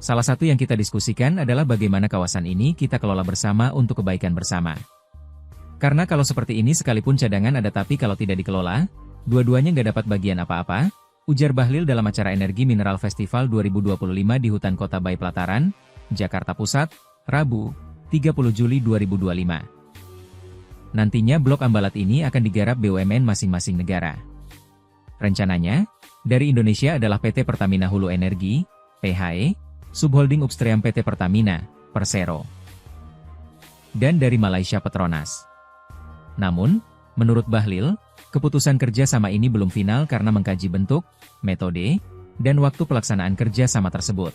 Salah satu yang kita diskusikan adalah bagaimana kawasan ini kita kelola bersama untuk kebaikan bersama. Karena kalau seperti ini sekalipun cadangan ada tapi kalau tidak dikelola, dua-duanya nggak dapat bagian apa-apa, ujar Bahlil dalam acara Energi Mineral Festival 2025 di Hutan Kota Bay Pelataran, Jakarta Pusat, Rabu, 30 Juli 2025. Nantinya Blok Ambalat ini akan digarap BUMN masing-masing negara. Rencananya, dari Indonesia adalah PT Pertamina Hulu Energi, PHE, Subholding Upstream PT Pertamina, Persero. Dan dari Malaysia Petronas. Namun, menurut Bahlil, keputusan kerja sama ini belum final karena mengkaji bentuk, metode, dan waktu pelaksanaan kerja sama tersebut.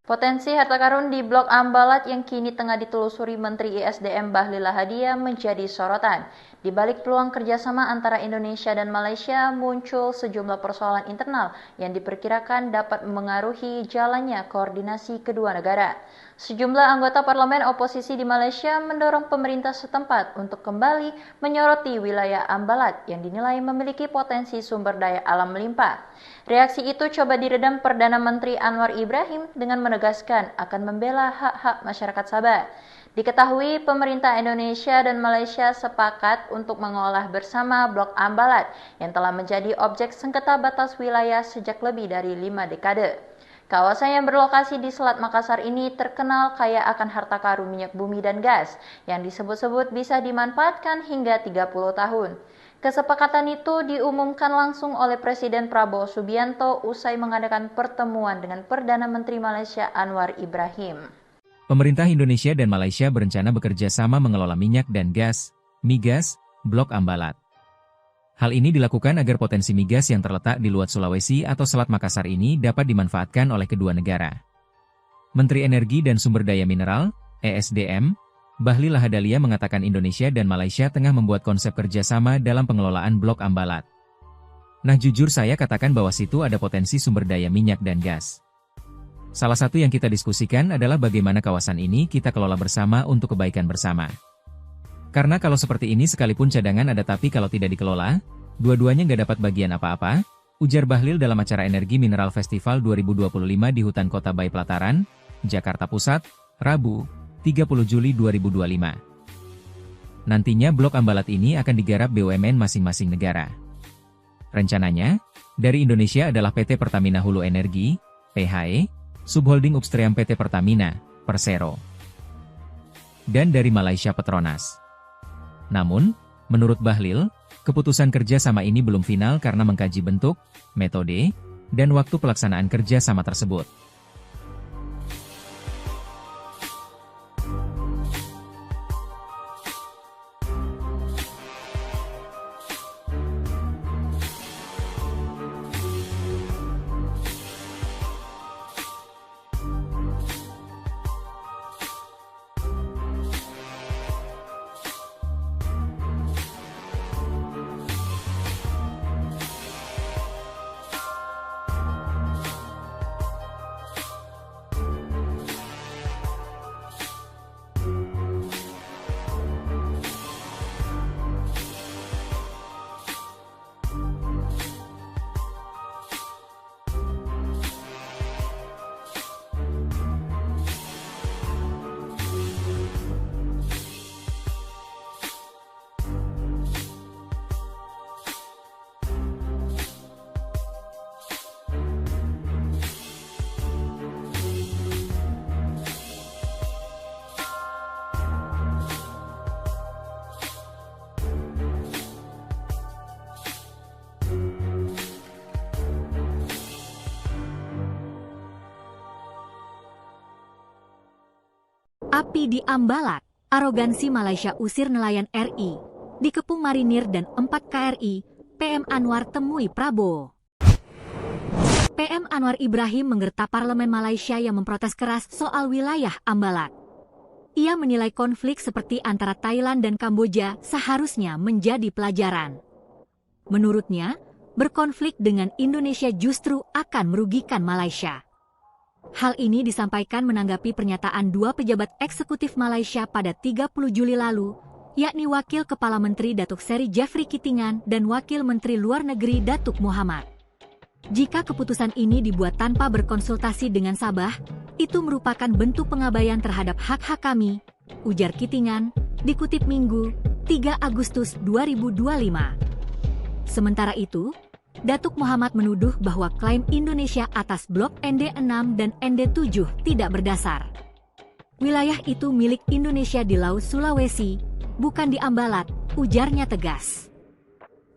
Potensi harta karun di Blok Ambalat yang kini tengah ditelusuri Menteri ISDM Bahlil Lahadalia menjadi sorotan. Di balik peluang kerjasama antara Indonesia dan Malaysia muncul sejumlah persoalan internal yang diperkirakan dapat memengaruhi jalannya koordinasi kedua negara. Sejumlah anggota parlemen oposisi di Malaysia mendorong pemerintah setempat untuk kembali menyoroti wilayah Ambalat yang dinilai memiliki potensi sumber daya alam melimpah. Reaksi itu coba diredam Perdana Menteri Anwar Ibrahim dengan menegaskan akan membela hak-hak masyarakat Sabah. Diketahui pemerintah Indonesia dan Malaysia sepakat untuk mengolah bersama Blok Ambalat yang telah menjadi objek sengketa batas wilayah sejak lebih dari 5 dekade. Kawasan yang berlokasi di Selat Makassar ini terkenal kaya akan harta karun minyak bumi dan gas yang disebut-sebut bisa dimanfaatkan hingga 30 tahun. Kesepakatan itu diumumkan langsung oleh Presiden Prabowo Subianto usai mengadakan pertemuan dengan Perdana Menteri Malaysia Anwar Ibrahim. Pemerintah Indonesia dan Malaysia berencana bekerja sama mengelola minyak dan gas, migas, Blok Ambalat. Hal ini dilakukan agar potensi migas yang terletak di luar Sulawesi atau Selat Makassar ini dapat dimanfaatkan oleh kedua negara. Menteri Energi dan Sumber Daya Mineral, ESDM, Bahlil Lahadalia mengatakan Indonesia dan Malaysia tengah membuat konsep kerjasama dalam pengelolaan Blok Ambalat. Nah jujur saya katakan bahwa situ ada potensi sumber daya minyak dan gas. Salah satu yang kita diskusikan adalah bagaimana kawasan ini kita kelola bersama untuk kebaikan bersama. Karena kalau seperti ini sekalipun cadangan ada tapi kalau tidak dikelola, dua-duanya nggak dapat bagian apa-apa, ujar Bahlil dalam acara Energi Mineral Festival 2025 di Hutan Kota Bayi Pelataran, Jakarta Pusat, Rabu, 30 Juli 2025. Nantinya Blok Ambalat ini akan digarap BUMN masing-masing negara. Rencananya, dari Indonesia adalah PT Pertamina Hulu Energi, PHE, Subholding Upstream PT Pertamina, Persero. Dan dari Malaysia Petronas. Namun, menurut Bahlil, keputusan kerja sama ini belum final karena mengkaji bentuk, metode, dan waktu pelaksanaan kerja sama tersebut. Api di Ambalat, arogansi Malaysia usir nelayan RI, dikepung marinir dan 4 KRI, PM Anwar temui Prabowo. PM Anwar Ibrahim menggerta parlemen Malaysia yang memprotes keras soal wilayah Ambalat. Ia menilai konflik seperti antara Thailand dan Kamboja seharusnya menjadi pelajaran. Menurutnya, berkonflik dengan Indonesia justru akan merugikan Malaysia. Hal ini disampaikan menanggapi pernyataan dua pejabat eksekutif Malaysia pada 30 Juli lalu, yakni Wakil Kepala Menteri Datuk Seri Jeffrey Kitingan dan Wakil Menteri Luar Negeri Datuk Muhammad. Jika keputusan ini dibuat tanpa berkonsultasi dengan Sabah, itu merupakan bentuk pengabaian terhadap hak-hak kami, ujar Kitingan, dikutip Minggu, 3 Agustus 2025. Sementara itu, Datuk Muhammad menuduh bahwa klaim Indonesia atas blok ND6 dan ND7 tidak berdasar. Wilayah itu milik Indonesia di Laut Sulawesi, bukan di Ambalat, ujarnya tegas.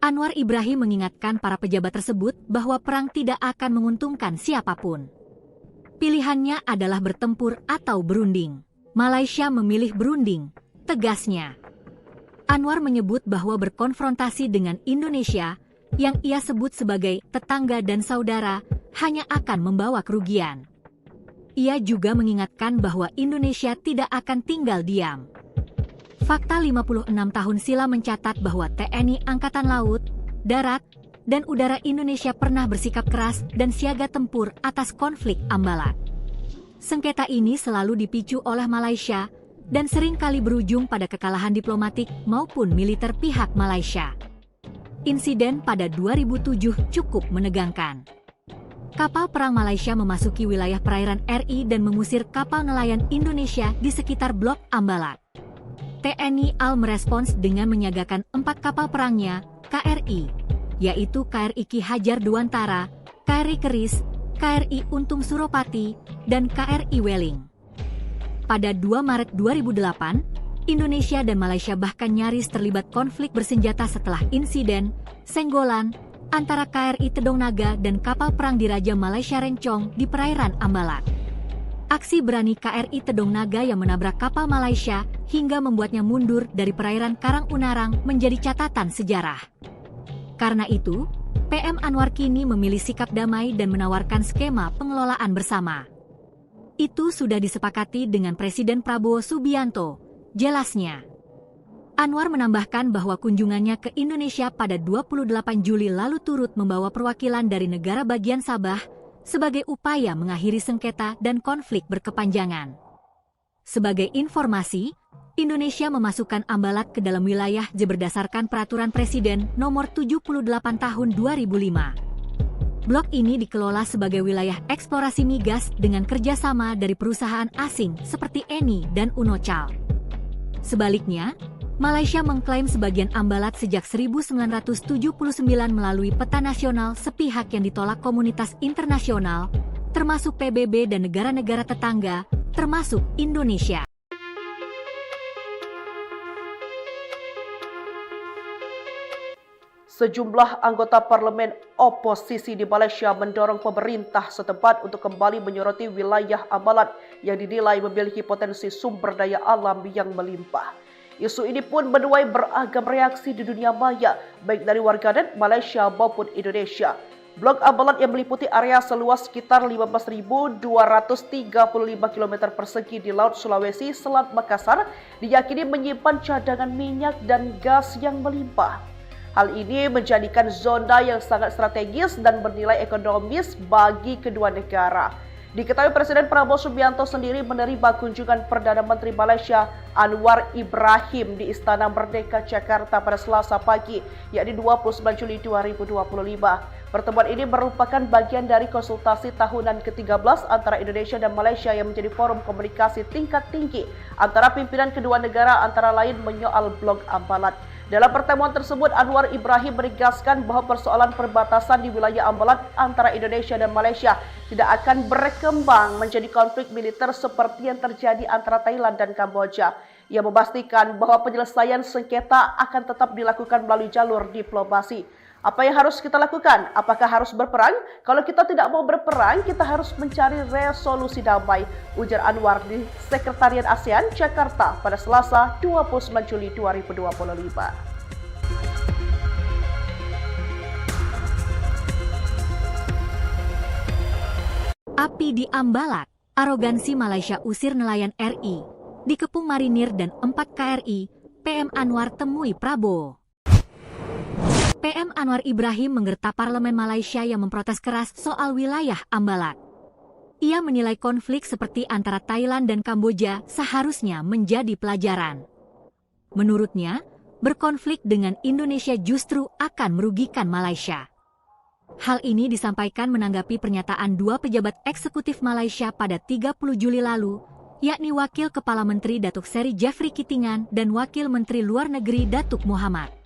Anwar Ibrahim mengingatkan para pejabat tersebut bahwa perang tidak akan menguntungkan siapapun. Pilihannya adalah bertempur atau berunding. Malaysia memilih berunding, tegasnya. Anwar menyebut bahwa berkonfrontasi dengan Indonesia yang ia sebut sebagai tetangga dan saudara, hanya akan membawa kerugian. Ia juga mengingatkan bahwa Indonesia tidak akan tinggal diam. Fakta 56 tahun silam mencatat bahwa TNI Angkatan Laut, Darat, dan Udara Indonesia pernah bersikap keras dan siaga tempur atas konflik Ambalat. Sengketa ini selalu dipicu oleh Malaysia dan seringkali berujung pada kekalahan diplomatik maupun militer pihak Malaysia. Insiden pada 2007 cukup menegangkan. Kapal perang Malaysia memasuki wilayah perairan RI dan mengusir kapal nelayan Indonesia di sekitar Blok Ambalat. TNI AL merespons dengan menyiagakan 4 kapal perangnya, KRI, yaitu KRI Ki Hajar Dewantara, KRI Keris, KRI Untung Suropati, dan KRI Weling. Pada 2 Maret 2008, Indonesia dan Malaysia bahkan nyaris terlibat konflik bersenjata setelah insiden senggolan antara KRI Tedong Naga dan kapal perang Diraja Malaysia Rencong di perairan Ambalat. Aksi berani KRI Tedong Naga yang menabrak kapal Malaysia hingga membuatnya mundur dari perairan Karang Unarang menjadi catatan sejarah. Karena itu, PM Anwar kini memilih sikap damai dan menawarkan skema pengelolaan bersama. Itu sudah disepakati dengan Presiden Prabowo Subianto, jelasnya. Anwar menambahkan bahwa kunjungannya ke Indonesia pada 28 Juli lalu turut membawa perwakilan dari negara bagian Sabah sebagai upaya mengakhiri sengketa dan konflik berkepanjangan. Sebagai informasi, Indonesia memasukkan Ambalat ke dalam wilayah berdasarkan Peraturan Presiden Nomor 78 Tahun 2005. Blok ini dikelola sebagai wilayah eksplorasi migas dengan kerjasama dari perusahaan asing seperti Eni dan Unocal. Sebaliknya, Malaysia mengklaim sebagian Ambalat sejak 1979 melalui peta nasional sepihak yang ditolak komunitas internasional, termasuk PBB dan negara-negara tetangga, termasuk Indonesia. Sejumlah anggota parlemen oposisi di Malaysia mendorong pemerintah setempat untuk kembali menyoroti wilayah Ambalat yang dinilai memiliki potensi sumber daya alam yang melimpah. Isu ini pun menuai beragam reaksi di dunia maya, baik dari warganet Malaysia maupun Indonesia. Blok Ambalat yang meliputi area seluas sekitar 15.235 km persegi di Laut Sulawesi, Selat Makassar, diyakini menyimpan cadangan minyak dan gas yang melimpah. Hal ini menjadikan zona yang sangat strategis dan bernilai ekonomis bagi kedua negara. Diketahui Presiden Prabowo Subianto sendiri menerima kunjungan Perdana Menteri Malaysia Anwar Ibrahim di Istana Merdeka Jakarta pada Selasa pagi, yakni 29 Juli 2025. Pertemuan ini merupakan bagian dari konsultasi tahunan ke-13 antara Indonesia dan Malaysia yang menjadi forum komunikasi tingkat tinggi antara pimpinan kedua negara, antara lain menyoal Blok Ambalat. Dalam pertemuan tersebut, Anwar Ibrahim menegaskan bahwa persoalan perbatasan di wilayah Ambalat antara Indonesia dan Malaysia tidak akan berkembang menjadi konflik militer seperti yang terjadi antara Thailand dan Kamboja. Ia memastikan bahwa penyelesaian sengketa akan tetap dilakukan melalui jalur diplomasi. Apa yang harus kita lakukan? Apakah harus berperang? Kalau kita tidak mau berperang, kita harus mencari resolusi damai, ujar Anwar di Sekretariat ASEAN Jakarta pada Selasa 29 Juli 2025. Api di Ambalat, arogansi Malaysia usir nelayan RI, dikepung marinir dan 4 KRI, PM Anwar temui Prabowo. PM Anwar Ibrahim menggerta parlemen Malaysia yang memprotes keras soal wilayah Ambalat. Ia menilai konflik seperti antara Thailand dan Kamboja seharusnya menjadi pelajaran. Menurutnya, berkonflik dengan Indonesia justru akan merugikan Malaysia. Hal ini disampaikan menanggapi pernyataan 2 pejabat eksekutif Malaysia pada 30 Juli lalu, yakni Wakil Kepala Menteri Datuk Seri Jeffrey Kitingan dan Wakil Menteri Luar Negeri Datuk Muhammad.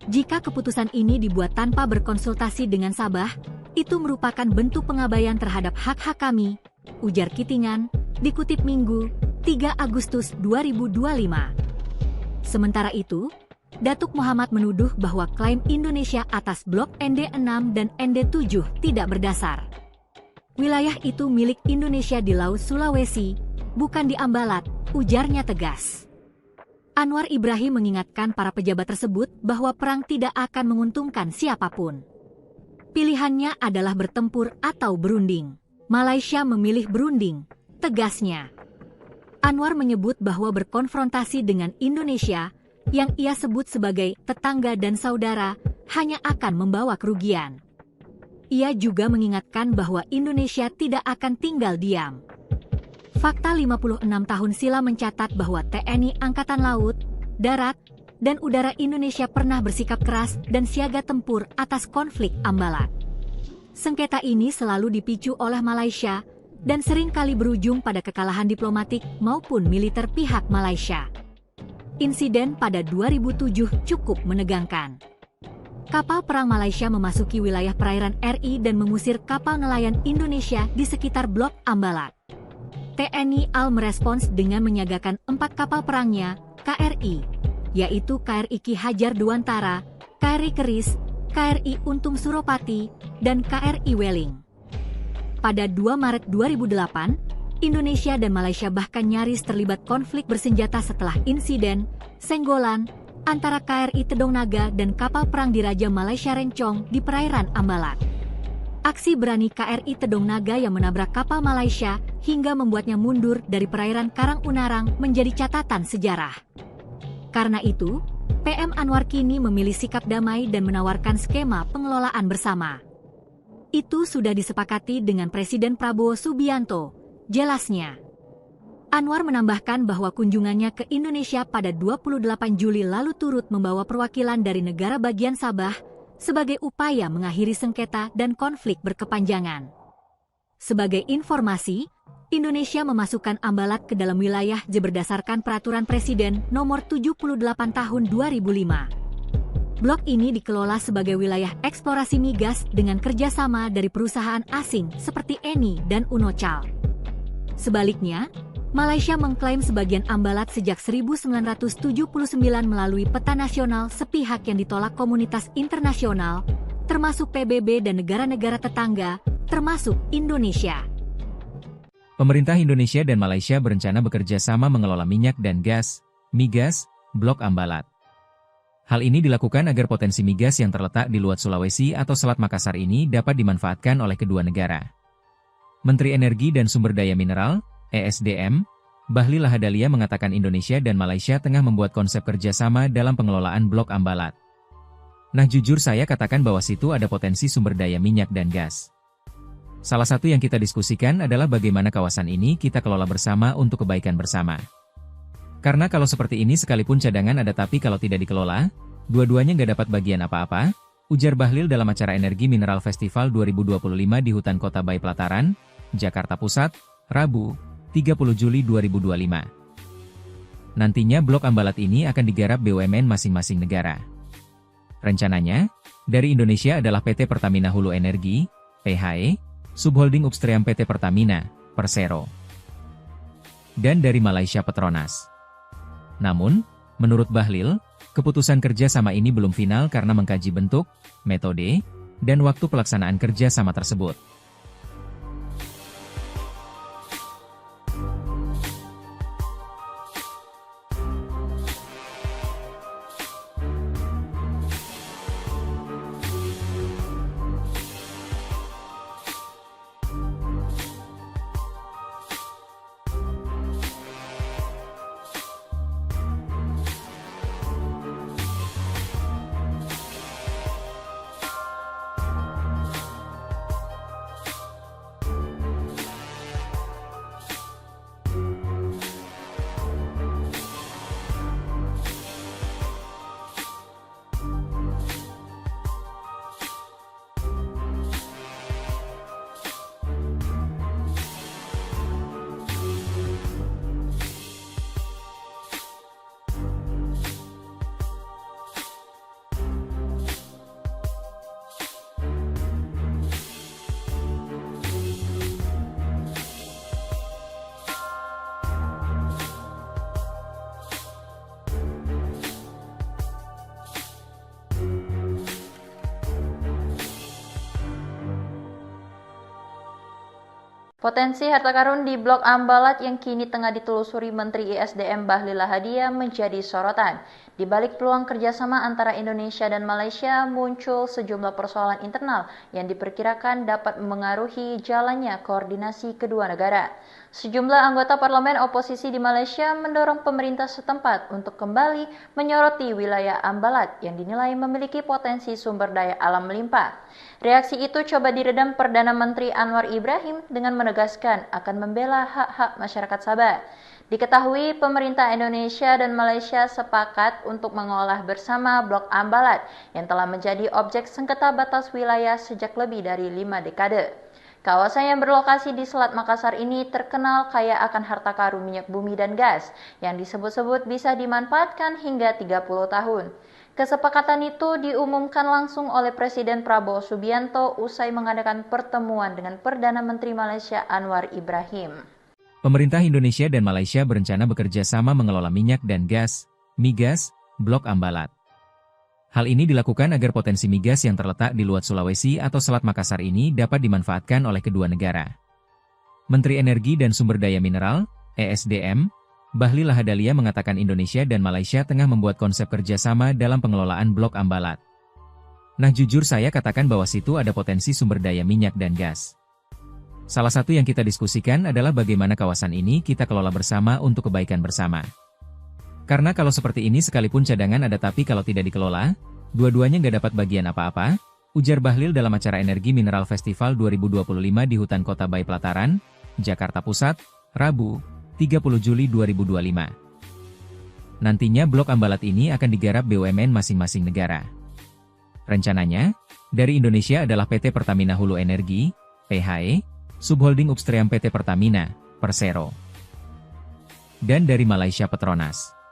Jika keputusan ini dibuat tanpa berkonsultasi dengan Sabah, itu merupakan bentuk pengabaian terhadap hak-hak kami, ujar Kitingan, dikutip Minggu, 3 Agustus 2025. Sementara itu, Datuk Muhammad menuduh bahwa klaim Indonesia atas blok ND6 dan ND7 tidak berdasar. Wilayah itu milik Indonesia di Laut Sulawesi, bukan di Ambalat, ujarnya tegas. Anwar Ibrahim mengingatkan para pejabat tersebut bahwa perang tidak akan menguntungkan siapapun. Pilihannya adalah bertempur atau berunding. Malaysia memilih berunding, tegasnya. Anwar menyebut bahwa berkonfrontasi dengan Indonesia, yang ia sebut sebagai tetangga dan saudara, hanya akan membawa kerugian. Ia juga mengingatkan bahwa Indonesia tidak akan tinggal diam. Fakta 56 tahun silam mencatat bahwa TNI Angkatan Laut, Darat, dan Udara Indonesia pernah bersikap keras dan siaga tempur atas konflik Ambalat. Sengketa ini selalu dipicu oleh Malaysia dan seringkali berujung pada kekalahan diplomatik maupun militer pihak Malaysia. Insiden pada 2007 cukup menegangkan. Kapal perang Malaysia memasuki wilayah perairan RI dan mengusir kapal nelayan Indonesia di sekitar Blok Ambalat. TNI AL merespons dengan menyiagakan 4 kapal perangnya, KRI, yaitu KRI Ki Hajar Dewantara, KRI Keris, KRI Untung Suropati, dan KRI Weling. Pada 2 Maret 2008, Indonesia dan Malaysia bahkan nyaris terlibat konflik bersenjata setelah insiden senggolan antara KRI Tedong Naga dan kapal perang Diraja Malaysia Rencong di perairan Ambalat. Aksi berani KRI Tedong Naga yang menabrak kapal Malaysia hingga membuatnya mundur dari perairan Karang Unarang menjadi catatan sejarah. Karena itu, PM Anwar kini memilih sikap damai dan menawarkan skema pengelolaan bersama. Itu sudah disepakati dengan Presiden Prabowo Subianto, jelasnya. Anwar menambahkan bahwa kunjungannya ke Indonesia pada 28 Juli lalu turut membawa perwakilan dari negara bagian Sabah sebagai upaya mengakhiri sengketa dan konflik berkepanjangan. Sebagai informasi, Indonesia memasukkan Ambalat ke dalam wilayah berdasarkan Peraturan Presiden Nomor 78 Tahun 2005. Blok ini dikelola sebagai wilayah eksplorasi migas dengan kerjasama dari perusahaan asing seperti Eni dan Unocal. Sebaliknya, Malaysia mengklaim sebagian Ambalat sejak 1979 melalui peta nasional sepihak yang ditolak komunitas internasional, termasuk PBB dan negara-negara tetangga, termasuk Indonesia. Pemerintah Indonesia dan Malaysia berencana bekerja sama mengelola minyak dan gas, migas, Blok Ambalat. Hal ini dilakukan agar potensi migas yang terletak di luar Sulawesi atau Selat Makassar ini dapat dimanfaatkan oleh kedua negara. Menteri Energi dan Sumber Daya Mineral, ESDM, Bahlil Lahadalia mengatakan Indonesia dan Malaysia tengah membuat konsep kerjasama dalam pengelolaan Blok Ambalat. Nah jujur saya katakan bahwa situ ada potensi sumber daya minyak dan gas. Salah satu yang kita diskusikan adalah bagaimana kawasan ini kita kelola bersama untuk kebaikan bersama. Karena kalau seperti ini sekalipun cadangan ada tapi kalau tidak dikelola, dua-duanya nggak dapat bagian apa-apa, ujar Bahlil dalam acara Energi Mineral Festival 2025 di Hutan Kota Bay Pelataran, Jakarta Pusat, Rabu, 30 Juli 2025. Nantinya Blok Ambalat ini akan digarap BUMN masing-masing negara. Rencananya, dari Indonesia adalah PT Pertamina Hulu Energi, PHE, Subholding Upstream PT Pertamina, Persero. Dan dari Malaysia Petronas. Namun, menurut Bahlil, keputusan kerja sama ini belum final karena mengkaji bentuk, metode, dan waktu pelaksanaan kerja sama tersebut. Potensi harta karun di Blok Ambalat yang kini tengah ditelusuri Menteri ISDM Bahlil Lahadalia menjadi sorotan. Di balik peluang kerjasama antara Indonesia dan Malaysia muncul sejumlah persoalan internal yang diperkirakan dapat memengaruhi jalannya koordinasi kedua negara. Sejumlah anggota parlemen oposisi di Malaysia mendorong pemerintah setempat untuk kembali menyoroti wilayah Ambalat yang dinilai memiliki potensi sumber daya alam melimpah. Reaksi itu coba diredam Perdana Menteri Anwar Ibrahim dengan menegaskan akan membela hak-hak masyarakat Sabah. Diketahui pemerintah Indonesia dan Malaysia sepakat untuk mengolah bersama Blok Ambalat yang telah menjadi objek sengketa batas wilayah sejak lebih dari 5 dekade. Kawasan yang berlokasi di Selat Makassar ini terkenal kaya akan harta karun minyak bumi dan gas yang disebut-sebut bisa dimanfaatkan hingga 30 tahun. Kesepakatan itu diumumkan langsung oleh Presiden Prabowo Subianto usai mengadakan pertemuan dengan Perdana Menteri Malaysia Anwar Ibrahim. Pemerintah Indonesia dan Malaysia berencana bekerja sama mengelola minyak dan gas, migas, Blok Ambalat. Hal ini dilakukan agar potensi migas yang terletak di luar Sulawesi atau Selat Makassar ini dapat dimanfaatkan oleh kedua negara. Menteri Energi dan Sumber Daya Mineral, ESDM, Bahlil Lahadalia mengatakan Indonesia dan Malaysia tengah membuat konsep kerjasama dalam pengelolaan Blok Ambalat. Nah jujur saya katakan bahwa situ ada potensi sumber daya minyak dan gas. Salah satu yang kita diskusikan adalah bagaimana kawasan ini kita kelola bersama untuk kebaikan bersama. Karena kalau seperti ini sekalipun cadangan ada tapi kalau tidak dikelola, dua-duanya nggak dapat bagian apa-apa, ujar Bahlil dalam acara Energi Mineral Festival 2025 di Hutan Kota Bayi Pelataran, Jakarta Pusat, Rabu, 30 Juli 2025. Nantinya Blok Ambalat ini akan digarap BUMN masing-masing negara. Rencananya, dari Indonesia adalah PT Pertamina Hulu Energi, PHE, Subholding Upstream PT Pertamina, Persero. Dan dari Malaysia Petronas.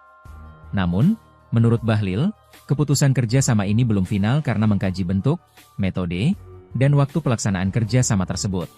Namun, menurut Bahlil, keputusan kerja sama ini belum final karena mengkaji bentuk, metode, dan waktu pelaksanaan kerja sama tersebut.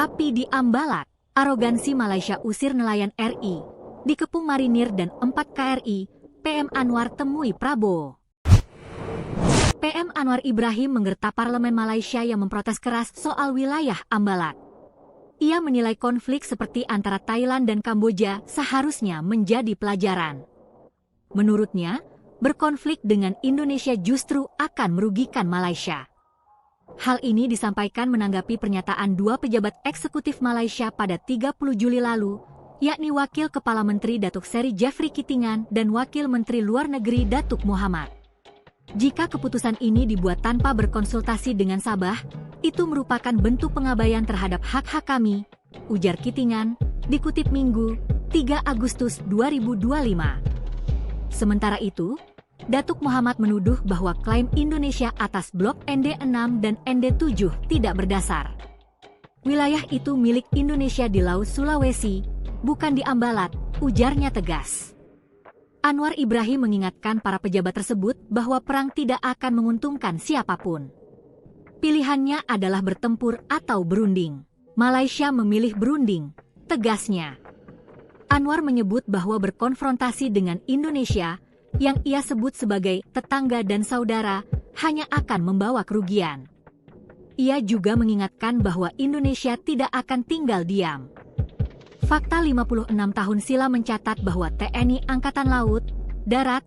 Api di Ambalat, arogansi Malaysia usir nelayan RI. Dikepung marinir dan 4 KRI, PM Anwar temui Prabowo. PM Anwar Ibrahim menggerta parlemen Malaysia yang memprotes keras soal wilayah Ambalat. Ia menilai konflik seperti antara Thailand dan Kamboja seharusnya menjadi pelajaran. Menurutnya, berkonflik dengan Indonesia justru akan merugikan Malaysia. Hal ini disampaikan menanggapi pernyataan dua pejabat eksekutif Malaysia pada 30 Juli lalu, yakni Wakil Kepala Menteri Datuk Seri Jeffrey Kitingan dan Wakil Menteri Luar Negeri Datuk Muhammad. Jika keputusan ini dibuat tanpa berkonsultasi dengan Sabah, itu merupakan bentuk pengabaian terhadap hak-hak kami, ujar Kitingan, dikutip Minggu, 3 Agustus 2025. Sementara itu, Datuk Muhammad menuduh bahwa klaim Indonesia atas blok ND6 dan ND7 tidak berdasar. Wilayah itu milik Indonesia di Laut Sulawesi, bukan di Ambalat, ujarnya tegas. Anwar Ibrahim mengingatkan para pejabat tersebut bahwa perang tidak akan menguntungkan siapapun. Pilihannya adalah bertempur atau berunding. Malaysia memilih berunding, tegasnya. Anwar menyebut bahwa berkonfrontasi dengan Indonesia yang ia sebut sebagai tetangga dan saudara, hanya akan membawa kerugian. Ia juga mengingatkan bahwa Indonesia tidak akan tinggal diam. Fakta 56 tahun silam mencatat bahwa TNI Angkatan Laut, Darat,